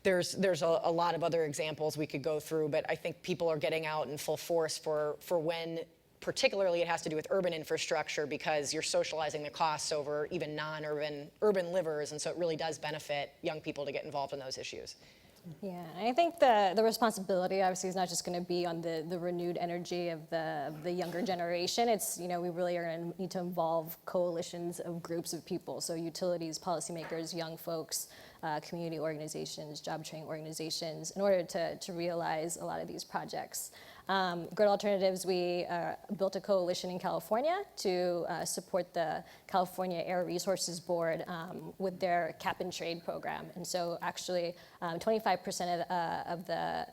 there's a lot of other examples we could go through, but I think people are getting out in full force for when particularly it has to do with urban infrastructure because you're socializing the costs over even urban livers, and so it really does benefit young people to get involved in those issues. Yeah, I think the responsibility obviously is not just going to be on the renewed energy of the younger generation. It's, we really are going to need to involve coalitions of groups of people. So utilities, policymakers, young folks, community organizations, job training organizations, in order to realize a lot of these projects. Grid Alternatives, we built a coalition in California to support the California Air Resources Board with their cap and trade program. And so actually 25% of the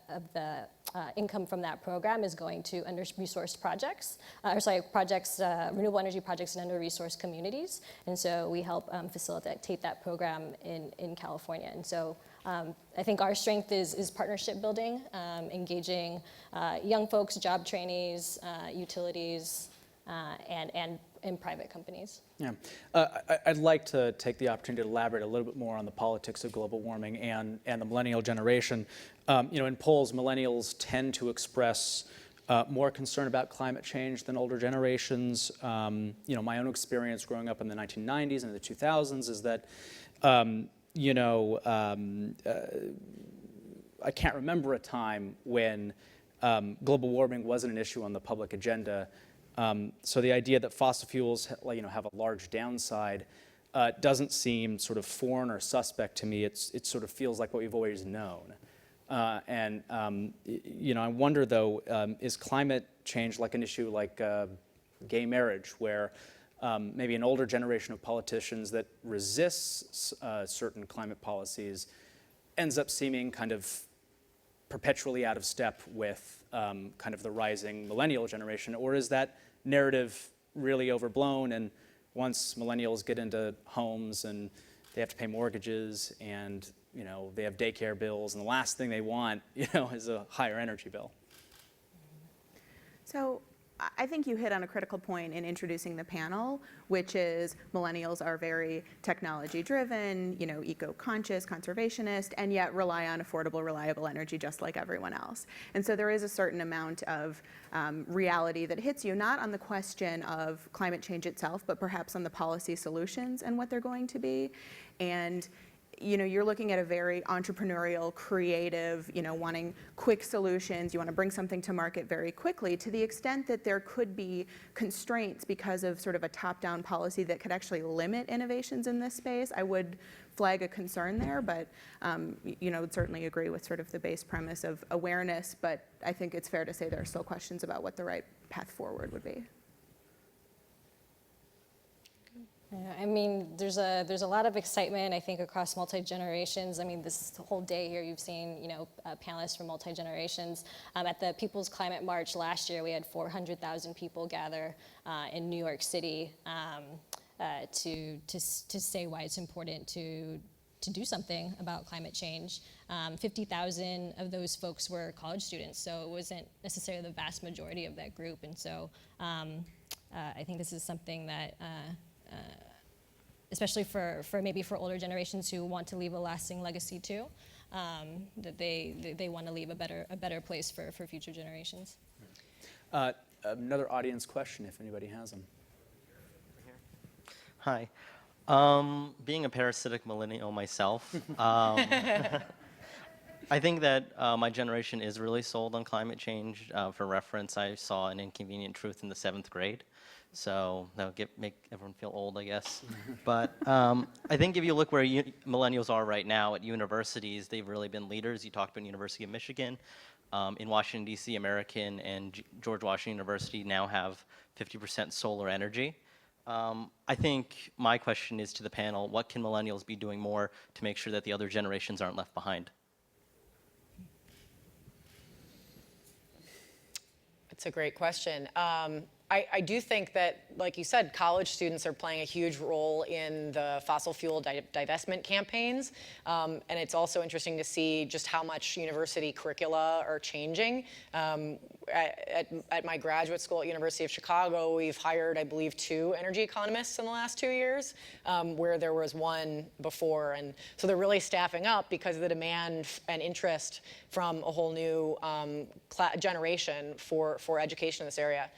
income from that program is going to under-resourced projects, renewable energy projects in under-resourced communities. And so we help facilitate that program in California. And so I think our strength is partnership building, engaging young folks, job trainees, utilities, and private companies. Yeah, I'd like to take the opportunity to elaborate a little bit more on the politics of global warming and the millennial generation. In polls, millennials tend to express more concern about climate change than older generations. My own experience growing up in the 1990s and the 2000s is that I can't remember a time when global warming wasn't an issue on the public agenda. So the idea that fossil fuels have a large downside doesn't seem sort of foreign or suspect to me. It sort of feels like what we've always known. I wonder though, is climate change like an issue like gay marriage, where maybe an older generation of politicians that resists certain climate policies ends up seeming kind of perpetually out of step with kind of the rising millennial generation? Or is that narrative really overblown, and once millennials get into homes and they have to pay mortgages and they have daycare bills, and the last thing they want is a higher energy bill? So I think you hit on a critical point in introducing the panel, which is millennials are very technology-driven, eco-conscious, conservationist, and yet rely on affordable, reliable energy just like everyone else. And so there is a certain amount of reality that hits you, not on the question of climate change itself, but perhaps on the policy solutions and what they're going to be. And you're looking at a very entrepreneurial, creative, wanting quick solutions. You want to bring something to market very quickly. To the extent that there could be constraints because of sort of a top-down policy that could actually limit innovations in this space, I would flag a concern there. But would certainly agree with sort of the base premise of awareness. But I think it's fair to say there are still questions about what the right path forward would be. I mean, there's a lot of excitement, I think, across multi-generations. I mean, this whole day here, you've seen, panelists from multi-generations. At the People's Climate March last year, we had 400,000 people gather in New York City to say why it's important to do something about climate change. 50,000 of those folks were college students, so it wasn't necessarily the vast majority of that group. And so I think this is something that especially for older generations who want to leave a lasting legacy too, that they want to leave a better place for future generations. Another audience question, if anybody has them. Hi. Being a parasitic millennial myself, I think that my generation is really sold on climate change. For reference, I saw An Inconvenient Truth in the 7th grade. So that'll make everyone feel old, I guess. But I think if you look where millennials are right now at universities, they've really been leaders. You talked about University of Michigan. In Washington, D.C., American and George Washington University now have 50% solar energy. I think my question is to the panel, what can millennials be doing more to make sure that the other generations aren't left behind? It's a great question. I do think that, like you said, college students are playing a huge role in the fossil fuel divestment campaigns. And it's also interesting to see just how much university curricula are changing. At my graduate school at University of Chicago, we've hired, I believe, 2 energy economists in the last 2 years, where there was 1 before. And so they're really staffing up because of the demand and interest from a whole new generation for education in this area.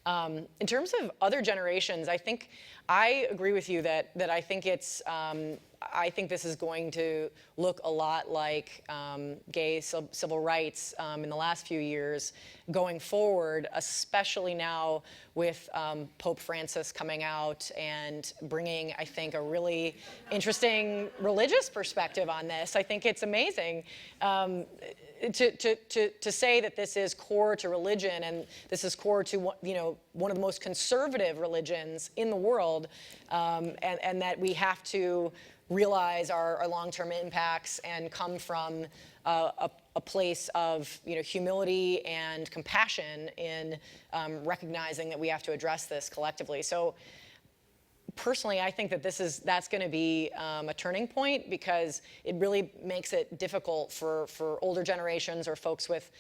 In terms of other generations, I think I agree with you that I think it's I think this is going to look a lot like gay civil rights in the last few years going forward, especially now with Pope Francis coming out and bringing, I think, a really interesting religious perspective on this. I think it's amazing. To say that this is core to religion and this is core to one of the most conservative religions in the world, and that we have to realize our long-term impacts and come from a place of humility and compassion in recognizing that we have to address this collectively. So personally, I think that that's going to be a turning point, because it really makes it difficult for older generations or folks with,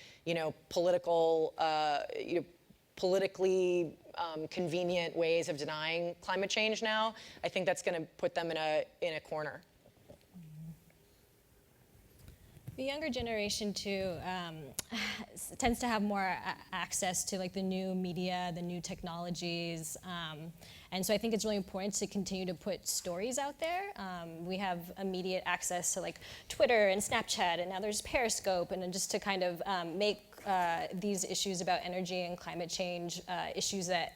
politically convenient ways of denying climate change now. I think that's going to put them in a corner. The younger generation too tends to have more access to like the new media, the new technologies, and so I think it's really important to continue to put stories out there. We have immediate access to like Twitter and Snapchat, and now there's Periscope, and just to kind of make these issues about energy and climate change issues that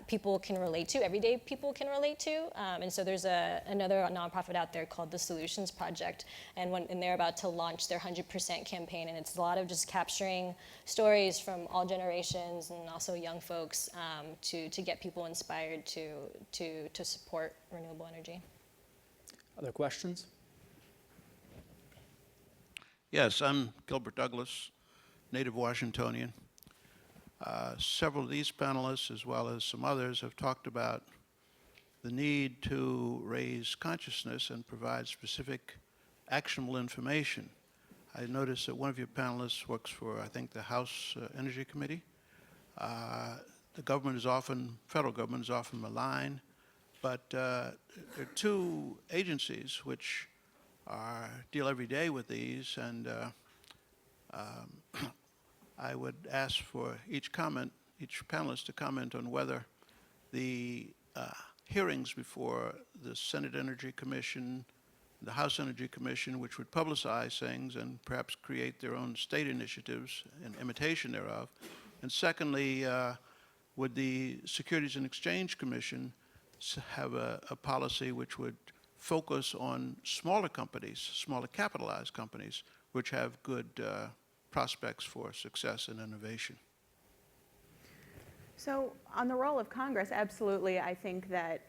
people can relate to, everyday people can relate to. And so there's another nonprofit out there called the Solutions Project, and they're about to launch their 100% campaign, and it's a lot of just capturing stories from all generations and also young folks to get people inspired to support renewable energy. Other questions? Yes, I'm Gilbert Douglas, native Washingtonian. Several of these panelists, as well as some others, have talked about the need to raise consciousness and provide specific actionable information. I noticed that one of your panelists works for, I think, the House Energy Committee. The government is often, federal government is often maligned, but there are 2 agencies which deal every day with these, and I would ask for each panelist to comment on whether the hearings before the Senate Energy Commission, the House Energy Commission, which would publicize things and perhaps create their own state initiatives in imitation thereof. And secondly, would the Securities and Exchange Commission have a policy which would focus on smaller companies, smaller capitalized companies, which have good prospects for success and innovation? So on the role of Congress, absolutely. I think that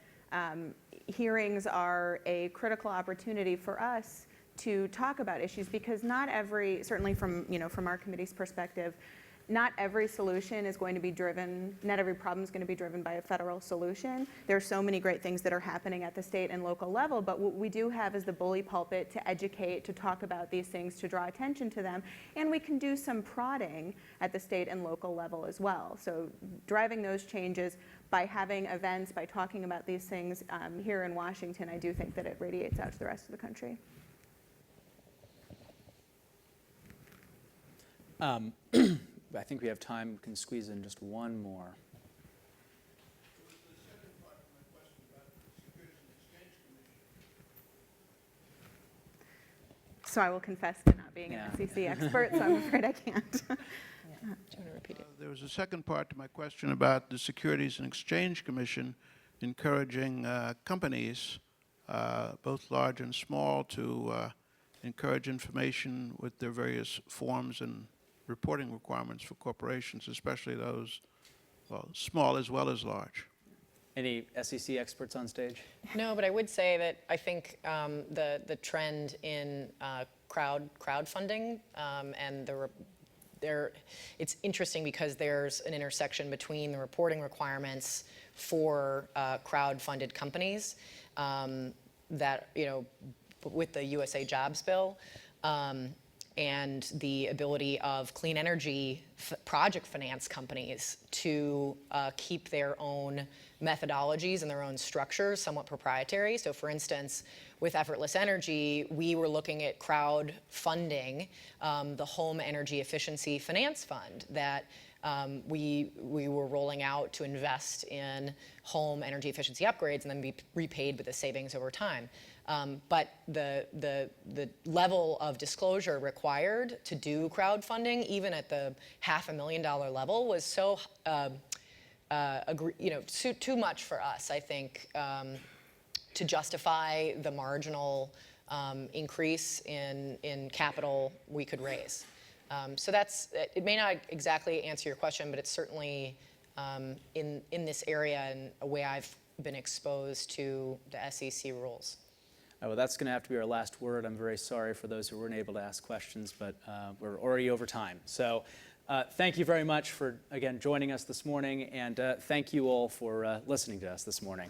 hearings are a critical opportunity for us to talk about issues, because not every, certainly from our committee's perspective, not every solution is going to be driven, not every problem is going to be driven by a federal solution. There are so many great things that are happening at the state and local level, but what we do have is the bully pulpit to educate, to talk about these things, to draw attention to them, and we can do some prodding at the state and local level as well. So driving those changes by having events, by talking about these things here in Washington, I do think that it radiates out to the rest of the country. I think we have time. We can squeeze in just one more. So I will confess to not being an SEC expert, so I'm afraid I can't. Do you want to repeat it? There was a second part to my question about the Securities and Exchange Commission encouraging companies, both large and small, to encourage information with their various forms and reporting requirements for corporations, especially those, well, small as well as large. Any SEC experts on stage? No, but I would say that I think the trend in crowdfunding and it's interesting because there's an intersection between the reporting requirements for crowd-funded companies that, with the USA Jobs Bill, and the ability of clean energy project finance companies to keep their own methodologies and their own structures somewhat proprietary. So for instance, with Effortless Energy, we were looking at crowdfunding the Home Energy Efficiency Finance Fund that we were rolling out to invest in home energy efficiency upgrades and then be repaid with the savings over time. But the level of disclosure required to do crowdfunding, even at the $500,000 level, was so too much for us, I think, to justify the marginal increase in capital we could raise. So it may not exactly answer your question, but it's certainly in this area and a way I've been exposed to the SEC rules. Well, that's going to have to be our last word. I'm very sorry for those who weren't able to ask questions, but we're already over time. So thank you very much for, again, joining us this morning, and thank you all for listening to us this morning.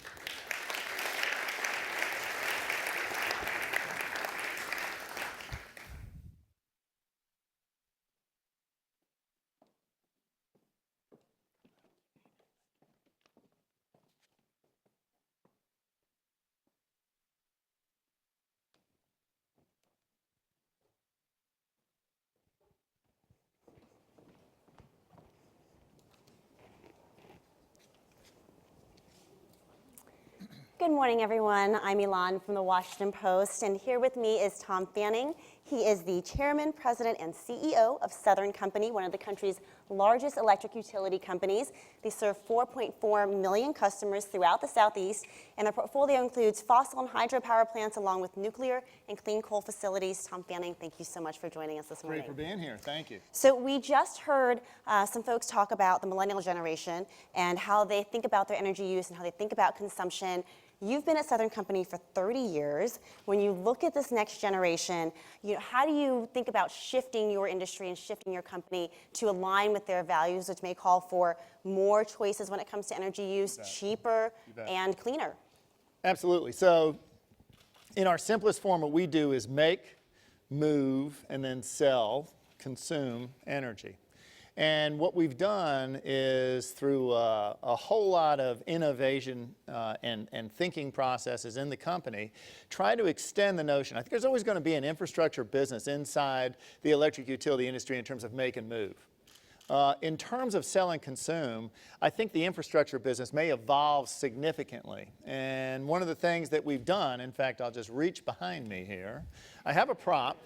Good morning, everyone. I'm Elan from the Washington Post, and here with me is Tom Fanning. He is the chairman, president, and CEO of Southern Company, one of the country's largest electric utility companies. They serve 4.4 million customers throughout the Southeast, and their portfolio includes fossil and hydropower plants along with nuclear and clean coal facilities. Tom Fanning, thank you so much for joining us this morning. Great for being here. Thank you. So we just heard some folks talk about the millennial generation and how they think about their energy use and how they think about consumption. You've been at Southern Company for 30 years. When you look at this next generation, how do you think about shifting your industry and shifting your company to align with their values, which may call for more choices when it comes to energy use, cheaper and cleaner? Absolutely. So in our simplest form, what we do is make, move, and then sell, consume energy. And what we've done is through a whole lot of innovation and thinking processes in the company, try to extend the notion. I think there's always going to be an infrastructure business inside the electric utility industry in terms of make and move. In terms of sell and consume, I think the infrastructure business may evolve significantly. And one of the things that we've done, in fact, I'll just reach behind me here. I have a prop.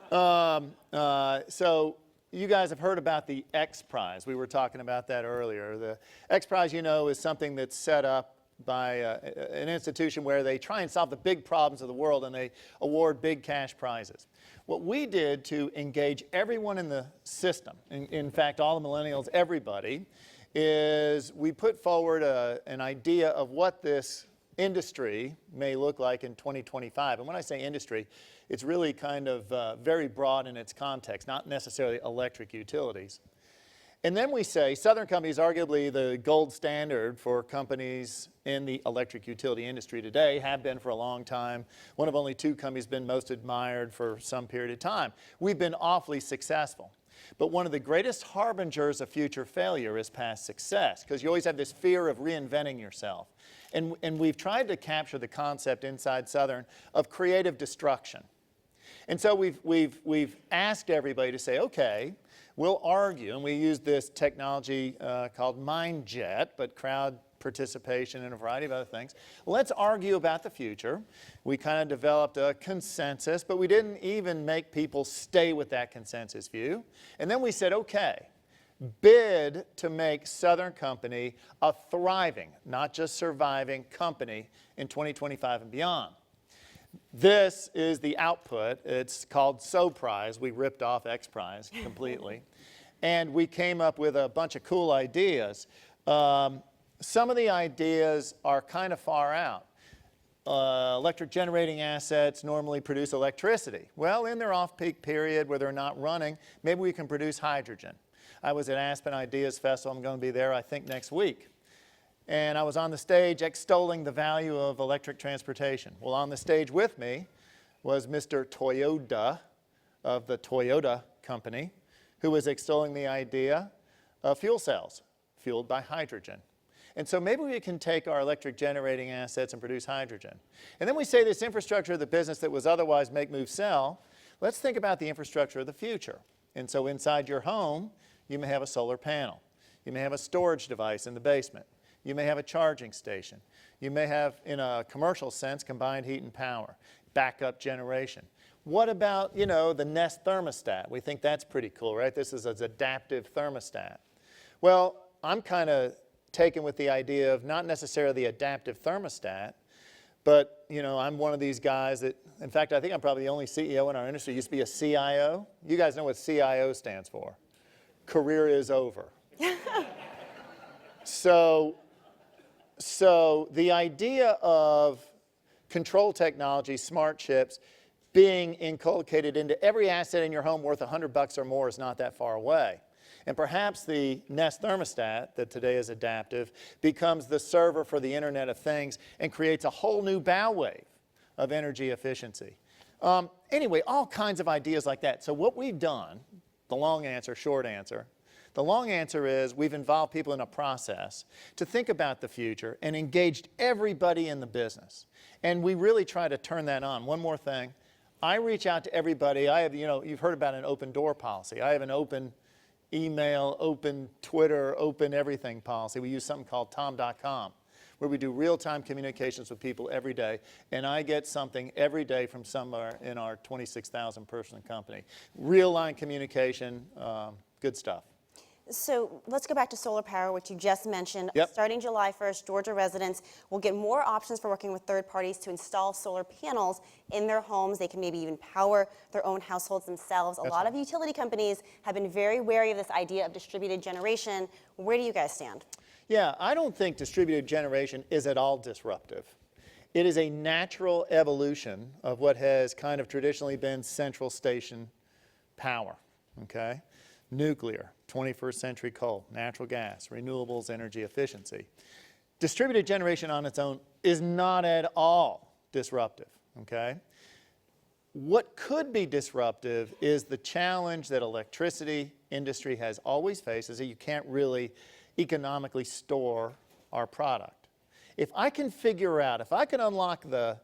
So you guys have heard about the X Prize. We were talking about that earlier. The X Prize, is something that's set up by an institution where they try and solve the big problems of the world and they award big cash prizes. What we did to engage everyone in the system, in fact, all the millennials, everybody, is we put forward an idea of what this industry may look like in 2025. And when I say industry, it's really kind of very broad in its context, not necessarily electric utilities. And then we say Southern Company is arguably the gold standard for companies in the electric utility industry today, have been for a long time. One of only two companies been most admired for some period of time. We've been awfully successful. But one of the greatest harbingers of future failure is past success, because you always have this fear of reinventing yourself. And we've tried to capture the concept inside Southern of creative destruction. And so we've asked everybody to say, okay, we'll argue, and we use this technology called MindJet, but crowd participation and a variety of other things. Let's argue about the future. We kind of developed a consensus, but we didn't even make people stay with that consensus view. And then we said, okay, bid to make Southern Company a thriving, not just surviving company in 2025 and beyond. This is the output. It's called So Prize. We ripped off X Prize completely. And we came up with a bunch of cool ideas. Some of the ideas are kind of far out. electric generating assets normally produce electricity. Well, in their off-peak period where they're not running, maybe we can produce hydrogen. I was at Aspen Ideas Festival. I'm going to be there, I think, next week. And I was on the stage extolling the value of electric transportation. Well, on the stage with me was Mr. Toyoda of the Toyota company, who was extolling the idea of fuel cells fueled by hydrogen. And so maybe we can take our electric generating assets and produce hydrogen. And then we say this infrastructure of the business that was otherwise make, move, sell, let's think about the infrastructure of the future. And so inside your home, you may have a solar panel. You may have a storage device in the basement. You may have a charging station. You may have, in a commercial sense, combined heat and power, backup generation. What about, you know, the Nest thermostat? We think that's pretty cool, right? This is an adaptive thermostat. Well, I'm kind of taken with the idea of not necessarily the adaptive thermostat, but, you know, I'm one of these guys that, in fact, I think I'm probably the only CEO in our industry who used to be a CIO. You guys know what CIO stands for. Career is over. So the idea of control technology, smart chips, being inculcated into every asset in your home worth $100 or more is not that far away. And perhaps the Nest thermostat, that today is adaptive, becomes the server for the Internet of Things and creates a whole new bow wave of energy efficiency. Anyway, all kinds of ideas like that. So what we've done, the long answer, short answer, the long answer is we've involved people in a process to think about the future and engaged everybody in the business. And we really try to turn that on. One more thing. I reach out to everybody. I have, you know, you've heard about an open door policy. I have an open email, open Twitter, open everything policy. We use something called tom.com, where we do real-time communications with people every day. And I get something every day from somewhere in our 26,000 person company. Real line communication, good stuff. So let's go back to solar power, which you just mentioned. Yep. Starting July 1st, Georgia residents will get more options for working with third parties to install solar panels in their homes. They can maybe even power their own households themselves. A lot of utility companies have been very wary of this idea of distributed generation. Where do you guys stand? Yeah, I don't think distributed generation is at all disruptive. It is a natural evolution of what has kind of traditionally been central station power, okay? Nuclear, 21st century coal, natural gas, renewables, energy efficiency. Distributed generation on its own is not at all disruptive, okay? What could be disruptive is the challenge that electricity industry has always faced, is that you can't really economically store our product. If I can figure out, if I can unlock the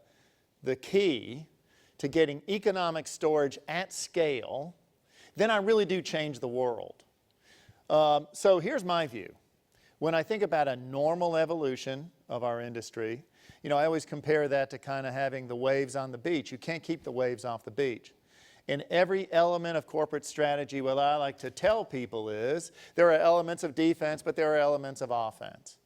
key to getting economic storage at scale, then I really do change the world. So here's my view. When I think about a normal evolution of our industry, you know, I always compare that to kind of having the waves on the beach. You can't keep the waves off the beach. In every element of corporate strategy, what I like to tell people is there are elements of defense, but there are elements of offense.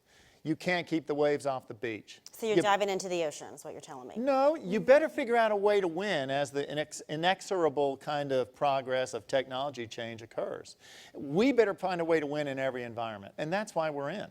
You can't keep the waves off the beach. So you're diving into the ocean, is what you're telling me. No, you better figure out a way to win as the inexorable kind of progress of technology change occurs. We better find a way to win in every environment, and that's why we're in.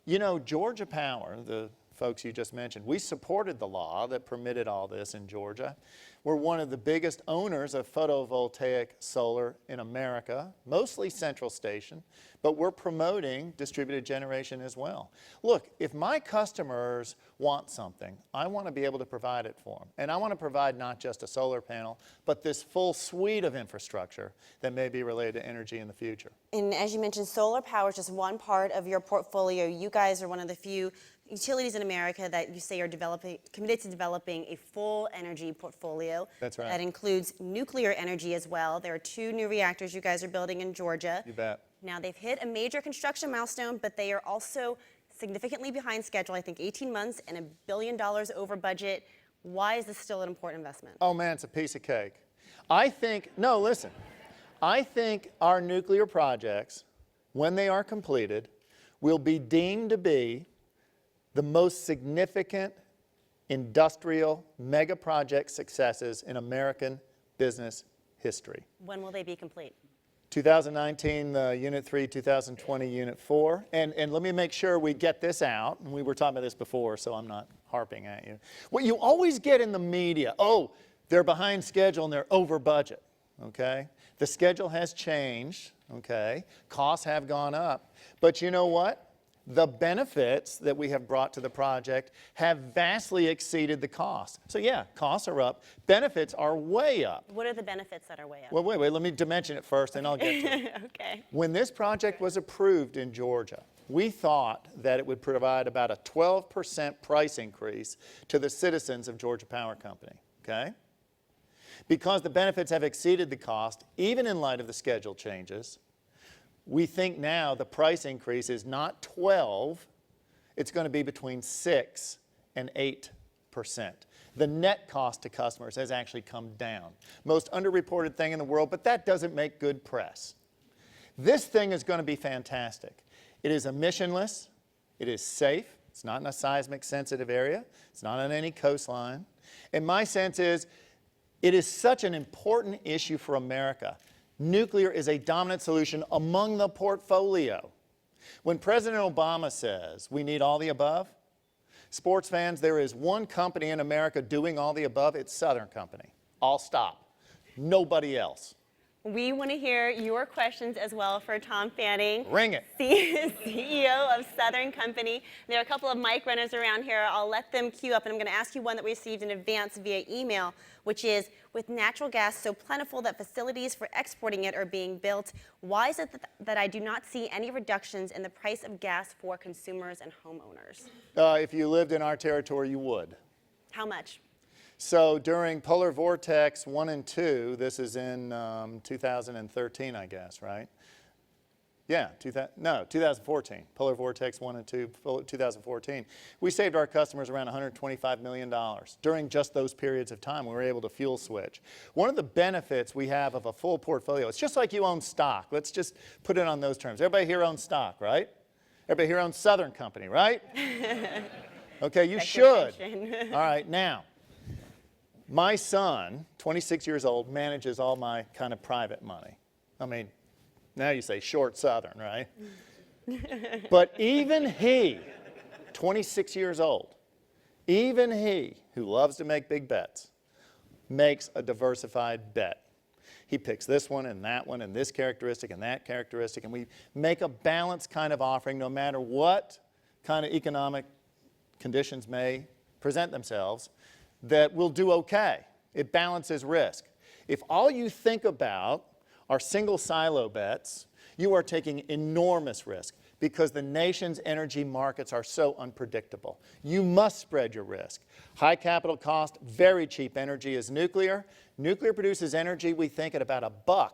You know, Georgia Power, the folks you just mentioned, we supported the law that permitted all this in Georgia. We're one of the biggest owners of photovoltaic solar in America, mostly central station, but we're promoting distributed generation as well. Look, if my customers want something, I want to be able to provide it for them. And I want to provide not just a solar panel, but this full suite of infrastructure that may be related to energy in the future. And as you mentioned, solar power is just one part of your portfolio. You guys are one of the few utilities in America that you say are committed to developing a full energy portfolio. That's right. That includes nuclear energy as well. There are 2 new reactors you guys are building in Georgia. You bet. Now they've hit a major construction milestone, but they are also significantly behind schedule, I think 18 months and $1 billion over budget. Why is this still an important investment? Oh man, it's a piece of cake. I think our nuclear projects, when they are completed, will be deemed to be the most significant industrial mega project successes in American business history. When will they be complete? 2019, Unit 3, 2020, Unit 4. And let me make sure we get this out. And we were talking about this before, so I'm not harping at you. What you always get in the media, oh, they're behind schedule and they're over budget, okay? The schedule has changed, okay? Costs have gone up. But you know what? The benefits that we have brought to the project have vastly exceeded the costs. So yeah, costs are up. Benefits are way up. What are the benefits that are way up? Well, wait, let me dimension it first, and I'll get to it. Okay. When this project was approved in Georgia, we thought that it would provide about a 12% price increase to the citizens of Georgia Power Company, okay? Because the benefits have exceeded the cost, even in light of the schedule changes, we think now the price increase is not 12, it's going to be between 6 and 8%. The net cost to customers has actually come down. Most underreported thing in the world, but that doesn't make good press. This thing is going to be fantastic. It is emissionless, it is safe, it's not in a seismic sensitive area, it's not on any coastline. And my sense is, it is such an important issue for America. Nuclear is a dominant solution among the portfolio. When President Obama says we need all the above, sports fans, there is one company in America doing all the above, it's Southern Company. I'll stop. Nobody else. We want to hear your questions as well for Tom Fanning. Ring it. CEO of Southern Company. There are a couple of mic runners around here. I'll let them queue up, and I'm going to ask you one that we received in advance via email, which is, with natural gas so plentiful that facilities for exporting it are being built, why is it that I do not see any reductions in the price of gas for consumers and homeowners? If you lived in our territory, you would. How much? So during polar vortex 1 and 2, this is in 2013, I guess, right? Yeah, 2014. Polar vortex 1 and 2, 2014. We saved our customers around $125 million during just those periods of time. We were able to fuel switch. One of the benefits we have of a full portfolio, it's just like you own stock. Let's just put it on those terms. Everybody here owns stock, right? Everybody here owns Southern Company, right? Okay, you should. All right, now. My son, 26 years old, manages all my kind of private money. I mean, now you say short Southern, right? But even he, 26 years old, even he, who loves to make big bets, makes a diversified bet. He picks this one and this characteristic and that characteristic, and we make a balanced kind of offering no matter what kind of economic conditions may present themselves, that will do okay. It balances risk. If all you think about are single silo bets, you are taking enormous risk because the nation's energy markets are so unpredictable. You must spread your risk. High capital cost, very cheap energy is nuclear. Nuclear produces energy, we think, at about $1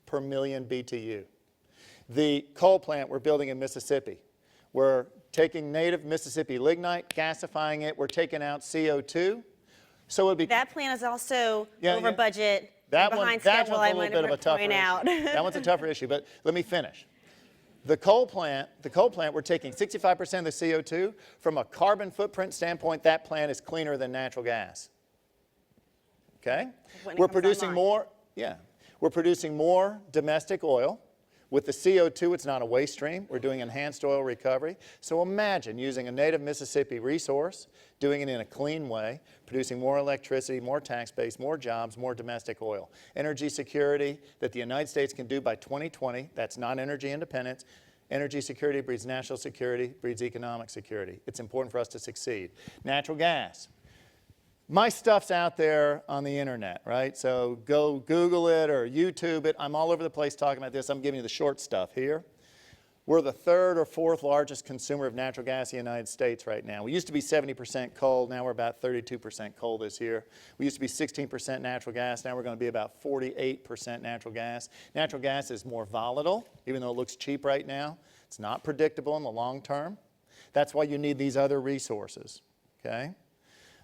per million BTU. The coal plant we're building in Mississippi, we're taking native Mississippi lignite, gasifying it, we're taking out CO2. So it'd be that plan is also over budget, behind that schedule, one's a little bit of a tougher issue. That one's a tougher issue, but let me finish. The coal plant, we're taking 65% of the CO2. From a carbon footprint standpoint, that plant is cleaner than natural gas. Okay? We're producing more, we're producing more domestic oil. With the CO2, it's not a waste stream. We're doing enhanced oil recovery. So imagine using a native Mississippi resource, doing it in a clean way, producing more electricity, more tax base, more jobs, more domestic oil. Energy security that the United States can do by 2020, that's not energy independence. Energy security breeds national security, breeds economic security. It's important for us to succeed. Natural gas. My stuff's out there on the internet, right? So go Google it or YouTube it. I'm all over the place talking about this. I'm giving you the short stuff here. We're the 3rd or 4th largest consumer of natural gas in the United States right now. We used to be 70% coal. Now we're about 32% coal this year. We used to be 16% natural gas. Now we're going to be about 48% natural gas. Natural gas is more volatile, even though it looks cheap right now. It's not predictable in the long term. That's why you need these other resources, okay?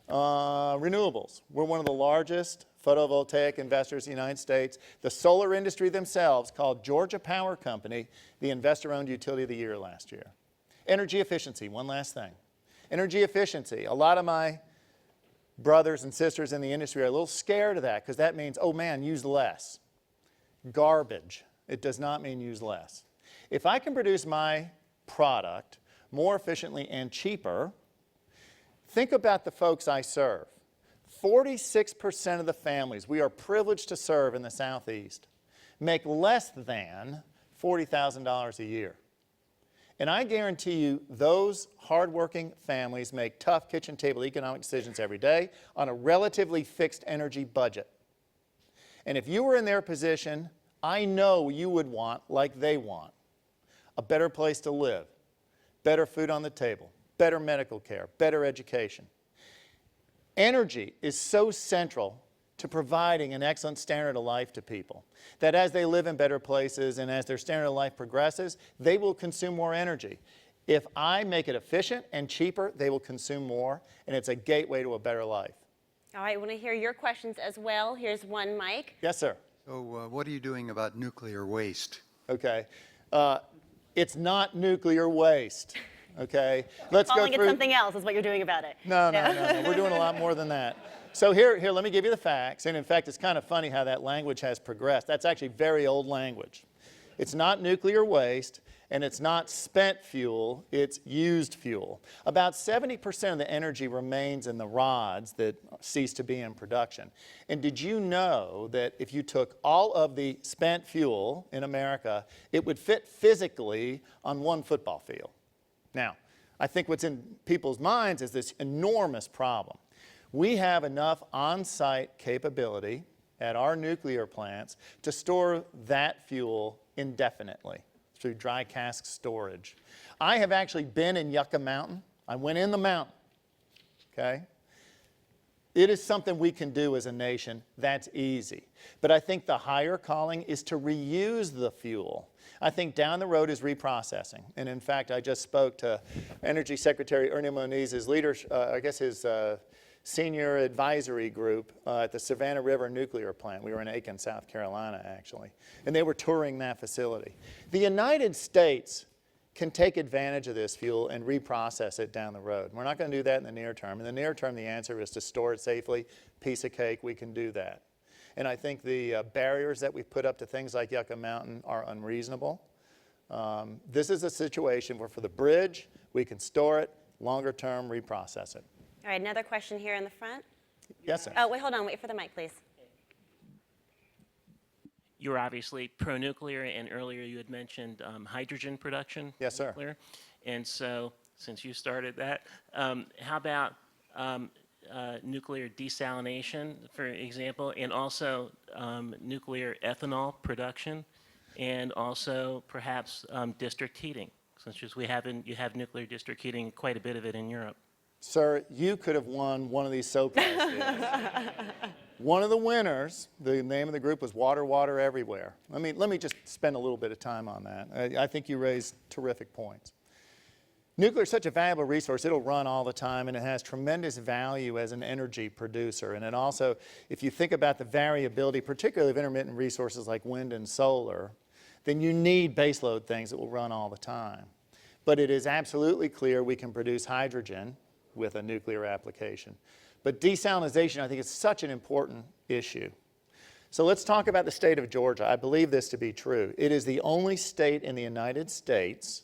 Renewables. We're one of the largest photovoltaic investors in the United States. The solar industry themselves called Georgia Power Company the investor-owned utility of the year last year. Energy efficiency, one last thing. Energy efficiency. A lot of my brothers and sisters in the industry are a little scared of that because that means, oh man, use less. Garbage. It does not mean use less. If I can produce my product more efficiently and cheaper, think about the folks I serve. 46% of the families we are privileged to serve in the Southeast make less than $40,000 a year. And I guarantee you those hardworking families make tough kitchen table economic decisions every day on a relatively fixed energy budget. And if you were in their position, I know you would want, like they want, a better place to live, better food on the table, better medical care, better education. Energy is so central to providing an excellent standard of life to people that as they live in better places and as their standard of life progresses, they will consume more energy. If I make it efficient and cheaper, they will consume more, and it's a gateway to a better life. All right, I want to hear your questions as well. Here's one, Mike. Yes, sir. So what are you doing about nuclear waste? Okay. It's not nuclear waste. Okay. Let's Calling go it through. something else is what you're doing about it. No. We're doing a lot more than that. So here, let me give you the facts. And in fact, it's kind of funny how that language has progressed. That's actually very old language. It's not nuclear waste, and it's not spent fuel, it's used fuel. About 70% of the energy remains in the rods that cease to be in production. And did you know that if you took all of the spent fuel in America, it would fit physically on one football field? Now, I think what's in people's minds is this enormous problem. We have enough on-site capability at our nuclear plants to store that fuel indefinitely through dry cask storage. I have actually been in Yucca Mountain. I went in the mountain, okay? It is something we can do as a nation. That's easy. But I think the higher calling is to reuse the fuel. I think down the road is reprocessing. And in fact, I just spoke to Energy Secretary Ernie Moniz's his senior advisory group at the Savannah River Nuclear Plant. We were in Aiken, South Carolina, actually. And they were touring that facility. The United States can take advantage of this fuel and reprocess it down the road. We're not going to do that in the near term. In the near term, the answer is to store it safely. Piece of cake, we can do that. And I think the barriers that we've put up to things like Yucca Mountain are unreasonable. This is a situation where for the bridge, we can store it, longer term, reprocess it. All right, another question here in the front. Yes, sir. Oh, wait, hold on. Wait for the mic, please. You're obviously pro-nuclear, and earlier you had mentioned hydrogen production. Yes, sir. Nuclear. And so, since you started that, how about nuclear desalination, for example, and also nuclear ethanol production, and also perhaps district heating, since you have nuclear district heating, quite a bit of it in Europe. Sir, you could have won one of these SoCal deals. One of the winners, the name of the group was Water, Water Everywhere. Let me just spend a little bit of time on that. I think you raised terrific points. Nuclear is such a valuable resource. It'll run all the time, and it has tremendous value as an energy producer. And it also, if you think about the variability, particularly of intermittent resources like wind and solar, then you need baseload things that will run all the time. But it is absolutely clear we can produce hydrogen with a nuclear application. But desalinization, I think, is such an important issue. So let's talk about the state of Georgia. I believe this to be true. It is the only state in the United States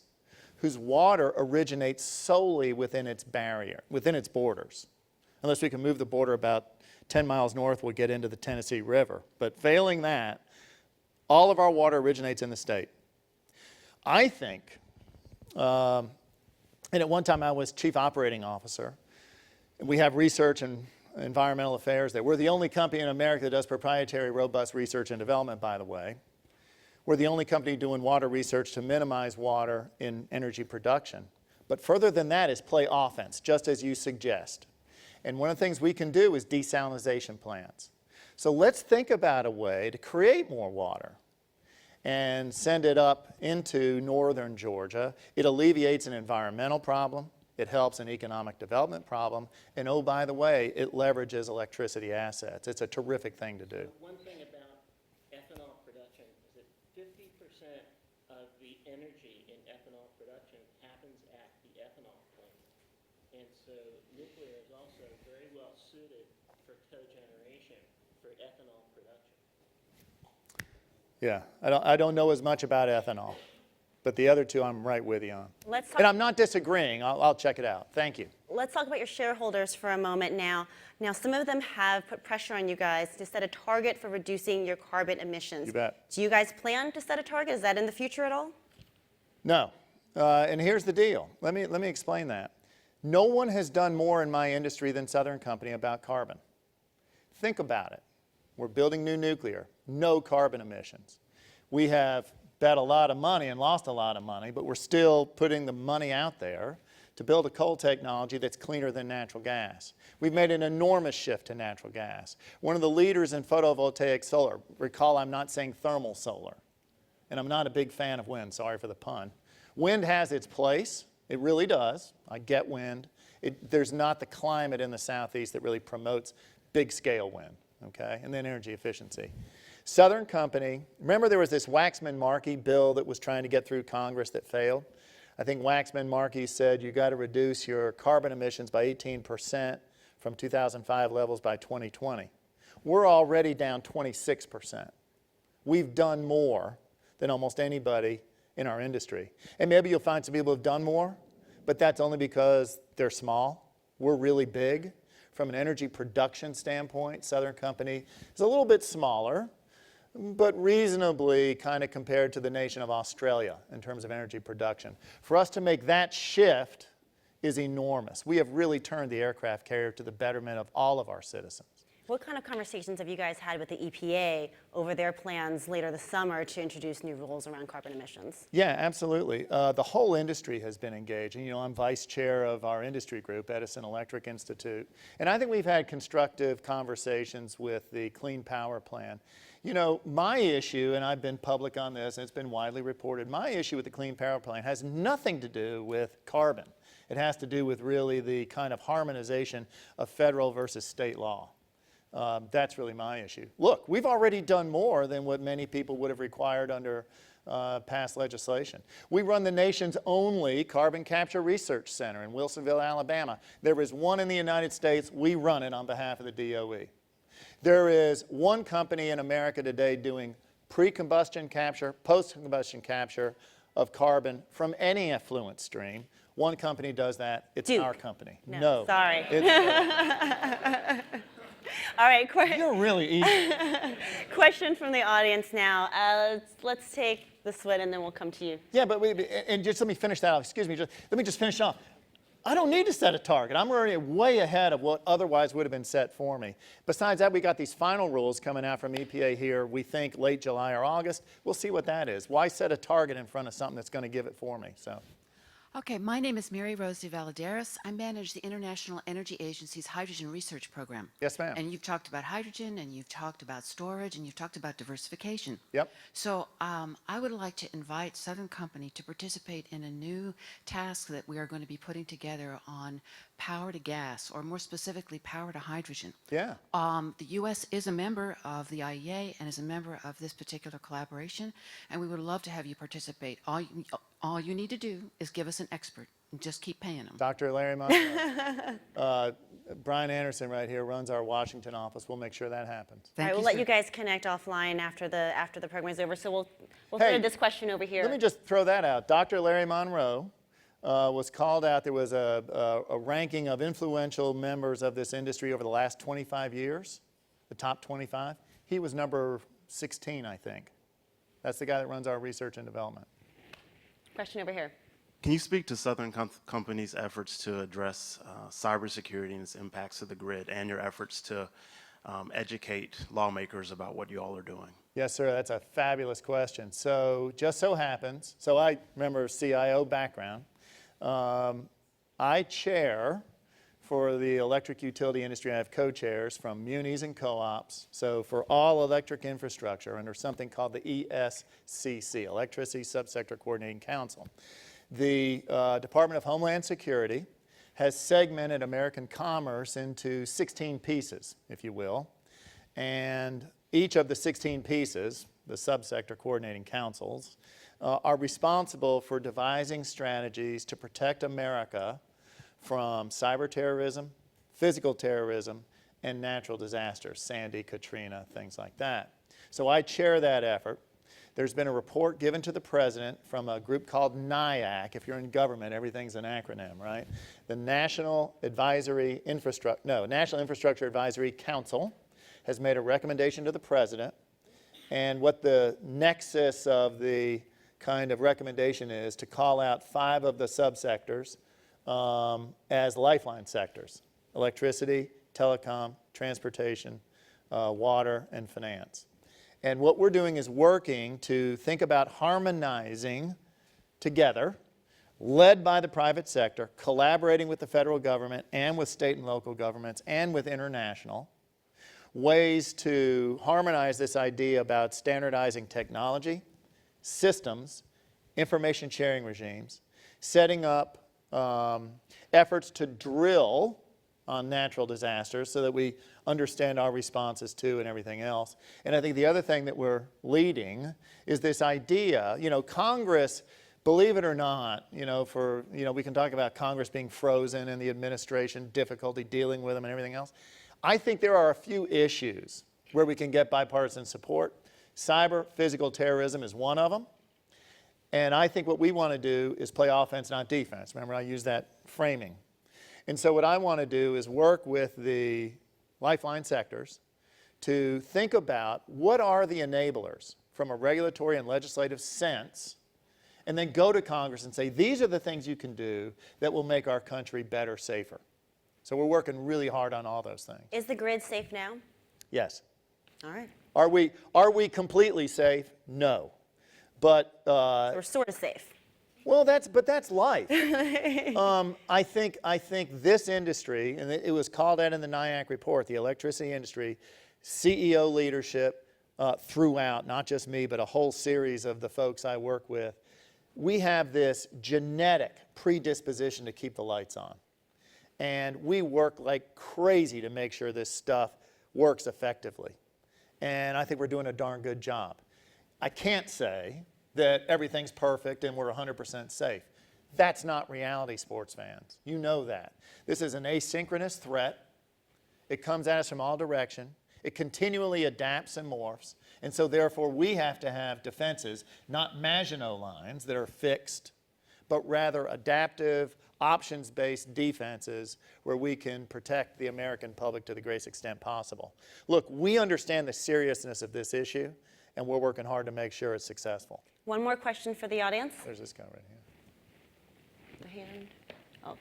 whose water originates solely within its borders. Unless we can move the border about 10 miles north, we'll get into the Tennessee River. But failing that, all of our water originates in the state. I think, and at one time I was chief operating officer, and we have research and environmental affairs there. We're the only company in America that does proprietary robust research and development, by the way. We're the only company doing water research to minimize water in energy production. But further than that is play offense, just as you suggest. And one of the things we can do is desalinization plants. So let's think about a way to create more water and send it up into northern Georgia. It alleviates an environmental problem. It helps an economic development problem. And oh, by the way, it leverages electricity assets. It's a terrific thing to do. One thing about ethanol production is that 50% of the energy in ethanol production happens at the ethanol plant. And so nuclear is also very well suited for cogeneration for ethanol production. Yeah, I don't know as much about ethanol, but the other two I'm right with you on. Let's talk, And I'm not disagreeing. I'll check it out. Thank you. let's talk about your shareholders for a moment now. Now, some of them have put pressure on you guys to set a target for reducing your carbon emissions. You bet. Do you guys plan to set a target? Is that in the future at all? No. And here's the deal. Let me explain that. No one has done more in my industry than Southern Company about carbon. Think about it. We're building new nuclear, no carbon emissions. We have bet a lot of money and lost a lot of money, but we're still putting the money out there to build a coal technology that's cleaner than natural gas. We've made an enormous shift to natural gas. One of the leaders in photovoltaic solar, recall I'm not saying thermal solar, and I'm not a big fan of wind, sorry for the pun. Wind has its place, it really does. I get wind. There's not the climate in the Southeast that really promotes big scale wind, okay? And then energy efficiency. Southern Company, remember there was this Waxman-Markey bill that was trying to get through Congress that failed? I think Waxman-Markey said you got to reduce your carbon emissions by 18% from 2005 levels by 2020. We're already down 26%. We've done more than almost anybody in our industry. And maybe you'll find some people who have done more, but that's only because they're small. We're really big. From an energy production standpoint, Southern Company is a little bit smaller, but reasonably kind of compared to the nation of Australia in terms of energy production. For us to make that shift is enormous. We have really turned the aircraft carrier to the betterment of all of our citizens. What kind of conversations have you guys had with the EPA over their plans later this summer to introduce new rules around carbon emissions? Yeah, absolutely. The whole industry has been engaged. And, I'm vice chair of our industry group, Edison Electric Institute. And I think we've had constructive conversations with the Clean Power Plan. My issue, and I've been public on this, and it's been widely reported, my issue with the Clean Power Plan has nothing to do with carbon. It has to do with really the kind of harmonization of federal versus state law. That's really my issue. Look, we've already done more than what many people would have required under past legislation. We run the nation's only carbon capture research center in Wilsonville, Alabama. There is one in the United States. We run it on behalf of the DOE. There is one company in America today doing pre-combustion capture, post-combustion capture of carbon from any effluent stream. One company does that. It's Duke. our company. No. Sorry. All right. You're really easy. Question from the audience now. Let's take this one and then we'll come to you. Yeah, but just let me finish that off. Excuse me. Let me just finish off. I don't need to set a target. I'm already way ahead of what otherwise would have been set for me. Besides that, we got these final rules coming out from EPA here, we think late July or August. We'll see what that is. Why set a target in front of something that's going to give it for me? So. Okay, my name is Mary Rose de Valadares. I manage the International Energy Agency's Hydrogen Research Program. Yes, ma'am. And you've talked about hydrogen, and you've talked about storage, and you've talked about diversification. Yep. So I would like to invite Southern Company to participate in a new task that we are going to be putting together on power to gas, or more specifically, power to hydrogen. Yeah. The U.S. is a member of the IEA and is a member of this particular collaboration, and we would love to have you participate. All you need to do is give us an expert and just keep paying them. Dr. Larry Monroe. Brian Anderson right here runs our Washington office. We'll make sure that happens. All right, we'll let you guys connect offline after the program is over. So we'll throw this question over here. Let me just throw that out. Dr. Larry Monroe was called out. There was a ranking of influential members of this industry over the last 25 years, the top 25. He was number 16, I think. That's the guy that runs our research and development. Question over here. Can you speak to Southern Company's efforts to address cybersecurity and its impacts to the grid, and your efforts to educate lawmakers about what you all are doing? Yes, sir. That's a fabulous question. So just so happens, so I remember CIO background. I chair for the electric utility industry. I have co-chairs from munis and co-ops. So for all electric infrastructure under something called the ESCC, Electricity Subsector Coordinating Council. The Department of Homeland Security has segmented American commerce into 16 pieces, if you will. And each of the 16 pieces, the subsector coordinating councils, are responsible for devising strategies to protect America from cyber terrorism, physical terrorism, and natural disasters, Sandy, Katrina, things like that. So I chair that effort. There's been a report given to the president from a group called NIAC. If you're in government, everything's an acronym, right? The National Infrastructure Advisory Council has made a recommendation to the president. And what the nexus of the kind of recommendation is to call out 5 of the subsectors as lifeline sectors: electricity, telecom, transportation, water, and finance. And what we're doing is working to think about harmonizing together, led by the private sector, collaborating with the federal government and with state and local governments and with international, ways to harmonize this idea about standardizing technology, systems, information sharing regimes, setting up efforts to drill on natural disasters so that we understand our responses to and everything else. And I think the other thing that we're leading is this idea, Congress, believe it or not, we can talk about Congress being frozen and the administration difficulty dealing with them and everything else. I think there are a few issues where we can get bipartisan support. Cyber physical terrorism is one of them. And I think what we want to do is play offense, not defense. Remember, I used that framing. And so what I want to do is work with the lifeline sectors to think about what are the enablers from a regulatory and legislative sense, and then go to Congress and say, these are the things you can do that will make our country better, safer. So we're working really hard on all those things. Is the grid safe now? Yes. All right. Are we completely safe? No. But So we're sort of safe. well, that's life. I think this industry, and it was called out in the NIAC report, the electricity industry, CEO leadership throughout, not just me, but a whole series of the folks I work with, we have this genetic predisposition to keep the lights on. And we work like crazy to make sure this stuff works effectively. And I think we're doing a darn good job. I can't say that everything's perfect and we're 100% safe. That's not reality, sports fans. You know that. This is an asynchronous threat. It comes at us from all directions. It continually adapts and morphs. And so therefore we have to have defenses, not Maginot lines that are fixed, but rather adaptive, options-based defenses where we can protect the American public to the greatest extent possible. Look, we understand the seriousness of this issue, and we're working hard to make sure it's successful. One more question for the audience. There's this guy right here. The hand. Oh.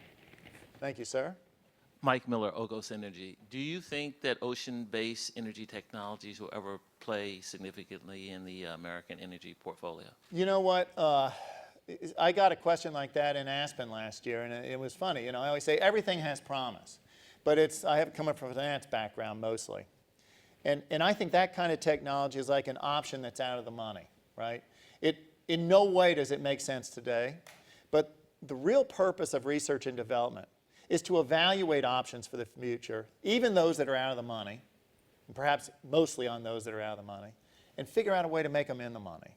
Thank you, sir. Mike Miller, Ogos Energy. Do you think that ocean-based energy technologies will ever play significantly in the American energy portfolio? You know what? I got a question like that in Aspen last year, and it was funny. I always say everything has promise, but I have come from a finance background mostly. And I think that kind of technology is like an option that's out of the money, right? In no way does it make sense today, but the real purpose of research and development is to evaluate options for the future, even those that are out of the money, and perhaps mostly on those that are out of the money, and figure out a way to make them in the money.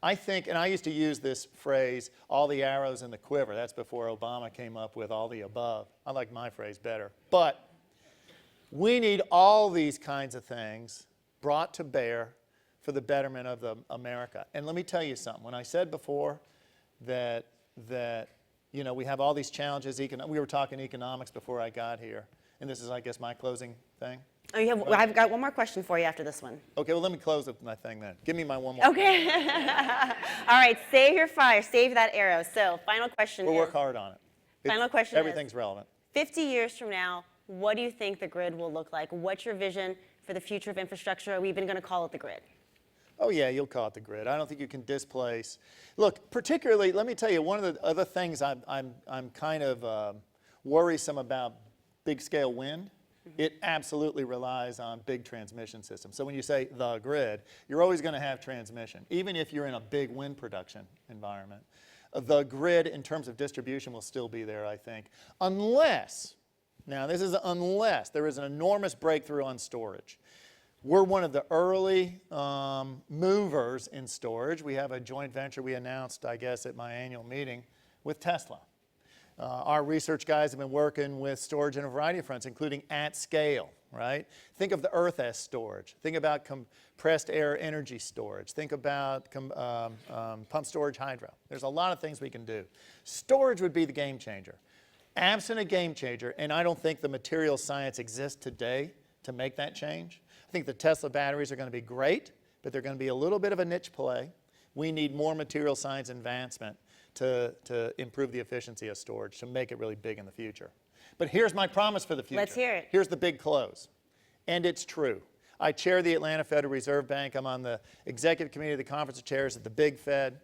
I think, and I used to use this phrase, all the arrows in the quiver. That's before Obama came up with all the above. I like my phrase better. But we need all these kinds of things brought to bear for the betterment of America. And let me tell you something. When I said before that we have all these challenges, we were talking economics before I got here, and this is, I guess, my closing thing. Oh, I've got one more question for you after this one. Okay, well, let me close with my thing then. Give me my one more. Okay. All right, save your fire, save that arrow. So, final question. We'll work hard on it. Final question. Everything's relevant. 50 years from now, what do you think the grid will look like? What's your vision for the future of infrastructure? Are we even going to call it the grid? Oh, yeah, you'll call it the grid. I don't think you can displace. Look, particularly, let me tell you, one of the other things I'm kind of worrisome about big-scale wind. It absolutely relies on big transmission systems. So when you say the grid, you're always going to have transmission, even if you're in a big wind production environment. The grid, in terms of distribution, will still be there, I think, unless, now this is unless, there is an enormous breakthrough on storage. We're one of the early movers in storage. We have a joint venture we announced, I guess, at my annual meeting with Tesla. Our research guys have been working with storage in a variety of fronts, including at scale, right? Think of the Earth as storage. Think about compressed air energy storage. Think about pump storage hydro. There's a lot of things we can do. Storage would be the game changer. Absent a game changer, and I don't think the material science exists today to make that change. I think the Tesla batteries are going to be great, but they're going to be a little bit of a niche play. We need more material science advancement to improve the efficiency of storage, to make it really big in the future. But here's my promise for the future. Let's hear it. Here's the big close. And it's true. I chair the Atlanta Federal Reserve Bank. I'm on the executive committee of the Conference of Chairs at the Big Fed.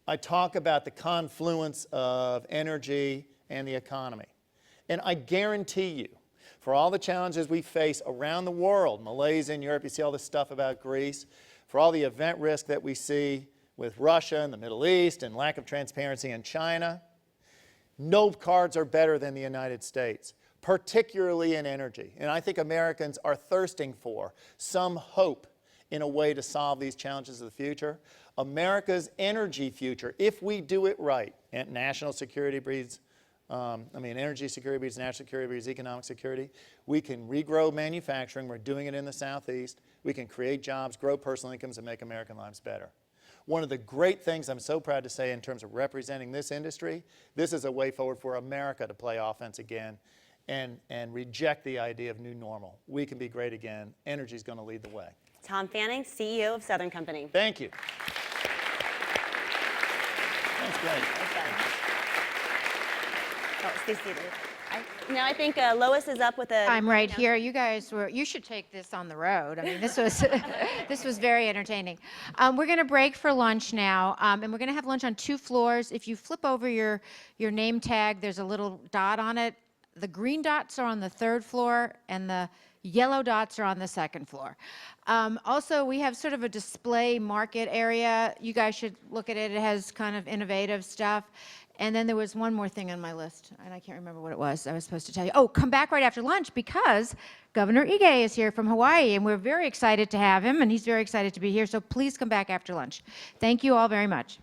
I talk about the confluence of energy and the economy. And I guarantee you, for all the challenges we face around the world, Malaysia and Europe, you see all this stuff about Greece, for all the event risk that we see with Russia and the Middle East and lack of transparency in China, no cards are better than the United States, particularly in energy. And I think Americans are thirsting for some hope in a way to solve these challenges of the future. America's energy future, if we do it right, and national security breeds, energy security breeds national security breeds economic security. We can regrow manufacturing. We're doing it in the Southeast. We can create jobs, grow personal incomes, and make American lives better. One of the great things I'm so proud to say in terms of representing this industry, this is a way forward for America to play offense again and reject the idea of new normal. We can be great again. Energy is going to lead the way. Tom Fanning, CEO of Southern Company. Thank you. That's great. Oh, stay seated. Now I think Lois is up with a... I'm right here. You guys you should take this on the road. I mean, this was, this was very entertaining. We're going to break for lunch now, and we're going to have lunch on 2 floors. If you flip over your name tag, there's a little dot on it. The green dots are on the 3rd floor, and the yellow dots are on the 2nd floor. Also, we have sort of a display market area. You guys should look at it. It has kind of innovative stuff. And then there was one more thing on my list, and I can't remember what it was I was supposed to tell you. Oh, come back right after lunch because Governor Ige is here from Hawaii, and we're very excited to have him, and he's very excited to be here. So please come back after lunch. Thank you all very much.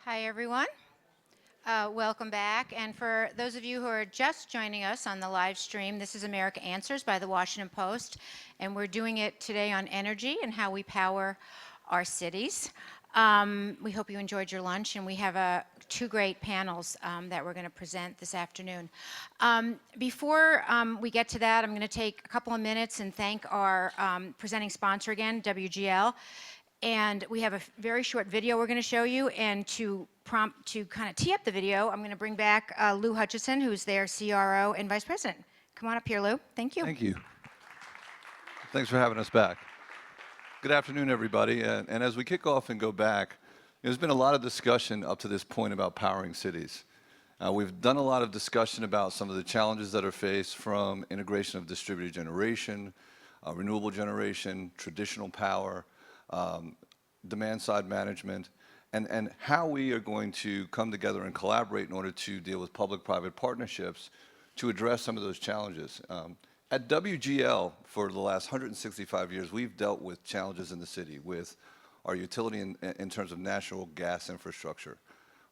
Hi, everyone. Welcome back. And for those of you who are just joining us on the live stream, this is America Answers by the Washington Post, and we're doing it today on energy and how we power our cities. We hope you enjoyed your lunch, and we have two great panels that we're going to present this afternoon. Before we get to that, I'm going to take a couple of minutes and thank our presenting sponsor again, WGL. And we have a very short video we're going to show you, and to kind of tee up the video, I'm going to bring back Lou Hutchison, who's their CRO and Vice President. Come on up here, Lou. Thank you. Thank you. Thanks for having us back. Good afternoon, everybody. And as we kick off and go back, there's been a lot of discussion up to this point about powering cities. We've done a lot of discussion about some of the challenges that are faced from integration of distributed generation, renewable generation, traditional power, demand-side management, and how we are going to come together and collaborate in order to deal with public-private partnerships to address some of those challenges. At WGL, for the last 165 years, we've dealt with challenges in the city with our utility in terms of natural gas infrastructure.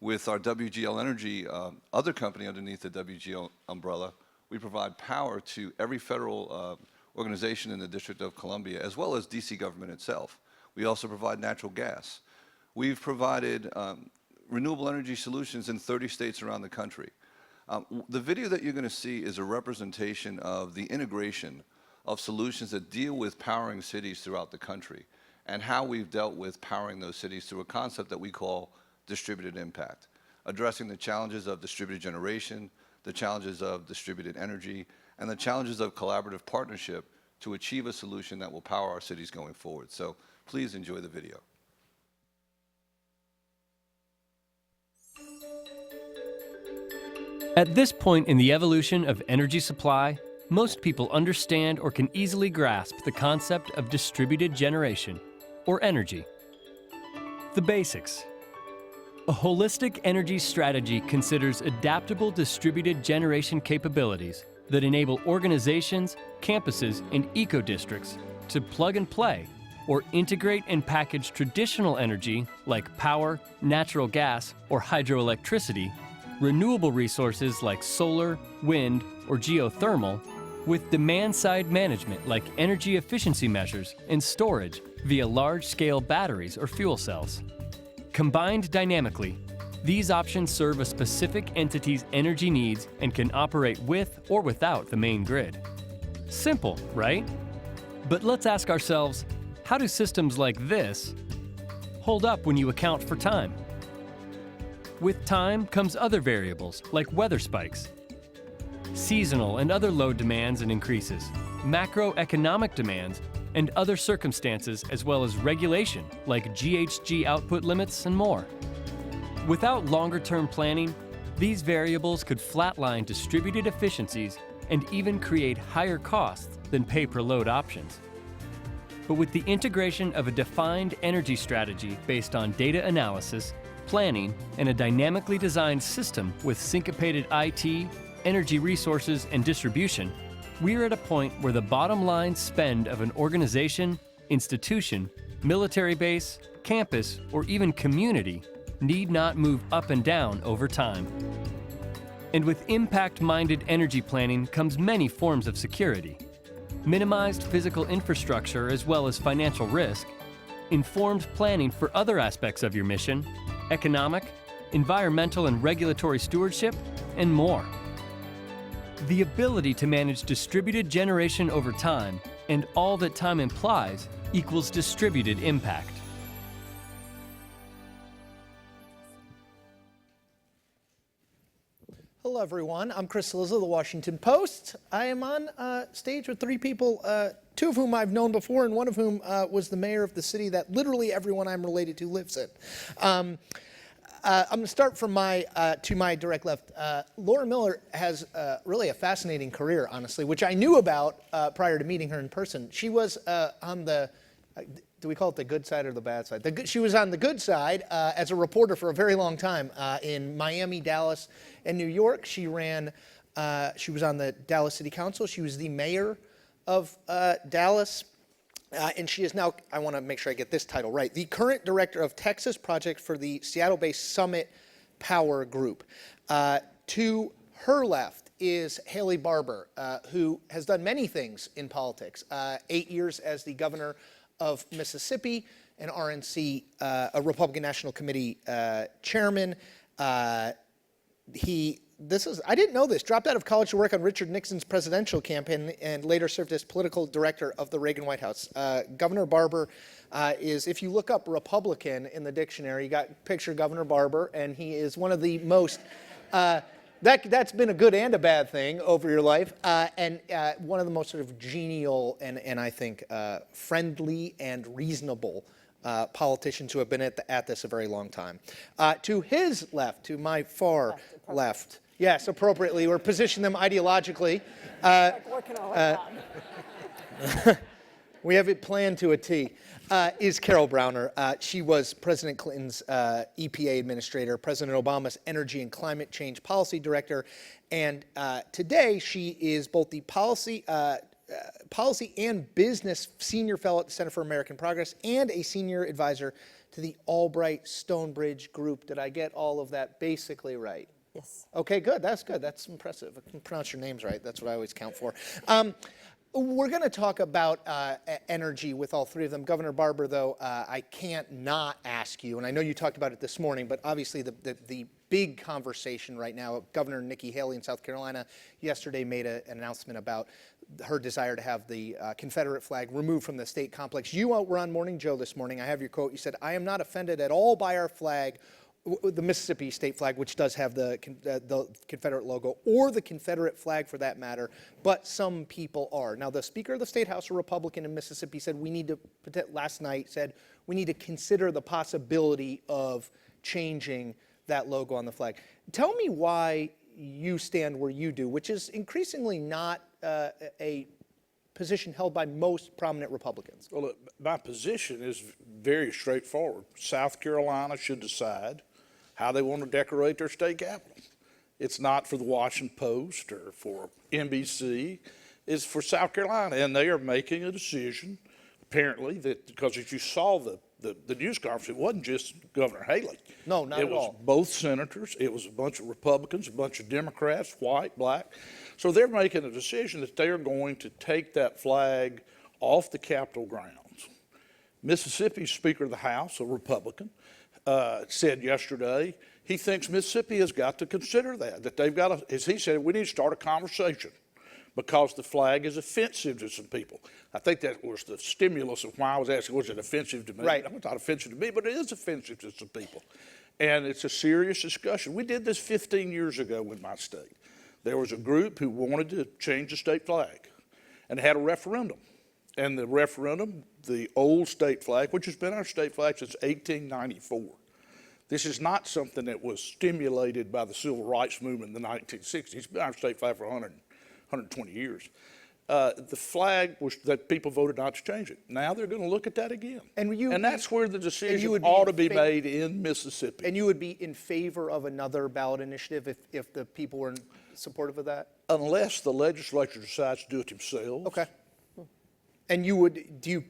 With our WGL Energy, other company underneath the WGL umbrella, we provide power to every federal organization in the District of Columbia, as well as DC government itself. We also provide natural gas. We've provided renewable energy solutions in 30 states around the country. The video that you're going to see is a representation of the integration of solutions that deal with powering cities throughout the country and how we've dealt with powering those cities through a concept that we call distributed impact, addressing the challenges of distributed generation, the challenges of distributed energy, and the challenges of collaborative partnership to achieve a solution that will power our cities going forward. So please enjoy the video. At this point in the evolution of energy supply, most people understand or can easily grasp the concept of distributed generation, or energy. The basics. A holistic energy strategy considers adaptable distributed generation capabilities that enable organizations, campuses, and eco-districts to plug and play or integrate and package traditional energy like power, natural gas, or hydroelectricity, renewable resources like solar, wind, or geothermal, with demand-side management like energy efficiency measures and storage via large-scale batteries or fuel cells. Combined dynamically, these options serve a specific entity's energy needs and can operate with or without the main grid. Simple, right? But let's ask ourselves, how do systems like this hold up when you account for time? With time comes other variables like weather spikes, seasonal and other load demands and increases, macroeconomic demands, and other circumstances, as well as regulation like GHG output limits and more. Without longer-term planning, these variables could flatline distributed efficiencies and even create higher costs than pay-per-load options. But with the integration of a defined energy strategy based on data analysis, planning, and a dynamically designed system with syncopated IT, energy resources, and distribution, we're at a point where the bottom line spend of an organization, institution, military base, campus, or even community need not move up and down over time. And with impact-minded energy planning comes many forms of security. Minimized physical infrastructure as well as financial risk, informed planning for other aspects of your mission, economic, environmental and regulatory stewardship, and more. The ability to manage distributed generation over time and all that time implies equals distributed impact. Hello, everyone. I'm Chris Lizzo of the Washington Post. I am on stage with three people, two of whom I've known before, and one of whom was the mayor of the city that literally everyone I'm related to lives in. I'm going to start from to my direct left. Laura Miller has really a fascinating career, honestly, which I knew about prior to meeting her in person. She was on the, do we call it the good side or the bad side? She was on the good side as a reporter for a very long time in Miami, Dallas, and New York. She was on the Dallas City Council. She was the mayor of Dallas. and she is now, I want to make sure I get this title right, the current director of Texas project for the Seattle-based Summit Power Group. To her left is Haley Barbour, who has done many things in politics. 8 years as the governor of Mississippi, an RNC, a Republican National Committee chairman. I didn't know this, dropped out of college to work on Richard Nixon's presidential campaign and later served as political director of the Reagan White House. Governor Barbour is, if you look up Republican in the dictionary, you got picture Governor Barbour, and he is one of the most, that's been a good and a bad thing over your life, and one of the most sort of genial and I think friendly and reasonable politicians who have been at this a very long time. To his left, to my far left, yes, appropriately, or position them ideologically. We have it planned to a T. Is Carol Browner. She was President Clinton's EPA administrator, President Obama's energy and climate change policy director, and today she is both the policy and business senior fellow at the Center for American Progress and a senior advisor to the Albright Stonebridge Group. Did I get all of that basically right? Yes. Okay, good. That's good. That's impressive. I can pronounce your names right. That's what I always count for. We're going to talk about energy with all three of them. Governor Barbour, though, I can't not ask you, and I know you talked about it this morning, but obviously the big conversation right now, Governor Nikki Haley in South Carolina yesterday made an announcement about her desire to have the Confederate flag removed from the state complex. You were on Morning Joe this morning. I have your quote. You said, "I am not offended at all by our flag," the Mississippi state flag, which does have the Confederate logo, or the Confederate flag for that matter, but some people are. Now, the Speaker of the State House, a Republican in Mississippi, said last night we need to consider the possibility of changing that logo on the flag. Tell me why you stand where you do, which is increasingly not a position held by most prominent Republicans. Well, look, my position is very straightforward. South Carolina should decide how they want to decorate their state capitol. It's not for the Washington Post or for NBC. It's for South Carolina, and they are making a decision, apparently, that because if you saw the news conference, it wasn't just Governor Haley. No, not at all. It was both senators. It was a bunch of Republicans, a bunch of Democrats, white, black. So they're making a decision that they are going to take that flag off the Capitol grounds. Mississippi's Speaker of the House, a Republican, said yesterday he thinks Mississippi has got to consider that they've got to, as he said, we need to start a conversation because the flag is offensive to some people. I think that was the stimulus of why I was asking, was it offensive to me? Right. It's not offensive to me, but it is offensive to some people. And it's a serious discussion. We did this 15 years ago in my state. There was a group who wanted to change the state flag and had a referendum. And the referendum, the old state flag, which has been our state flag since 1894. This is not something that was stimulated by the civil rights movement in the 1960s. It's been our state flag for 120 years. The flag was that people voted not to change it. Now they're going to look at that again. And that's where the decision ought to be made in Mississippi. And you would be in favor of another ballot initiative if the people were supportive of that? Unless the legislature decides to do it themselves. Okay. And do you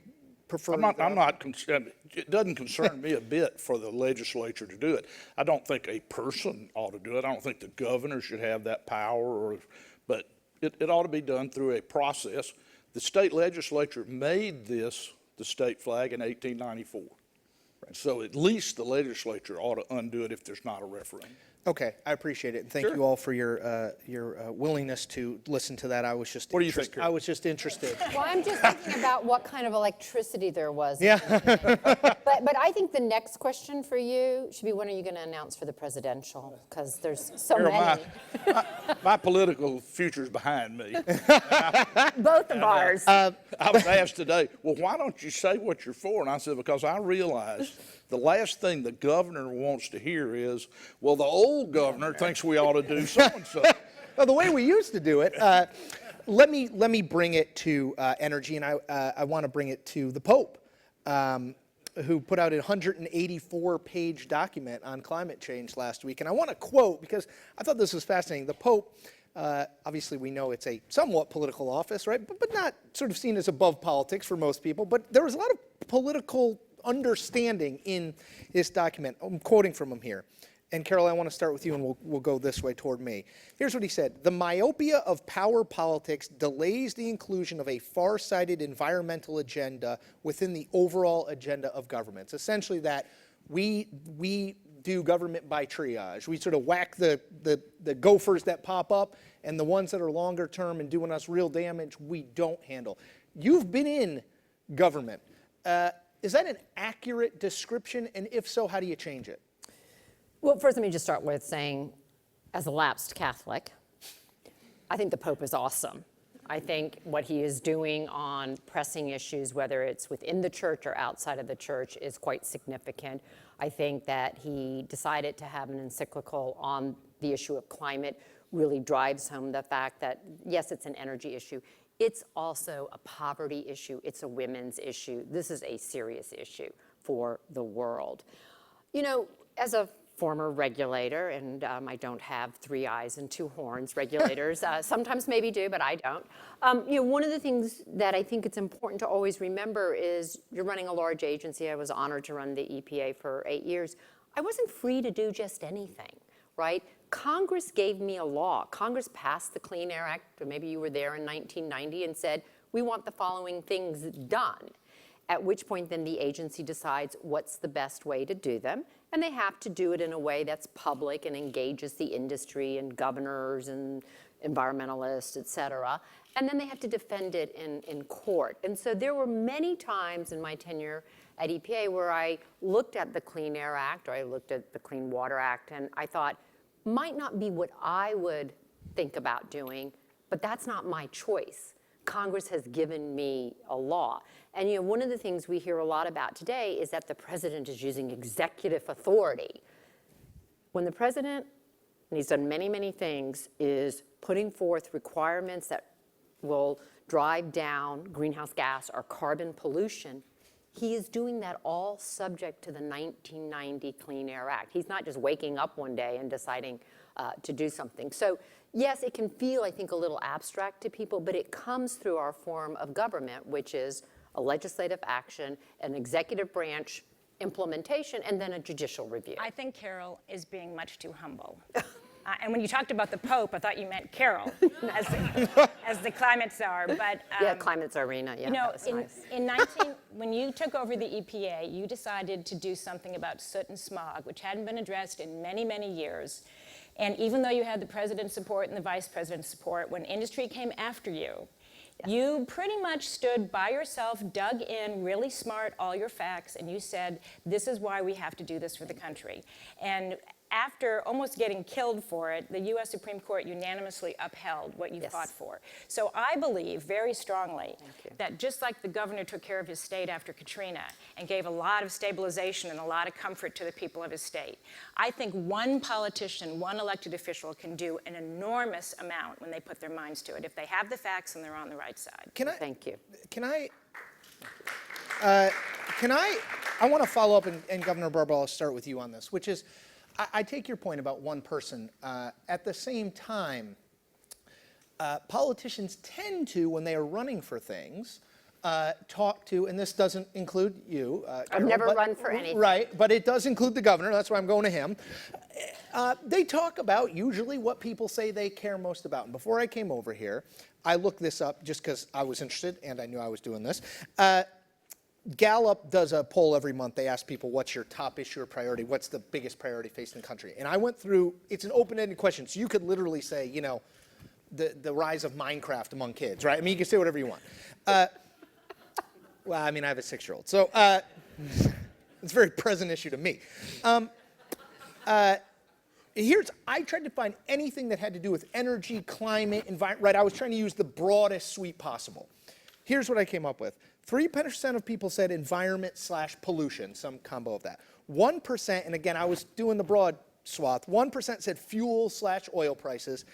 prefer? I'm not concerned. It doesn't concern me a bit for the legislature to do it. I don't think a person ought to do it. I don't think the governor should have that power, but it ought to be done through a process. The state legislature made this the state flag in 1894. Right. So at least the legislature ought to undo it if there's not a referendum. Okay, I appreciate it, and thank you all for your willingness to listen to that. I was just what do you think? I was just interested. Well, I'm just thinking about what kind of electricity there was. Yeah. But I think the next question for you should be, when are you going to announce for the presidential? Because there's so many. My political future is behind me. Both of ours. I was asked today, well, why don't you say what you're for? And I said, because I realized the last thing the governor wants to hear is, well, the old governor thinks we ought to do so-and-so. Well, the way we used to do it, let me bring it to energy, and I want to bring it to the Pope. who put out a 184-page document on climate change last week. And I want to quote, because I thought this was fascinating. The Pope, obviously we know it's a somewhat political office, right? But not sort of seen as above politics for most people. But there was a lot of political understanding in this document. I'm quoting from him here. And Carol, I want to start with you, and we'll go this way toward me. Here's what he said. The myopia of power politics delays the inclusion of a far-sighted environmental agenda within the overall agenda of governments. Essentially that we do government by triage. We sort of whack the gophers that pop up, and the ones that are longer term and doing us real damage, we don't handle. You've been in government. Is that an accurate description? And if so, how do you change it? Well, first, let me just start with saying, as a lapsed Catholic, I think the Pope is awesome. I think what he is doing on pressing issues, whether it's within the church or outside of the church, is quite significant. I think that he decided to have an encyclical on the issue of climate really drives home the fact that, yes, it's an energy issue. It's also a poverty issue. It's a women's issue. This is a serious issue for the world. You know, as a former regulator, and I don't have 3 eyes and 2 horns. Regulators sometimes maybe do, but I don't. You know, one of the things that I think it's important to always remember is you're running a large agency. I was honored to run the EPA for 8 years. I wasn't free to do just anything, right? Congress gave me a law. Congress passed the Clean Air Act, or maybe you were there in 1990, and said, we want the following things done. At which point then the agency decides what's the best way to do them. And they have to do it in a way that's public and engages the industry and governors and environmentalists, et cetera. And then they have to defend it in court. And so there were many times in my tenure at EPA where I looked at the Clean Air Act or I looked at the Clean Water Act and I thought, might not be what I would think about doing, but that's not my choice. Congress has given me a law. And you know, one of the things we hear a lot about today is that the president is using executive authority. When the president, and he's done many, many things, is putting forth requirements that will drive down greenhouse gas or carbon pollution, he is doing that all subject to the 1990 Clean Air Act. He's not just waking up one day and deciding to do something. So yes, it can feel, I think, a little abstract to people, but it comes through our form of government, which is a legislative action, an executive branch implementation, and then a judicial review. I think Carol is being much too humble. And when you talked about the Pope, I thought you meant Carol as the climate czar. But yeah, climate czarina. Yeah, you know, nice. when you took over the EPA, you decided to do something about soot and smog, which hadn't been addressed in many, many years. And even though you had the president's support and the vice president's support, when industry came after you, you pretty much stood by yourself, dug in, really smart, all your facts, and you said, this is why we have to do this for the country. And after almost getting killed for it, the U.S. Supreme Court unanimously upheld what you fought for. So I believe very strongly that just like the governor took care of his state after Katrina and gave a lot of stabilization and a lot of comfort to the people of his state, I think one politician, one elected official can do an enormous amount when they put their minds to it, if they have the facts and they're on the right side. Thank you. I want to follow up, and Governor Barbour, I'll start with you on this, which is, I take your point about one person. At the same time, politicians tend to, when they are running for things, talk to, and this doesn't include you. I've never run for anything. Right, but it does include the governor. That's why I'm going to him. They talk about usually what people say they care most about. And before I came over here, I looked this up just because I was interested and I knew I was doing this. Gallup does a poll every month. They ask people, what's your top issue or priority? What's the biggest priority facing the country? And I went through, it's an open-ended question, so you could literally say, you know, the rise of Minecraft among kids, right? I mean, you can say whatever you want. Well, I mean, I have a 6-year-old, so it's a very present issue to me. I tried to find anything that had to do with energy, climate, environment, right? I was trying to use the broadest sweep possible. Here's what I came up with. 3% of people said environment/pollution, some combo of that. 1%, and again, I was doing the broad swath, 1% said fuel/oil prices,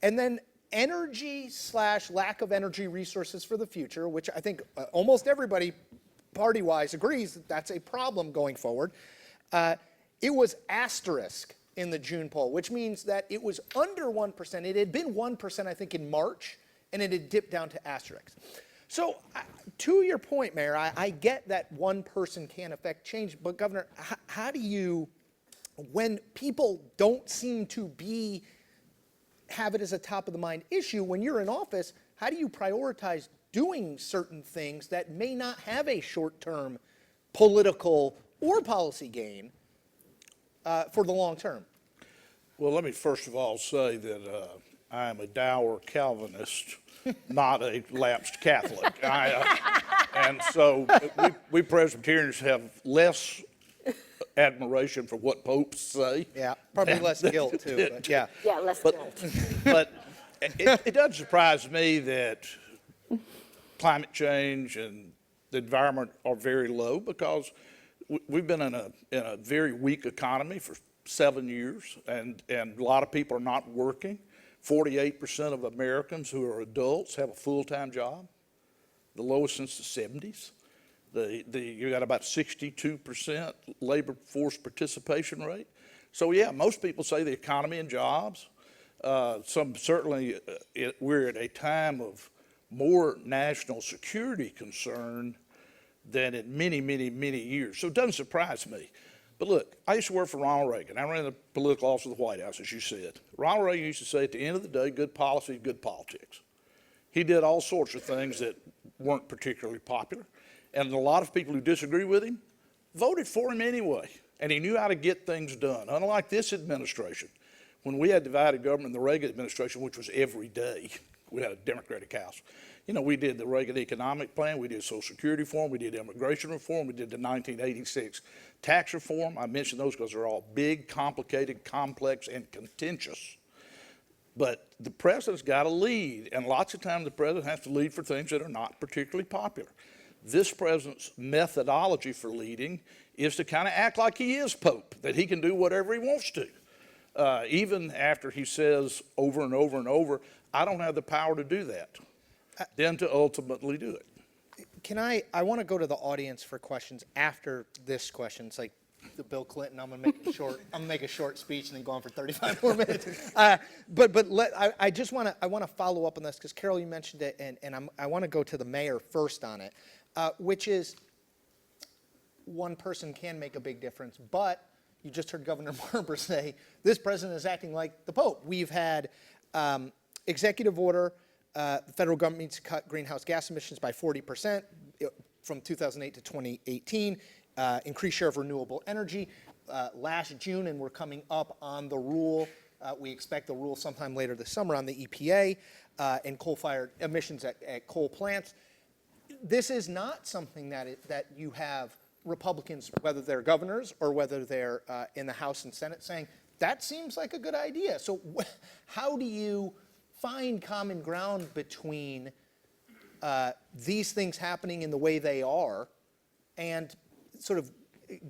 and then energy/lack of energy resources for the future, which I think almost everybody party-wise agrees that that's a problem going forward. It was asterisk in the June poll, which means that it was under 1%. It had been 1%, I think, in March, and it had dipped down to asterisk. So to your point, Mayor, I get that one person can affect change, but Governor, how do you, when people don't seem to have it as a top of the mind issue, when you're in office, how do you prioritize doing certain things that may not have a short-term political or policy gain for the long term? Well, let me first of all say that I am a dour Calvinist, not a lapsed Catholic. And so we Presbyterians have less admiration for what popes say. Yeah, probably less guilt too, but yeah. Yeah, less guilt. But it doesn't surprise me that climate change and the environment are very low, because we've been in a very weak economy for 7 years, and a lot of people are not working. 48% of Americans who are adults have a full-time job, the lowest since the 70s. You got about 62% labor force participation rate. So yeah, most people say the economy and jobs. Some certainly, we're at a time of more national security concern than in many, many, many years. So it doesn't surprise me. But look, I used to work for Ronald Reagan. I ran the political office of the White House, as you said. Ronald Reagan used to say, at the end of the day, good policy, good politics. He did all sorts of things that weren't particularly popular. And a lot of people who disagree with him voted for him anyway. And he knew how to get things done. Unlike this administration, when we had divided government in the Reagan administration, which was every day, we had a Democratic House. You know, we did the Reagan economic plan, we did Social Security reform, we did immigration reform, we did the 1986 tax reform. I mention those because they're all big, complicated, complex, and contentious. But the president's got to lead, and lots of times the president has to lead for things that are not particularly popular. This president's methodology for leading is to kind of act like he is Pope, that he can do whatever he wants to. Even after he says over and over and over, I don't have the power to do that, then to ultimately do it. I want to go to the audience for questions after this question. It's like the Bill Clinton, I'm going to make a short speech and then go on for 35 more minutes. I want to follow up on this because Carol, you mentioned it, and I want to go to the mayor first on it, which is one person can make a big difference, but you just heard Governor Barbour say this president is acting like the Pope. We've had executive order. The federal government needs to cut greenhouse gas emissions by 40% from 2008 to 2018, increase share of renewable energy. Last June, and we're coming up on the rule. We expect the rule sometime later this summer on the EPA and coal-fired emissions at coal plants. This is not something that you have Republicans, whether they're governors or whether they're in the House and Senate, saying, that seems like a good idea. So how do you find common ground between these things happening in the way they are and sort of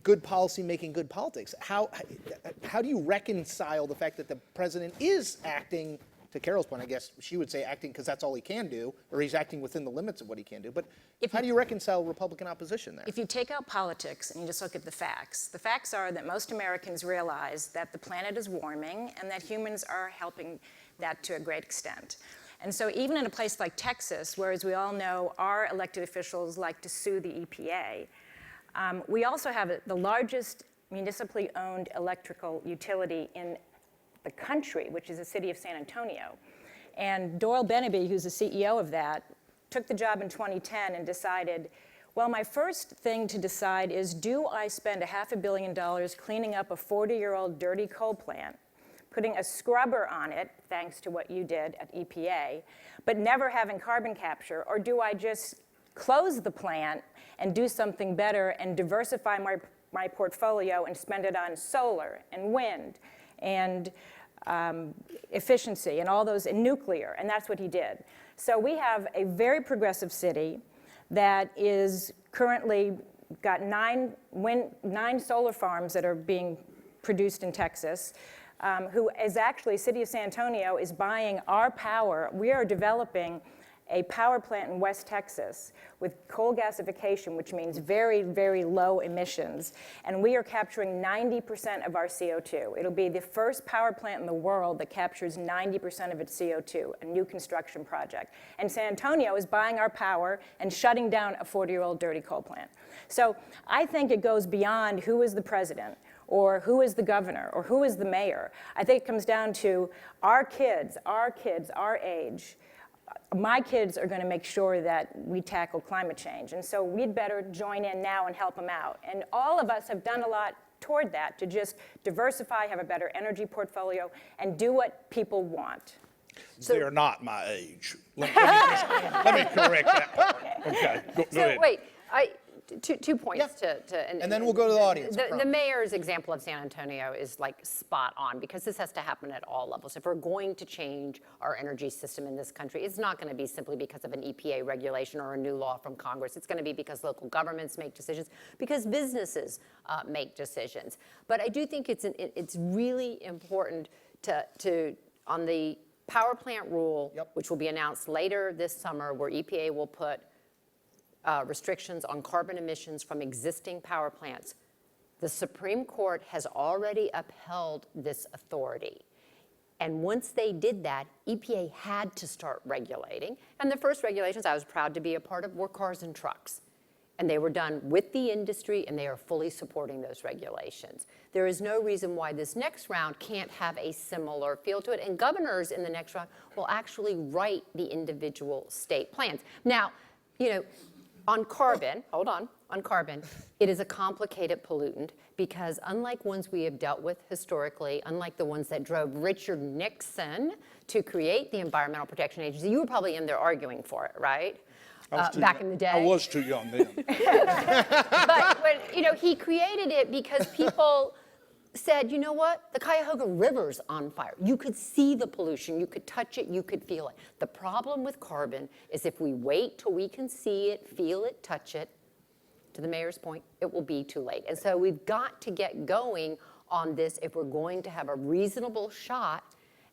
good policy making good politics? How do you reconcile the fact that the president is acting, to Carol's point, I guess she would say acting because that's all he can do, or he's acting within the limits of what he can do, but how do you reconcile Republican opposition there? If you take out politics and you just look at the facts are that most Americans realize that the planet is warming and that humans are helping that to a great extent. And so even in a place like Texas, where, as we all know, our elected officials like to sue the EPA, we also have the largest municipally owned electrical utility in the country, which is the city of San Antonio. And Doyle Beneby, who's the CEO of that, took the job in 2010 and decided, well, my first thing to decide is, do I spend $500 million cleaning up a 40-year-old dirty coal plant, putting a scrubber on it, thanks to what you did at EPA, but never having carbon capture, or do I just close the plant and do something better and diversify my portfolio and spend it on solar and wind and efficiency and all those, and nuclear, and that's what he did. So we have a very progressive city that is currently got 9 solar farms that are being produced in Texas, who is actually, city of San Antonio is buying our power. We are developing a power plant in West Texas with coal gasification, which means very, very low emissions, and we are capturing 90% of our CO2. It'll be the first power plant in the world that captures 90% of its CO2, a new construction project. And San Antonio is buying our power and shutting down a 40-year-old dirty coal plant. So I think it goes beyond who is the president, or who is the governor, or who is the mayor. I think it comes down to our kids, our age. My kids are going to make sure that we tackle climate change. And so we'd better join in now and help them out. And all of us have done a lot toward that, to just diversify, have a better energy portfolio, and do what people want. They're not my age. Let me correct that. Okay, go ahead. Wait, two points and then we'll go to the audience. The mayor's example of San Antonio is like spot on, because this has to happen at all levels. If we're going to change our energy system in this country, it's not going to be simply because of an EPA regulation or a new law from Congress. It's going to be because local governments make decisions, because businesses make decisions. But I do think it's really important to on the power plant rule, which will be announced later this summer, where EPA will put restrictions on carbon emissions from existing power plants. The Supreme Court has already upheld this authority. And once they did that, EPA had to start regulating. And the first regulations I was proud to be a part of were cars and trucks. And they were done with the industry, and they are fully supporting those regulations. There is no reason why this next round can't have a similar feel to it. And governors in the next round will actually write the individual state plans. Now, on carbon, on carbon, it is a complicated pollutant, because unlike ones we have dealt with historically, unlike the ones that drove Richard Nixon to create the Environmental Protection Agency, you were probably in there arguing for it, right? Back in the day. I was too young then. but he created it because people said, you know what? The Cuyahoga River's on fire. You could see the pollution, you could touch it, you could feel it. The problem with carbon is if we wait till we can see it, feel it, touch it, to the mayor's point, it will be too late. And so we've got to get going on this if we're going to have a reasonable shot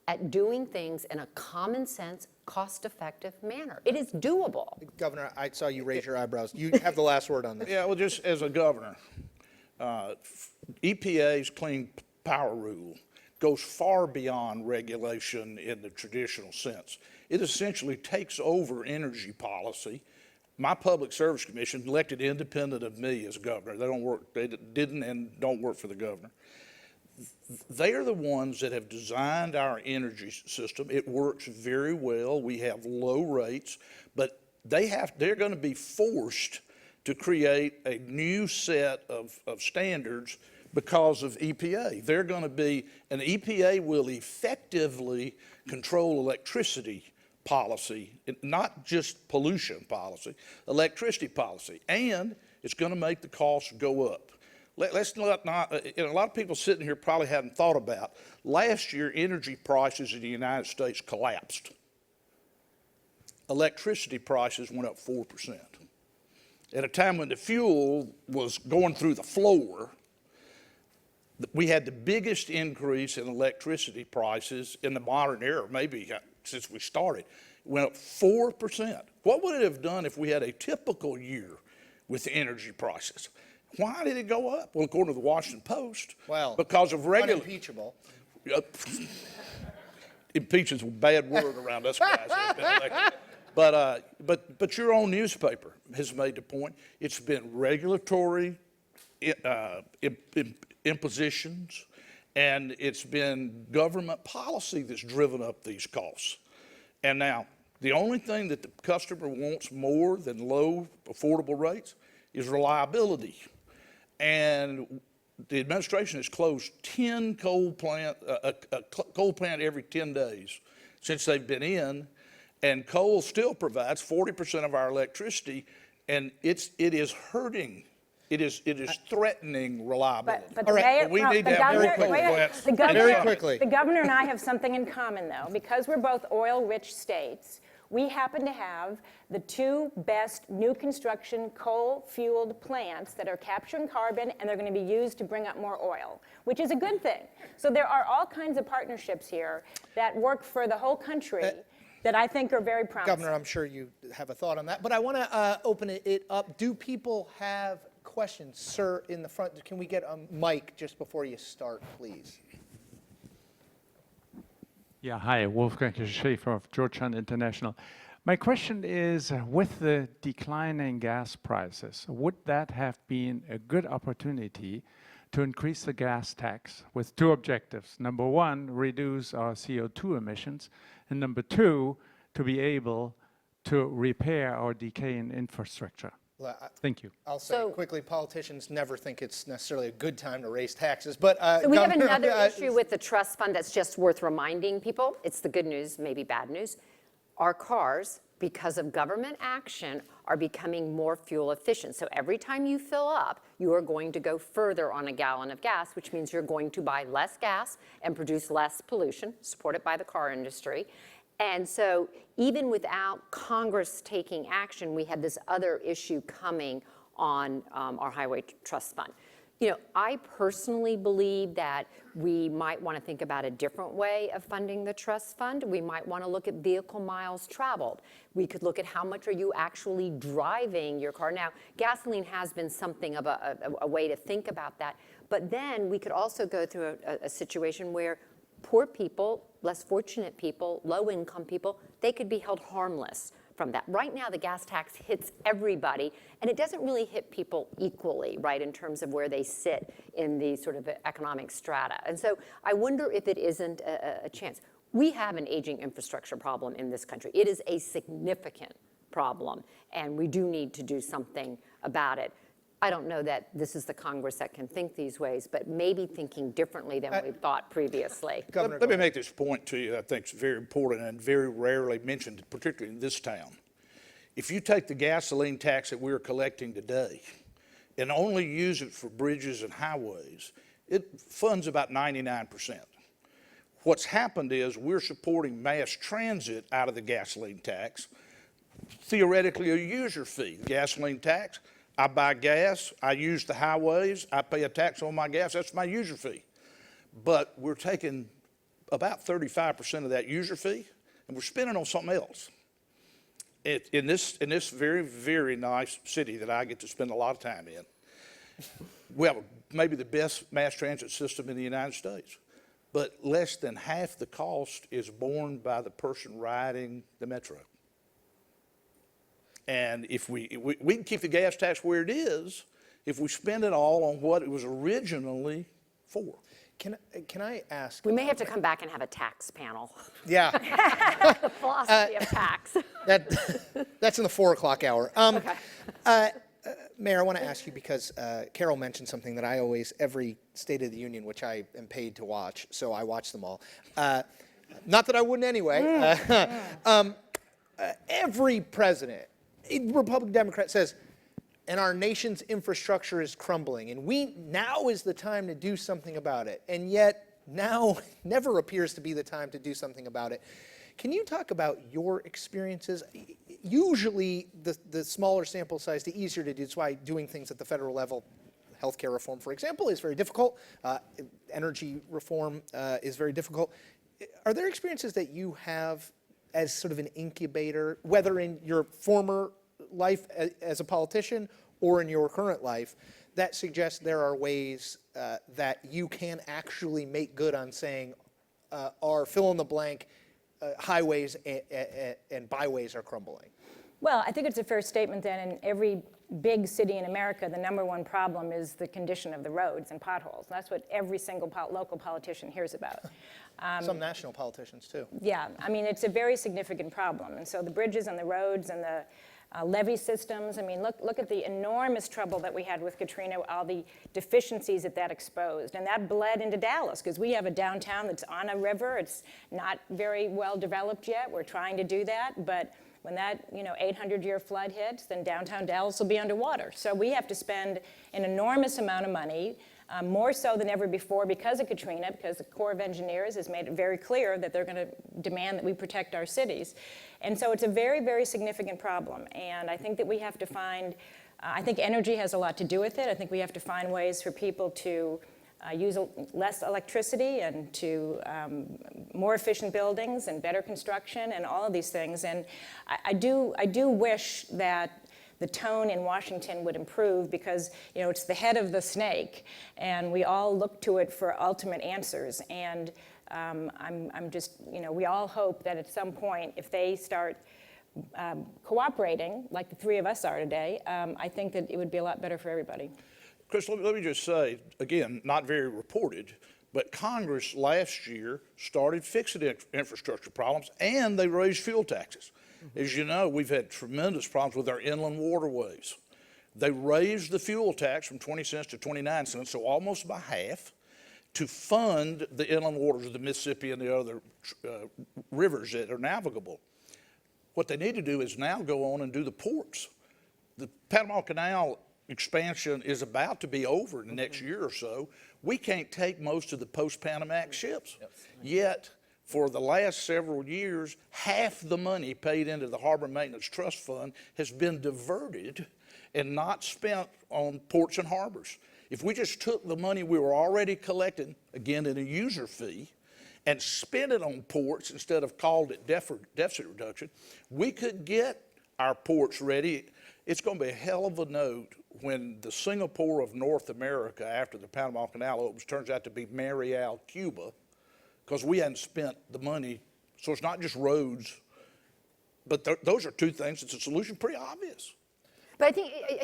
at doing things in a common sense, cost-effective manner. It is doable. Governor, I saw you raise your eyebrows. You have the last word on this. Yeah, well, just as a governor, EPA's Clean Power Rule goes far beyond regulation in the traditional sense. It essentially takes over energy policy. My Public Service Commission, elected independent of me as governor, they didn't and don't work for the governor. They are the ones that have designed our energy system. It works very well. We have low rates, but they're going to be forced to create a new set of standards because of EPA. They're going to be, and the EPA will effectively control electricity policy, not just pollution policy, electricity policy, and it's going to make the costs go up. Let's not, a lot of people sitting here probably haven't thought about, last year energy prices in the United States collapsed. Electricity prices went up 4%. At a time when the fuel was going through the floor, we had the biggest increase in electricity prices in the modern era, maybe since we started. It went up 4%. What would it have done if we had a typical year with energy prices? Why did it go up? Well, according to the Washington Post, because of regular... Unimpeachable. Impeach is a bad word around us guys that have been elected. But your own newspaper has made the point. It's been regulatory impositions, and it's been government policy that's driven up these costs. And now, the only thing that the customer wants more than low, affordable rates is reliability. And the administration has closed 10 coal plant every 10 days since they've been in, and coal still provides 40% of our electricity, and it is hurting. It is threatening reliability. But the mayor, we need to have more coal plants. Very quickly. The governor and I have something in common, though. Because we're both oil-rich states, we happen to have the two best new construction coal-fueled plants that are capturing carbon, and they're going to be used to bring up more oil, which is a good thing. So there are all kinds of partnerships here that work for the whole country. that I think are very promising. Governor, I'm sure you have a thought on that, but I want to open it up. Do people have questions? Sir, in the front, can we get a mic just before you start, please? Yeah, hi, Wolfgang Schäfer of Georgetown International. My question is, with the declining gas prices, would that have been a good opportunity to increase the gas tax with two objectives? Number one, reduce our CO2 emissions, and number two, to be able to repair our decaying infrastructure? Well, Thank you. I'll say quickly, politicians never think it's necessarily a good time to raise taxes, but So we have Governor, another issue with the trust fund that's just worth reminding people. It's the good news, maybe bad news. Our cars, because of government action, are becoming more fuel efficient. So every time you fill up, you are going to go further on a gallon of gas, which means you're going to buy less gas and produce less pollution, supported by the car industry. And so even without Congress taking action, we had this other issue coming on our highway trust fund. You know, I personally believe that we might want to think about a different way of funding the trust fund. We might want to look at vehicle miles traveled. We could look at how much are you actually driving your car. Now, gasoline has been something of a way to think about that. But then we could also go through a situation where poor people, less fortunate people, low-income people, they could be held harmless from that. Right now, the gas tax hits everybody, and it doesn't really hit people equally, right, in terms of where they sit in the sort of economic strata. And so I wonder if it isn't a chance. We have an aging infrastructure problem in this country. It is a significant problem, and we do need to do something about it. I don't know that this is the Congress that can think these ways, but maybe thinking differently than we thought previously. Let me make this point to you that I think is very important and very rarely mentioned, particularly in this town. If you take the gasoline tax that we're collecting today and only use it for bridges and highways, it funds about 99%. What's happened is we're supporting mass transit out of the gasoline tax, theoretically a user fee. Gasoline tax, I buy gas, I use the highways, I pay a tax on my gas, that's my user fee. But we're taking about 35% of that user fee and we're spending on something else. In this very, very nice city that I get to spend a lot of time in, we have maybe the best mass transit system in the United States. But less than half the cost is borne by the person riding the metro. And if we can keep the gas tax where it is, if we spend it all on what it was originally for. Can I ask? We may have to come back and have a tax panel. Yeah. The philosophy of tax. That's in the 4 o'clock hour. Okay. Mayor, I want to ask you because Carol mentioned something that I always, every State of the Union, which I am paid to watch, so I watch them all. Not that I wouldn't anyway. Every president, Republican, Democrat, says, and our nation's infrastructure is crumbling, and now is the time to do something about it. And yet, now never appears to be the time to do something about it. Can you talk about your experiences? Usually, the smaller sample size, the easier to do. That's why doing things at the federal level, healthcare reform, for example, is very difficult. Energy reform is very difficult. Are there experiences that you have as sort of an incubator, whether in your former life as a politician or in your current life, that suggests there are ways that you can actually make good on saying our fill-in-the-blank highways and byways are crumbling? Well, I think it's a fair statement that in every big city in America, the #1 problem is the condition of the roads and potholes. That's what every single local politician hears about. Some national politicians, too. Yeah, I mean, it's a very significant problem. And so the bridges and the roads and the levee systems, I mean, look at the enormous trouble that we had with Katrina, all the deficiencies that exposed. And that bled into Dallas, because we have a downtown that's on a river. It's not very well developed yet. We're trying to do that. But when that 800-year flood hits, then downtown Dallas will be underwater. So we have to spend an enormous amount of money, more so than ever before because of Katrina, because the Corps of Engineers has made it very clear that they're going to demand that we protect our cities. And so it's a very, very significant problem. And I think that we have to find, I think energy has a lot to do with it. I think we have to find ways for people to use less electricity and to more efficient buildings and better construction and all of these things. And I do wish that the tone in Washington would improve, because it's the head of the snake, and we all look to it for ultimate answers. And I'm just, we all hope that at some point, if they start cooperating like the three of us are today, I think that it would be a lot better for everybody. Chris, let me just say, again, not very reported, but Congress last year started fixing infrastructure problems, and they raised fuel taxes. As you know, we've had tremendous problems with our inland waterways. They raised the fuel tax from 20 cents to 29 cents, so almost by half, to fund the inland waters of the Mississippi and the other rivers that are navigable. What they need to do is now go on and do the ports. The Panama Canal expansion is about to be over in the next year or so. We can't take most of the post-Panamax ships. Yet, for the last several years, half the money paid into the Harbor Maintenance Trust Fund has been diverted and not spent on ports and harbors. If we just took the money we were already collecting, again in a user fee, and spent it on ports instead of called it deficit reduction, we could get our ports ready. It's going to be a hell of a note when the Singapore of North America, after the Panama Canal opens, turns out to be Mariel, Cuba, because we hadn't spent the money. So it's not just roads, but those are two things. It's a solution pretty obvious. But I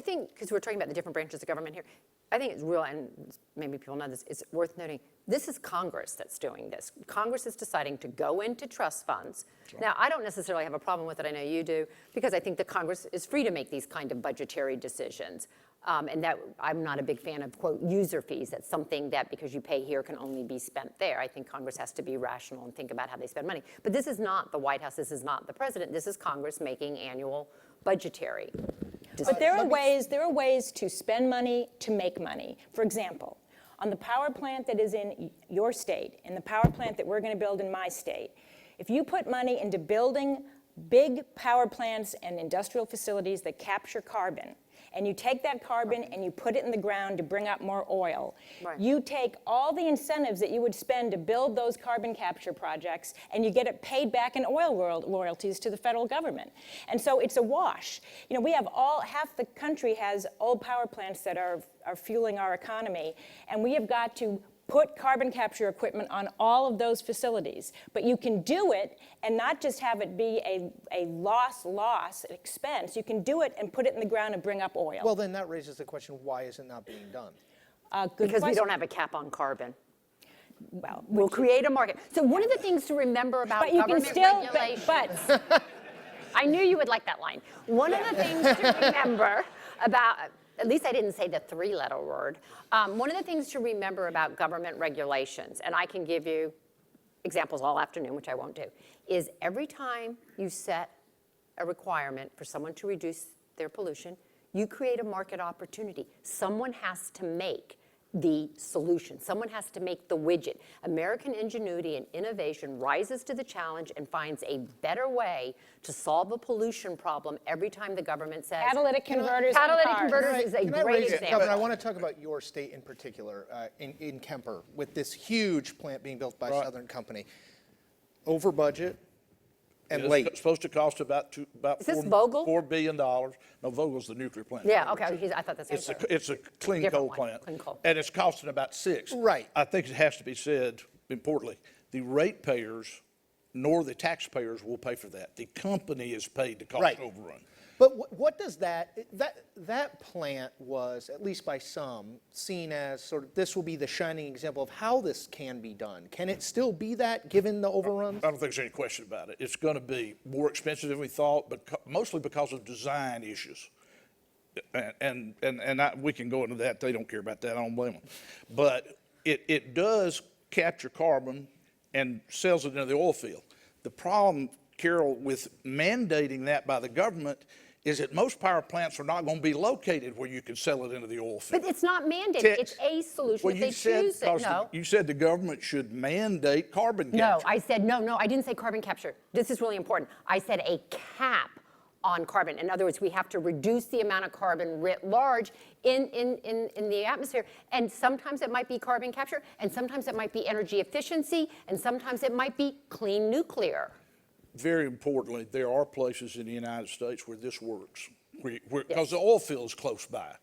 think because we're talking about the different branches of government here, I think it's real, and maybe people know this, it's worth noting, this is Congress that's doing this. Congress is deciding to go into trust funds. Sure. Now, I don't necessarily have a problem with it, I know you do, because I think that Congress is free to make these kind of budgetary decisions. And that I'm not a big fan of, quote, user fees. That's something that, because you pay here, can only be spent there. I think Congress has to be rational and think about how they spend money. But this is not the White House, this is not the president, this is Congress making annual budgetary decisions. But there are ways to spend money to make money. For example, on the power plant that is in your state and the power plant that we're going to build in my state, if you put money into building big power plants and industrial facilities that capture carbon, and you take that carbon and you put it in the ground to bring up more oil, right. You take all the incentives that you would spend to build those carbon capture projects and you get it paid back in oil royalties to the federal government. And so it's a wash. We have half the country has old power plants that are fueling our economy, and we have got to put carbon capture equipment on all of those facilities. But you can do it and not just have it be a loss expense. You can do it and put it in the ground and bring up oil. Well, then that raises the question, why is it not being done? Because we don't have a cap on carbon. Well, we'll create a market. So one of the things to remember about government regulations. But I knew you would like that line. One of the things to remember about, at least I didn't say the three-letter word. One of the things to remember about government regulations, and I can give you examples all afternoon, which I won't do, is every time you set a requirement for someone to reduce their pollution, you create a market opportunity. Someone has to make the solution. Someone has to make the widget. American ingenuity and innovation rises to the challenge and finds a better way to solve a pollution problem every time the government says. Catalytic converters. Catalytic converters is a great example. Governor, I want to talk about your state in particular, in Kemper, with this huge plant being built by Southern Company. Over budget and late. It's supposed to cost about is this Vogtle? $4 billion. No, Vogel's the nuclear plant. Yeah, okay, I thought that's it's a clean coal plant. Clean coal. And it's costing about $6 billion. Right. I think it has to be said, importantly, the ratepayers nor the taxpayers will pay for that. The company is paid to cost overrun. But what does that plant was, at least by some, seen as sort of, this will be the shining example of how this can be done. Can it still be that, given the overruns? I don't think there's any question about it. It's going to be more expensive than we thought, but mostly because of design issues. And we can go into that. They don't care about that. I don't blame them. But it does capture carbon and sells it into the oil field. The problem, Carol, with mandating that by the government is that most power plants are not going to be located where you can sell it into the oil field. But it's not mandated. It's a solution. Well, if they choose it. No. You said the government should mandate carbon capture. No, I said, no, I didn't say carbon capture. This is really important. I said a cap on carbon. In other words, we have to reduce the amount of carbon writ large in the atmosphere. And sometimes it might be carbon capture, and sometimes it might be energy efficiency, and sometimes it might be clean nuclear. Very importantly, there are places in the United States where this works, because the oil field is close by.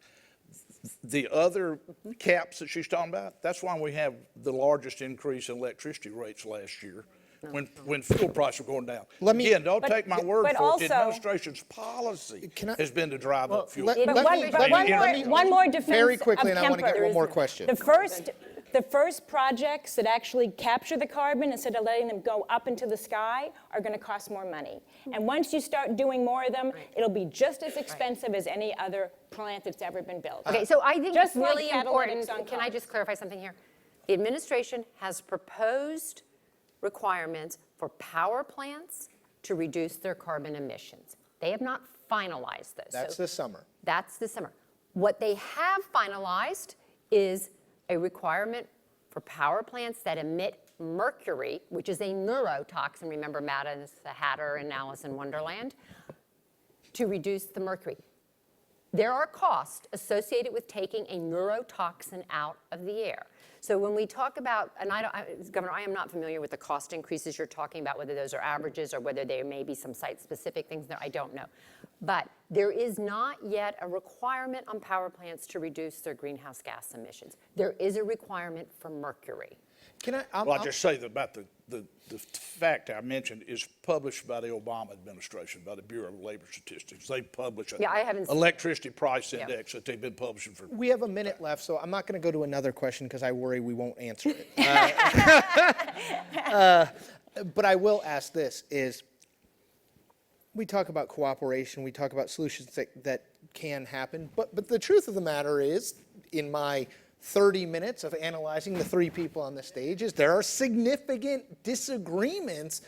The other caps that she's talking about, that's why we have the largest increase in electricity rates last year when fuel prices were going down. Again, don't take my word for it. The administration's policy has been to drive up fuel prices. One more defense very quickly, of and I want to get Kemper. one more question. The first projects that actually capture the carbon instead of letting them go up into the sky are going to cost more money. And once you start doing more of them, it'll be just as expensive as any other plant that's ever been built. Okay, so I think Just it's really like important. catalytics on Can I cars. just clarify something here? The administration has proposed requirements for power plants to reduce their carbon emissions. They have not finalized those. That's this summer. That's this summer. What they have finalized is a requirement for power plants that emit mercury, which is a neurotoxin. Remember Madden, the Hatter, and Alice in Wonderland? To reduce the mercury. There are costs associated with taking a neurotoxin out of the air. So when we talk about, and Governor, I am not familiar with the cost increases you're talking about, whether those are averages or whether there may be some site-specific things there, I don't know. But there is not yet a requirement on power plants to reduce their greenhouse gas emissions. There is a requirement for mercury. I'll just say that about the fact I mentioned is published by the Obama administration, by the Bureau of Labor Statistics. They publish an electricity price index that they've been publishing for. We have a minute left, so I'm not going to go to another question because I worry we won't answer it. But I will ask this, is we talk about cooperation, we talk about solutions that can happen, but the truth of the matter is, in my 30 minutes of analyzing the three people on the stage, is there are significant disagreements,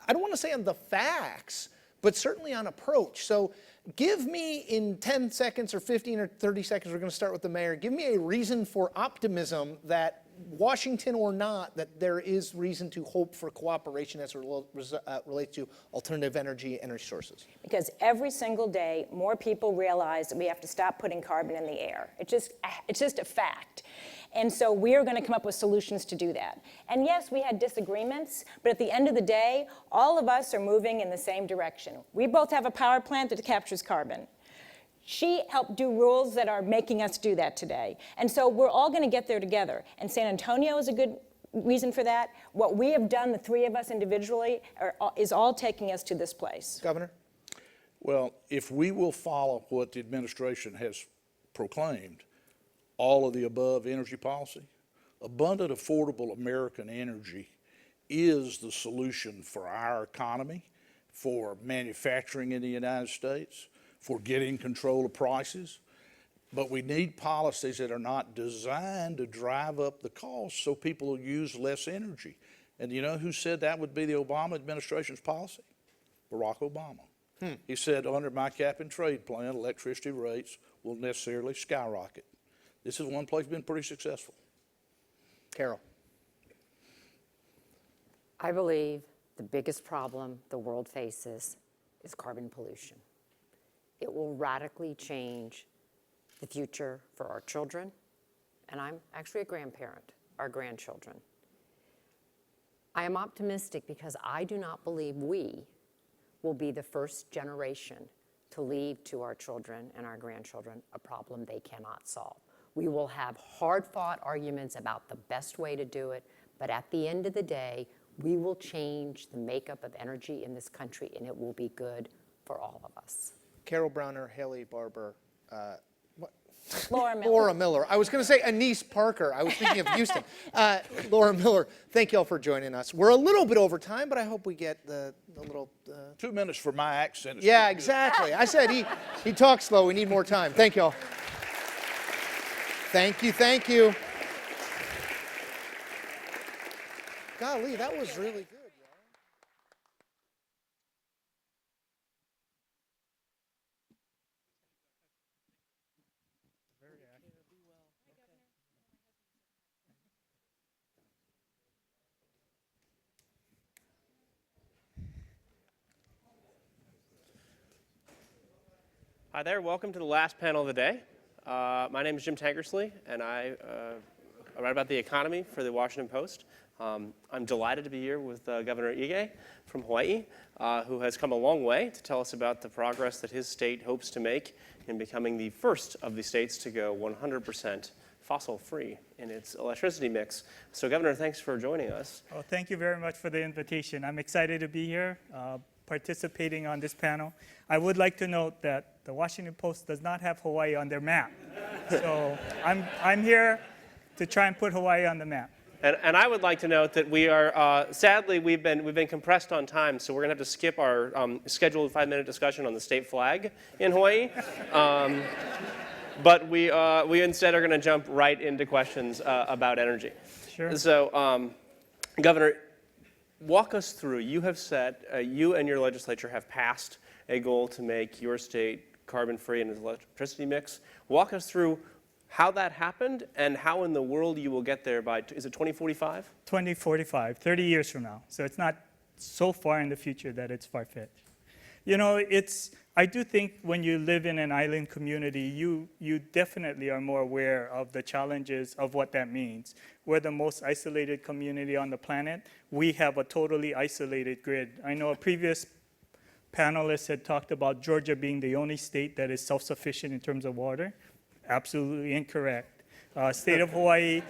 I don't want to say on the facts, but certainly on approach. So give me in 10 seconds or 15 or 30 seconds, we're going to start with the mayor, give me a reason for optimism that Washington or not, that there is reason to hope for cooperation as it relates to alternative energy sources. Because every single day, more people realize that we have to stop putting carbon in the air. It's just a fact. And so we're going to come up with solutions to do that. And yes, we had disagreements, but at the end of the day, all of us are moving in the same direction. We both have a power plant that captures carbon. She helped do rules that are making us do that today. And so we're all going to get there together. And San Antonio is a good reason for that. What we have done, the three of us individually, is all taking us to this place. Governor? Well, if we will follow what the administration has proclaimed, all of the above energy policy, abundant, affordable American energy is the solution for our economy, for manufacturing in the United States, for getting control of prices. But we need policies that are not designed to drive up the cost so people will use less energy. And you know who said that would be the Obama administration's policy? Barack Obama. He said, under my cap and trade plan, electricity rates will necessarily skyrocket. This is one place been pretty successful. Carol. I believe the biggest problem the world faces is carbon pollution. It will radically change the future for our children, and I'm actually a grandparent, our grandchildren. I am optimistic because I do not believe we will be the first generation to leave to our children and our grandchildren a problem they cannot solve. We will have hard-fought arguments about the best way to do it, but at the end of the day, we will change the makeup of energy in this country, and it will be good for all of us. Carol Browner, Haley Barbour, Laura Miller. Laura Miller. I was going to say Anise Parker. I was thinking of Houston. Laura Miller, thank you all for joining us. We're a little bit over time, but I hope we get the little... 2 minutes for my accent. Yeah, exactly. I said he talks slow. We need more time. Thank you all. Thank you, thank you. Golly, that was really good. Hi there, welcome to the last panel of the day. My name is Jim Tankersley, and I write about the economy for the Washington Post. I'm delighted to be here with Governor Ige from Hawaii, who has come a long way to tell us about the progress that his state hopes to make in becoming the first of the states to go 100% fossil-free in its electricity mix. So, Governor, thanks for joining us. Oh, thank you very much for the invitation. I'm excited to be here, participating on this panel. I would like to note that the Washington Post does not have Hawaii on their map. So I'm here to try and put Hawaii on the map. And I would like to note that we are, sadly, we've been compressed on time, so we're going to have to skip our scheduled 5-minute discussion on the state flag in Hawaii. But we instead are going to jump right into questions about energy. Sure. So, Governor, walk us through. You have set, you and your legislature have passed a goal to make your state carbon-free in its electricity mix. Walk us through how that happened and how in the world you will get there by, is it 2045? 2045, 30 years from now. So it's not so far in the future that it's far-fetched. You know, I do think when you live in an island community, you definitely are more aware of the challenges of what that means. We're the most isolated community on the planet. We have a totally isolated grid. I know a previous panelist had talked about Georgia being the only state that is self-sufficient in terms of water. Absolutely incorrect. State of Hawaii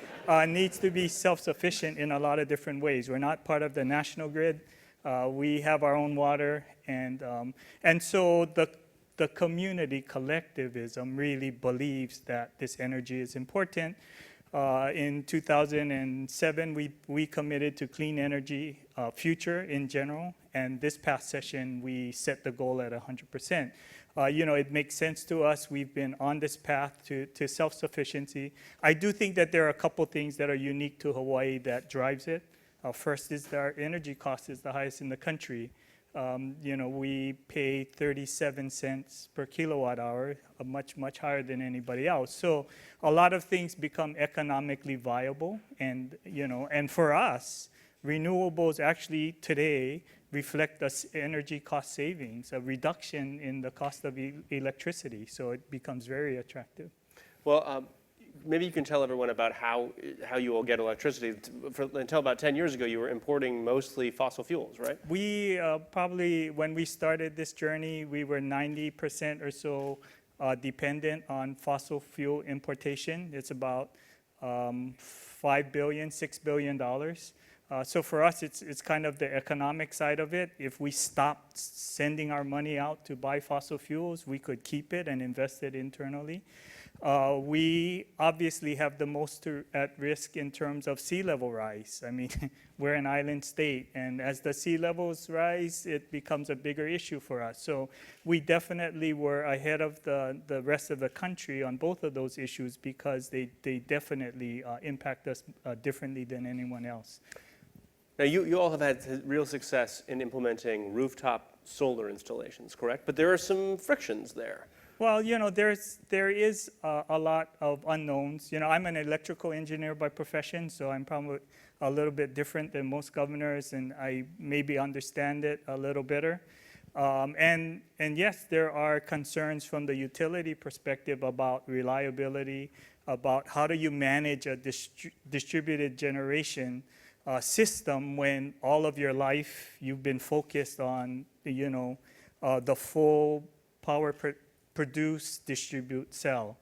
needs to be self-sufficient in a lot of different ways. We're not part of the national grid. We have our own water, and so the community collectivism really believes that this energy is important. In 2007, we committed to clean energy future in general, and this past session, we set the goal at 100%. You know, it makes sense to us. We've been on this path to self-sufficiency. I do think that there are a couple things that are unique to Hawaii that drives it. First is that our energy cost is the highest in the country. You know, we pay 37 cents per kilowatt hour, much higher than anybody else. So a lot of things become economically viable, and you know, and for us, renewables actually today reflect the energy cost savings, a reduction in the cost of electricity. So it becomes very attractive. Well, maybe you can tell everyone about how you will get electricity. Until about 10 years ago, you were importing mostly fossil fuels, right? We probably, when we started this journey, we were 90% or so dependent on fossil fuel importation. It's about $5 billion, $6 billion. So for us, it's kind of the economic side of it. If we stopped sending our money out to buy fossil fuels, we could keep it and invest it internally. We obviously have the most at risk in terms of sea level rise. I mean, we're an island state, and as the sea levels rise, it becomes a bigger issue for us. So we definitely were ahead of the rest of the country on both of those issues because they definitely impact us differently than anyone else. Now, you all have had real success in implementing rooftop solar installations, correct? But there are some frictions there. Well, you know, there is a lot of unknowns. You know, I'm an electrical engineer by profession, so I'm probably a little bit different than most governors, and I maybe understand it a little better. And yes, there are concerns from the utility perspective about reliability, about how do you manage a distributed generation system when all of your life you've been focused on, you know, the full power produce, distribute, sell.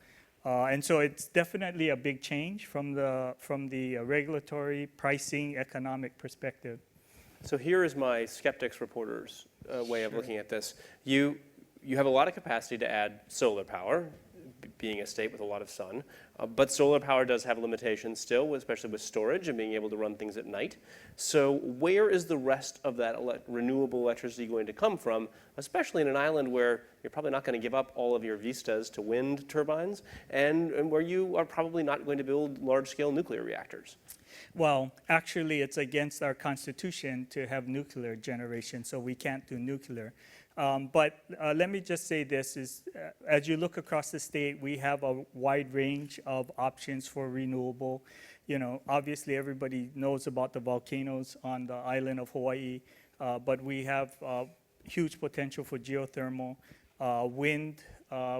And so it's definitely a big change from the regulatory, pricing, economic perspective. So here is my skeptics reporter's way of looking at this. You have a lot of capacity to add solar power, being a state with a lot of sun, but solar power does have limitations still, especially with storage and being able to run things at night. So where is the rest of that renewable electricity going to come from, especially in an island where you're probably not going to give up all of your vistas to wind turbines and where you are probably not going to build large-scale nuclear reactors? Well, actually, it's against our Constitution to have nuclear generation, so we can't do nuclear. But let me just say this, as you look across the state, we have a wide range of options for renewable. You know, obviously everybody knows about the volcanoes on the island of Hawaii, but we have huge potential for geothermal, wind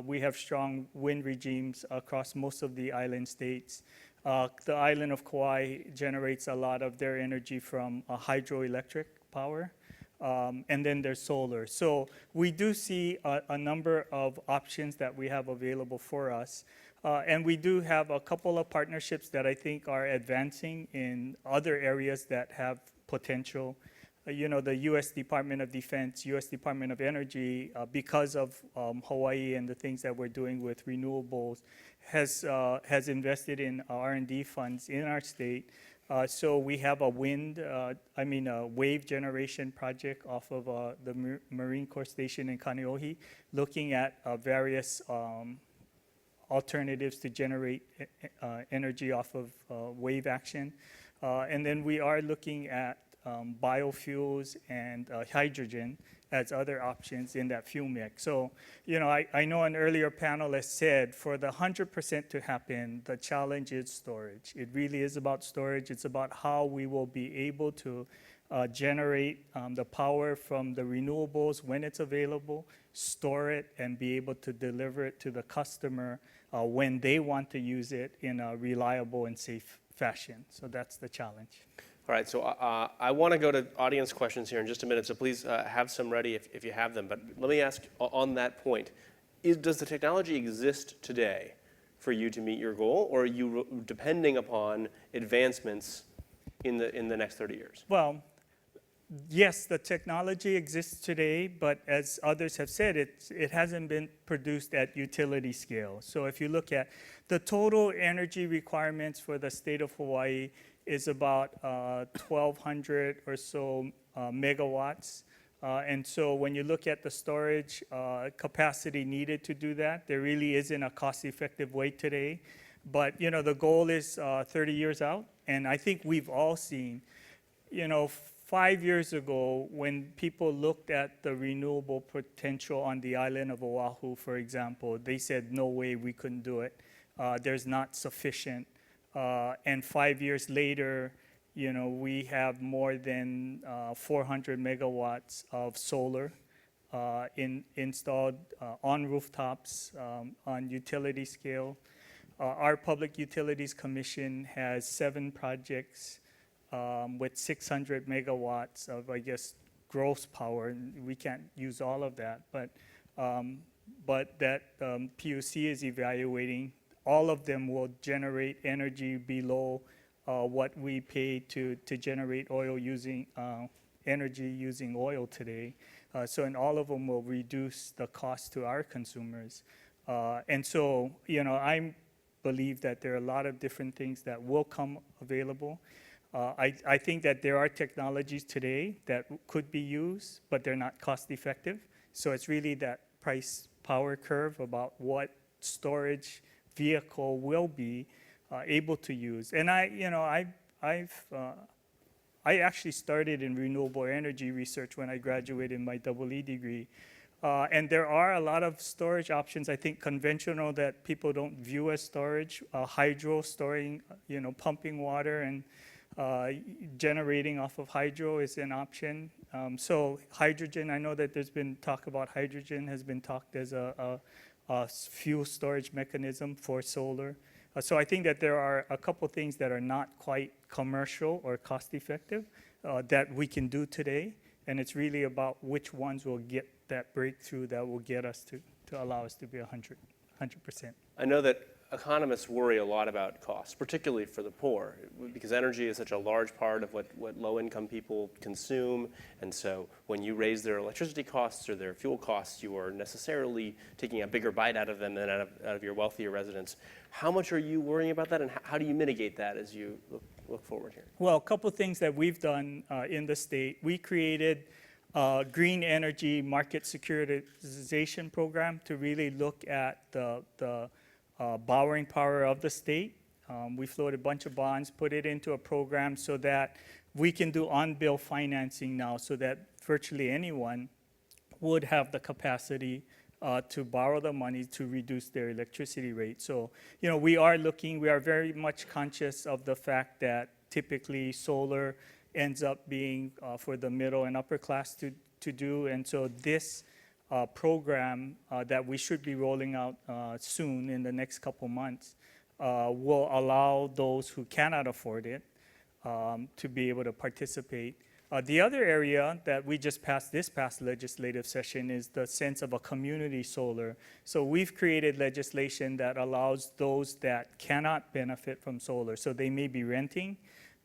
we have strong wind regimes across most of the island states. The island of Kauai generates a lot of their energy from hydroelectric power. And then there's solar. So we do see a number of options that we have available for us. And we do have a couple of partnerships that I think are advancing in other areas that have potential. You know, the U.S. Department of Defense, U.S. Department of Energy, because of Hawaii and the things that we're doing with renewables, has invested in R&D funds in our state. So we have a wave generation project off of the Marine Corps Station in Kaneohe, looking at various alternatives to generate energy off of wave action. And then we are looking at biofuels and hydrogen as other options in that fuel mix. So, you know, I know an earlier panelist said for the 100% to happen, the challenge is storage. It really is about storage. It's about how we will be able to generate the power from the renewables when it's available, store it, and be able to deliver it to the customer when they want to use it in a reliable and safe fashion. So that's the challenge. All right, so I want to go to audience questions here in just a minute, so please have some ready if you have them. But let me ask on that point, does the technology exist today for you to meet your goal, or are you depending upon advancements in the next 30 years? Well, yes, the technology exists today, but as others have said, it hasn't been produced at utility scale. So if you look at the total energy requirements for the state of Hawaii is about 1,200 or so megawatts. And so when you look at the storage capacity needed to do that, there really isn't a cost-effective way today. But, you know, the goal is 30 years out. And I think we've all seen, you know, 5 years ago, when people looked at the renewable potential on the island of Oahu, for example, they said, no way, we couldn't do it. There's not sufficient. And 5 years later, you know, we have more than 400 megawatts of solar installed on rooftops, on utility scale. Our Public Utilities Commission has 7 projects with 600 megawatts of, I guess, gross power. We can't use all of that, but that PUC is evaluating. All of them will generate energy below what we pay to generate oil using energy using oil today. And all of them will reduce the cost to our consumers. And so, you know, I believe that there are a lot of different things that will come available. I think that there are technologies today that could be used, but they're not cost effective. So it's really that price power curve about what storage vehicle will be able to use. And I actually started in renewable energy research when I graduated my EE degree. And there are a lot of storage options, I think conventional that people don't view as storage. Hydro, storing, you know, pumping water and generating off of hydro is an option. So hydrogen, I know that there's been talk about hydrogen, has been talked as a fuel storage mechanism for solar. So I think that there are a couple things that are not quite commercial or cost effective that we can do today. And it's really about which ones will get that breakthrough that will get us to allow us to be 100%. I know that economists worry a lot about costs, particularly for the poor, because energy is such a large part of what low-income people consume. And so when you raise their electricity costs or their fuel costs, you are necessarily taking a bigger bite out of them than out of your wealthier residents. How much are you worrying about that, and how do you mitigate that as you look forward here? Well, a couple things that we've done in the state. We created a green energy market securitization program to really look at the borrowing power of the state. We floated a bunch of bonds, put it into a program so that we can do on-bill financing now so that virtually anyone would have the capacity to borrow the money to reduce their electricity rate. So, you know, we are very much conscious of the fact that typically solar ends up being for the middle and upper class to do. And so this program that we should be rolling out soon in the next couple months will allow those who cannot afford it to be able to participate. The other area that we just passed this past legislative session is the sense of a community solar. So we've created legislation that allows those that cannot benefit from solar. So they may be renting,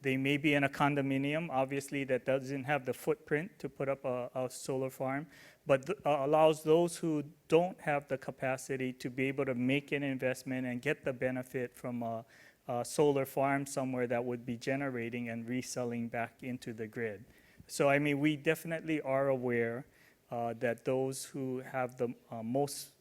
they may be in a condominium, obviously that doesn't have the footprint to put up a solar farm, but allows those who don't have the capacity to be able to make an investment and get the benefit from a solar farm somewhere that would be generating and reselling back into the grid. So I mean, we definitely are aware that those who have the most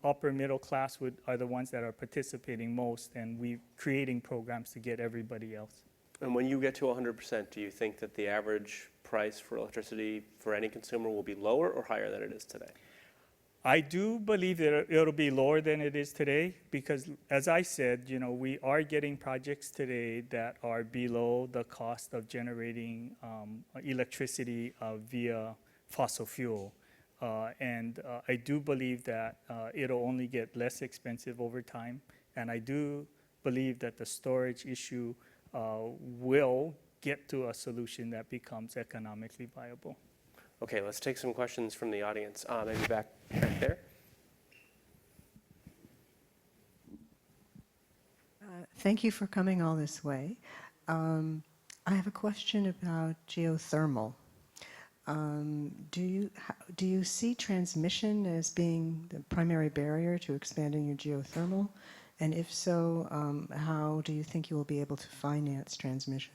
upper middle class are the ones that are participating most, and we're creating programs to get everybody else. And when you get to 100%, do you think that the average price for electricity for any consumer will be lower or higher than it is today? I do believe that it'll be lower than it is today because, as I said, you know, we are getting projects today that are below the cost of generating electricity via fossil fuel. And I do believe that it'll only get less expensive over time. And I do believe that the storage issue will get to a solution that becomes economically viable. Okay, let's take some questions from the audience. Maybe back there. Thank you for coming all this way. I have a question about geothermal. Do you see transmission as being the primary barrier to expanding your geothermal? And if so, how do you think you will be able to finance transmission?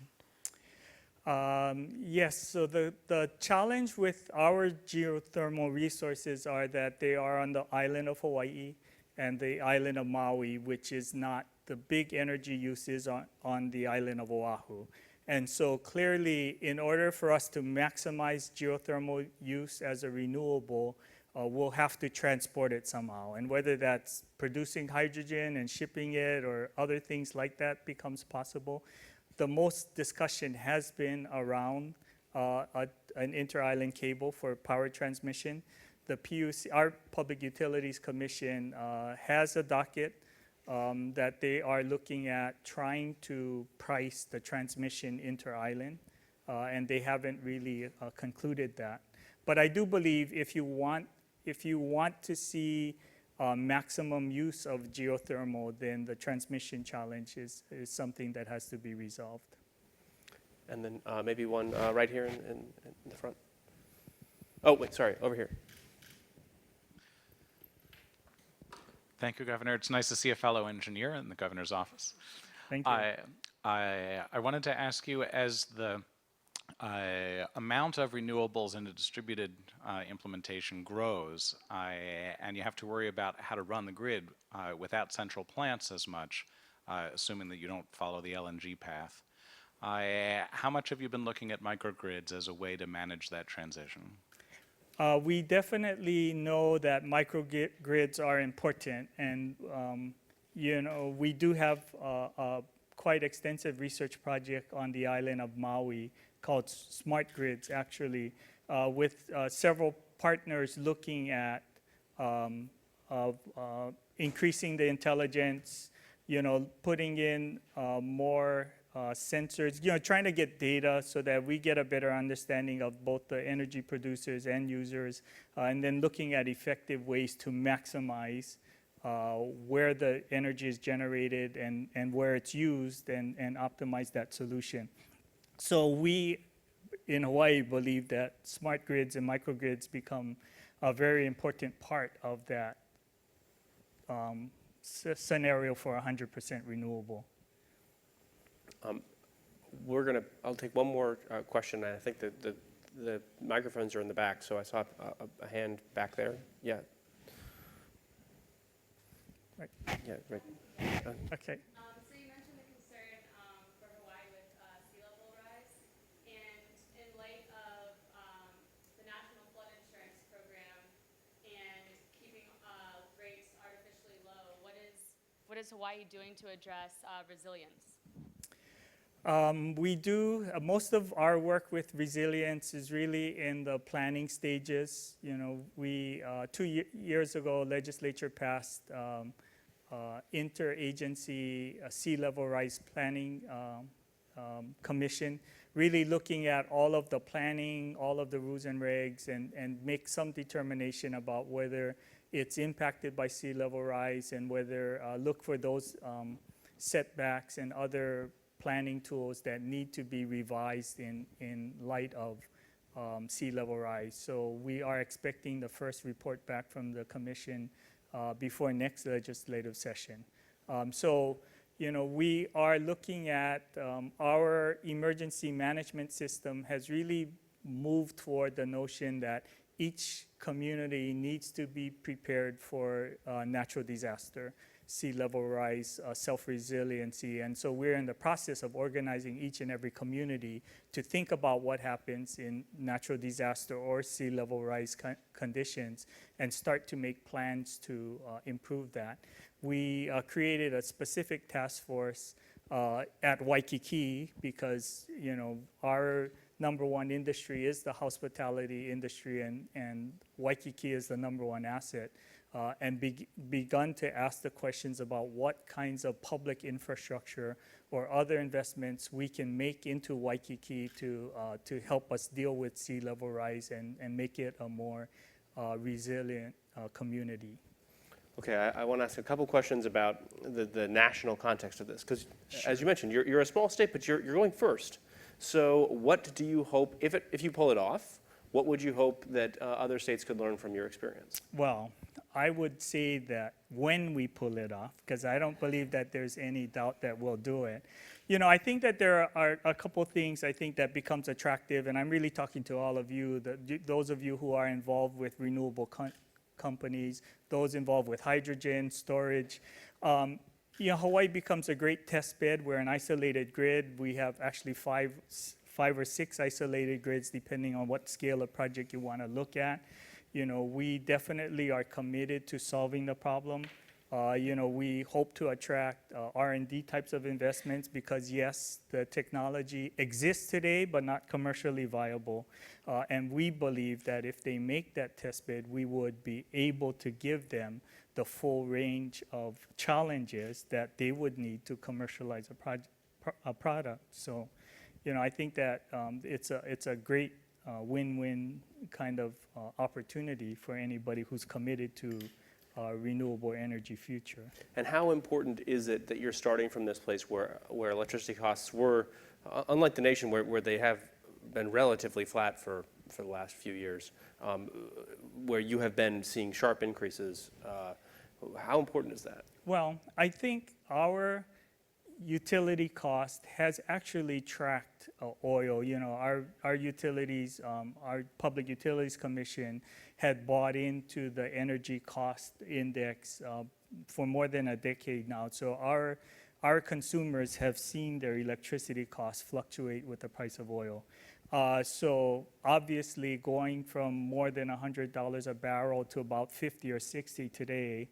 Yes, so the challenge with our geothermal resources are that they are on the island of Hawaii and the island of Maui, which is not the big energy uses on the island of Oahu. And so clearly, in order for us to maximize geothermal use as a renewable, we'll have to transport it somehow. And whether that's producing hydrogen and shipping it or other things like that becomes possible. The most discussion has been around an inter-island cable for power transmission. The PUC, our Public Utilities Commission, has a docket that they are looking at trying to price the transmission inter-island, and they haven't really concluded that. But I do believe if you want to see maximum use of geothermal, then the transmission challenge is something that has to be resolved. And then maybe one right here in the front. Oh, wait, sorry, over here. Thank you, Governor. It's nice to see a fellow engineer in the governor's office. Thank you. I wanted to ask you, as the amount of renewables in a distributed implementation grows, and you have to worry about how to run the grid without central plants as much, assuming that you don't follow the LNG path. How much have you been looking at microgrids as a way to manage that transition? We definitely know that microgrids are important, and you know, we do have a quite extensive research project on the island of Maui called Smart Grids, actually, with several partners looking at increasing the intelligence, you know, putting in more sensors, you know, trying to get data so that we get a better understanding of both the energy producers and users, and then looking at effective ways to maximize where the energy is generated and where it's used and optimize that solution. So we in Hawaii believe that smart grids and microgrids become a very important part of that scenario for 100% renewable. I'll take one more question, and I think that the microphones are in the back, so I saw a hand back there. Yeah. Right. Yeah, right. Okay. So you mentioned the concern for Hawaii with sea level rise, and in light of the National Flood Insurance Program and keeping rates artificially low, what is Hawaii doing to address resilience? We do, most of our work with resilience is really in the planning stages. You know, we, 2 years ago, legislature passed interagency sea level rise planning commission, really looking at all of the planning, all of the rules and regs, and make some determination about whether it's impacted by sea level rise and whether look for those setbacks and other planning tools that need to be revised in light of sea level rise. So we are expecting the first report back from the commission before next legislative session. So, you know, we are looking at our emergency management system has really moved toward the notion that each community needs to be prepared for natural disaster, sea level rise, self-resiliency. And so we're in the process of organizing each and every community to think about what happens in natural disaster or sea level rise conditions and start to make plans to improve that. We created a specific task force at Waikiki because, you know, our number one industry is the hospitality industry, and Waikiki is the number one asset. And begun to ask the questions about what kinds of public infrastructure or other investments we can make into Waikiki to help us deal with sea level rise and make it a more resilient community. Okay, I want to ask a couple questions about the national context of this, because as you mentioned, you're a small state, but you're going first. So what do you hope, if you pull it off, what would you hope that other states could learn from your experience? Well, I would say that when we pull it off, because I don't believe that there's any doubt that we'll do it. You know, I think that there are a couple things I think that becomes attractive, and I'm really talking to all of you, those of you who are involved with renewable companies, those involved with hydrogen storage. You know, Hawaii becomes a great test bed. We're an isolated grid. We have actually five or six isolated grids, depending on what scale of project you want to look at. You know, we definitely are committed to solving the problem. You know, we hope to attract R&D types of investments because, yes, the technology exists today, but not commercially viable. And we believe that if they make that test bed, we would be able to give them the full range of challenges that they would need to commercialize a product. So, you know, I think that it's a great win-win kind of opportunity for anybody who's committed to renewable energy future. And how important is it that you're starting from this place where electricity costs were, unlike the nation where they have been relatively flat for the last few years, where you have been seeing sharp increases? How important is that? Well, I think our utility cost has actually tracked oil. You know, our utilities, our Public Utilities Commission had bought into the energy cost index for more than a decade now. So our consumers have seen their electricity costs fluctuate with the price of oil. So obviously going from more than $100 a barrel to about 50 or 60 today,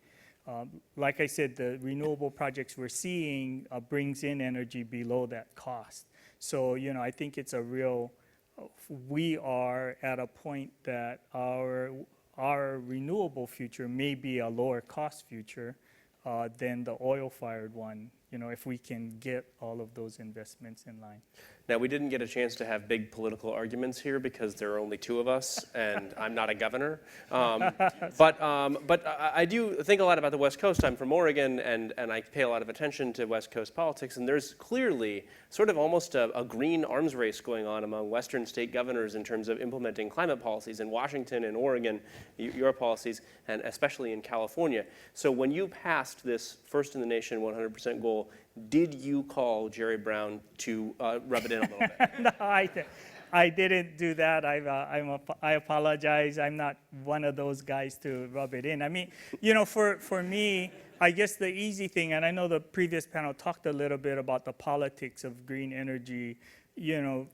like I said, the renewable projects we're seeing brings in energy below that cost. So, you know, I think it's a real, we are at a point that our renewable future may be a lower cost future than the oil-fired one, you know, if we can get all of those investments in line. Now, we didn't get a chance to have big political arguments here because there are only two of us, and I'm not a governor. But I do think a lot about the West Coast. I'm from Oregon, and I pay a lot of attention to West Coast politics, and there's clearly sort of almost a green arms race going on among Western state governors in terms of implementing climate policies in Washington and Oregon, your policies, and especially in California. So when you passed this first in the nation 100% goal, did you call Jerry Brown to rub it in a little bit? No, I didn't do that. I apologize. I'm not one of those guys to rub it in. I mean, you know, for me, I guess the easy thing, and I know the previous panel talked a little bit about the politics of green energy, you know,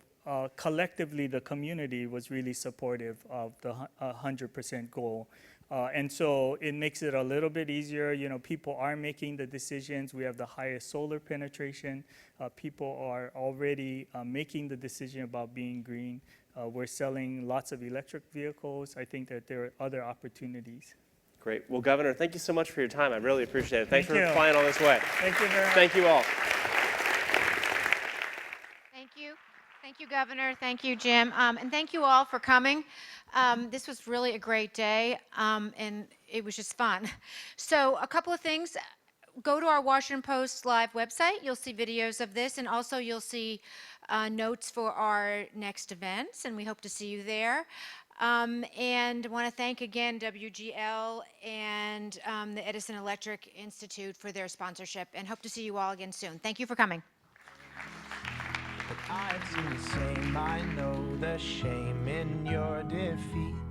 collectively the community was really supportive of the 100% goal. And so it makes it a little bit easier. You know, people are making the decisions. We have the highest solar penetration. People are already making the decision about being green. We're selling lots of electric vehicles. I think that there are other opportunities. Great. Well, Governor, thank you so much for your time. I really appreciate it. Thanks Thank for you. flying all this way. Thank you very much. Thank you all. Thank you. Thank you, Governor. Thank you, Jim. And thank you all for coming. This was really a great day, and it was just fun. So a couple of things. Go to our Washington Post Live website. You'll see videos of this, and also you'll see notes for our next events, and we hope to see you there. And I want to thank again WGL and the Edison Electric Institute for their sponsorship, and hope to see you all again soon. Thank you for coming. I've seen the same, I know the shame in your defeat.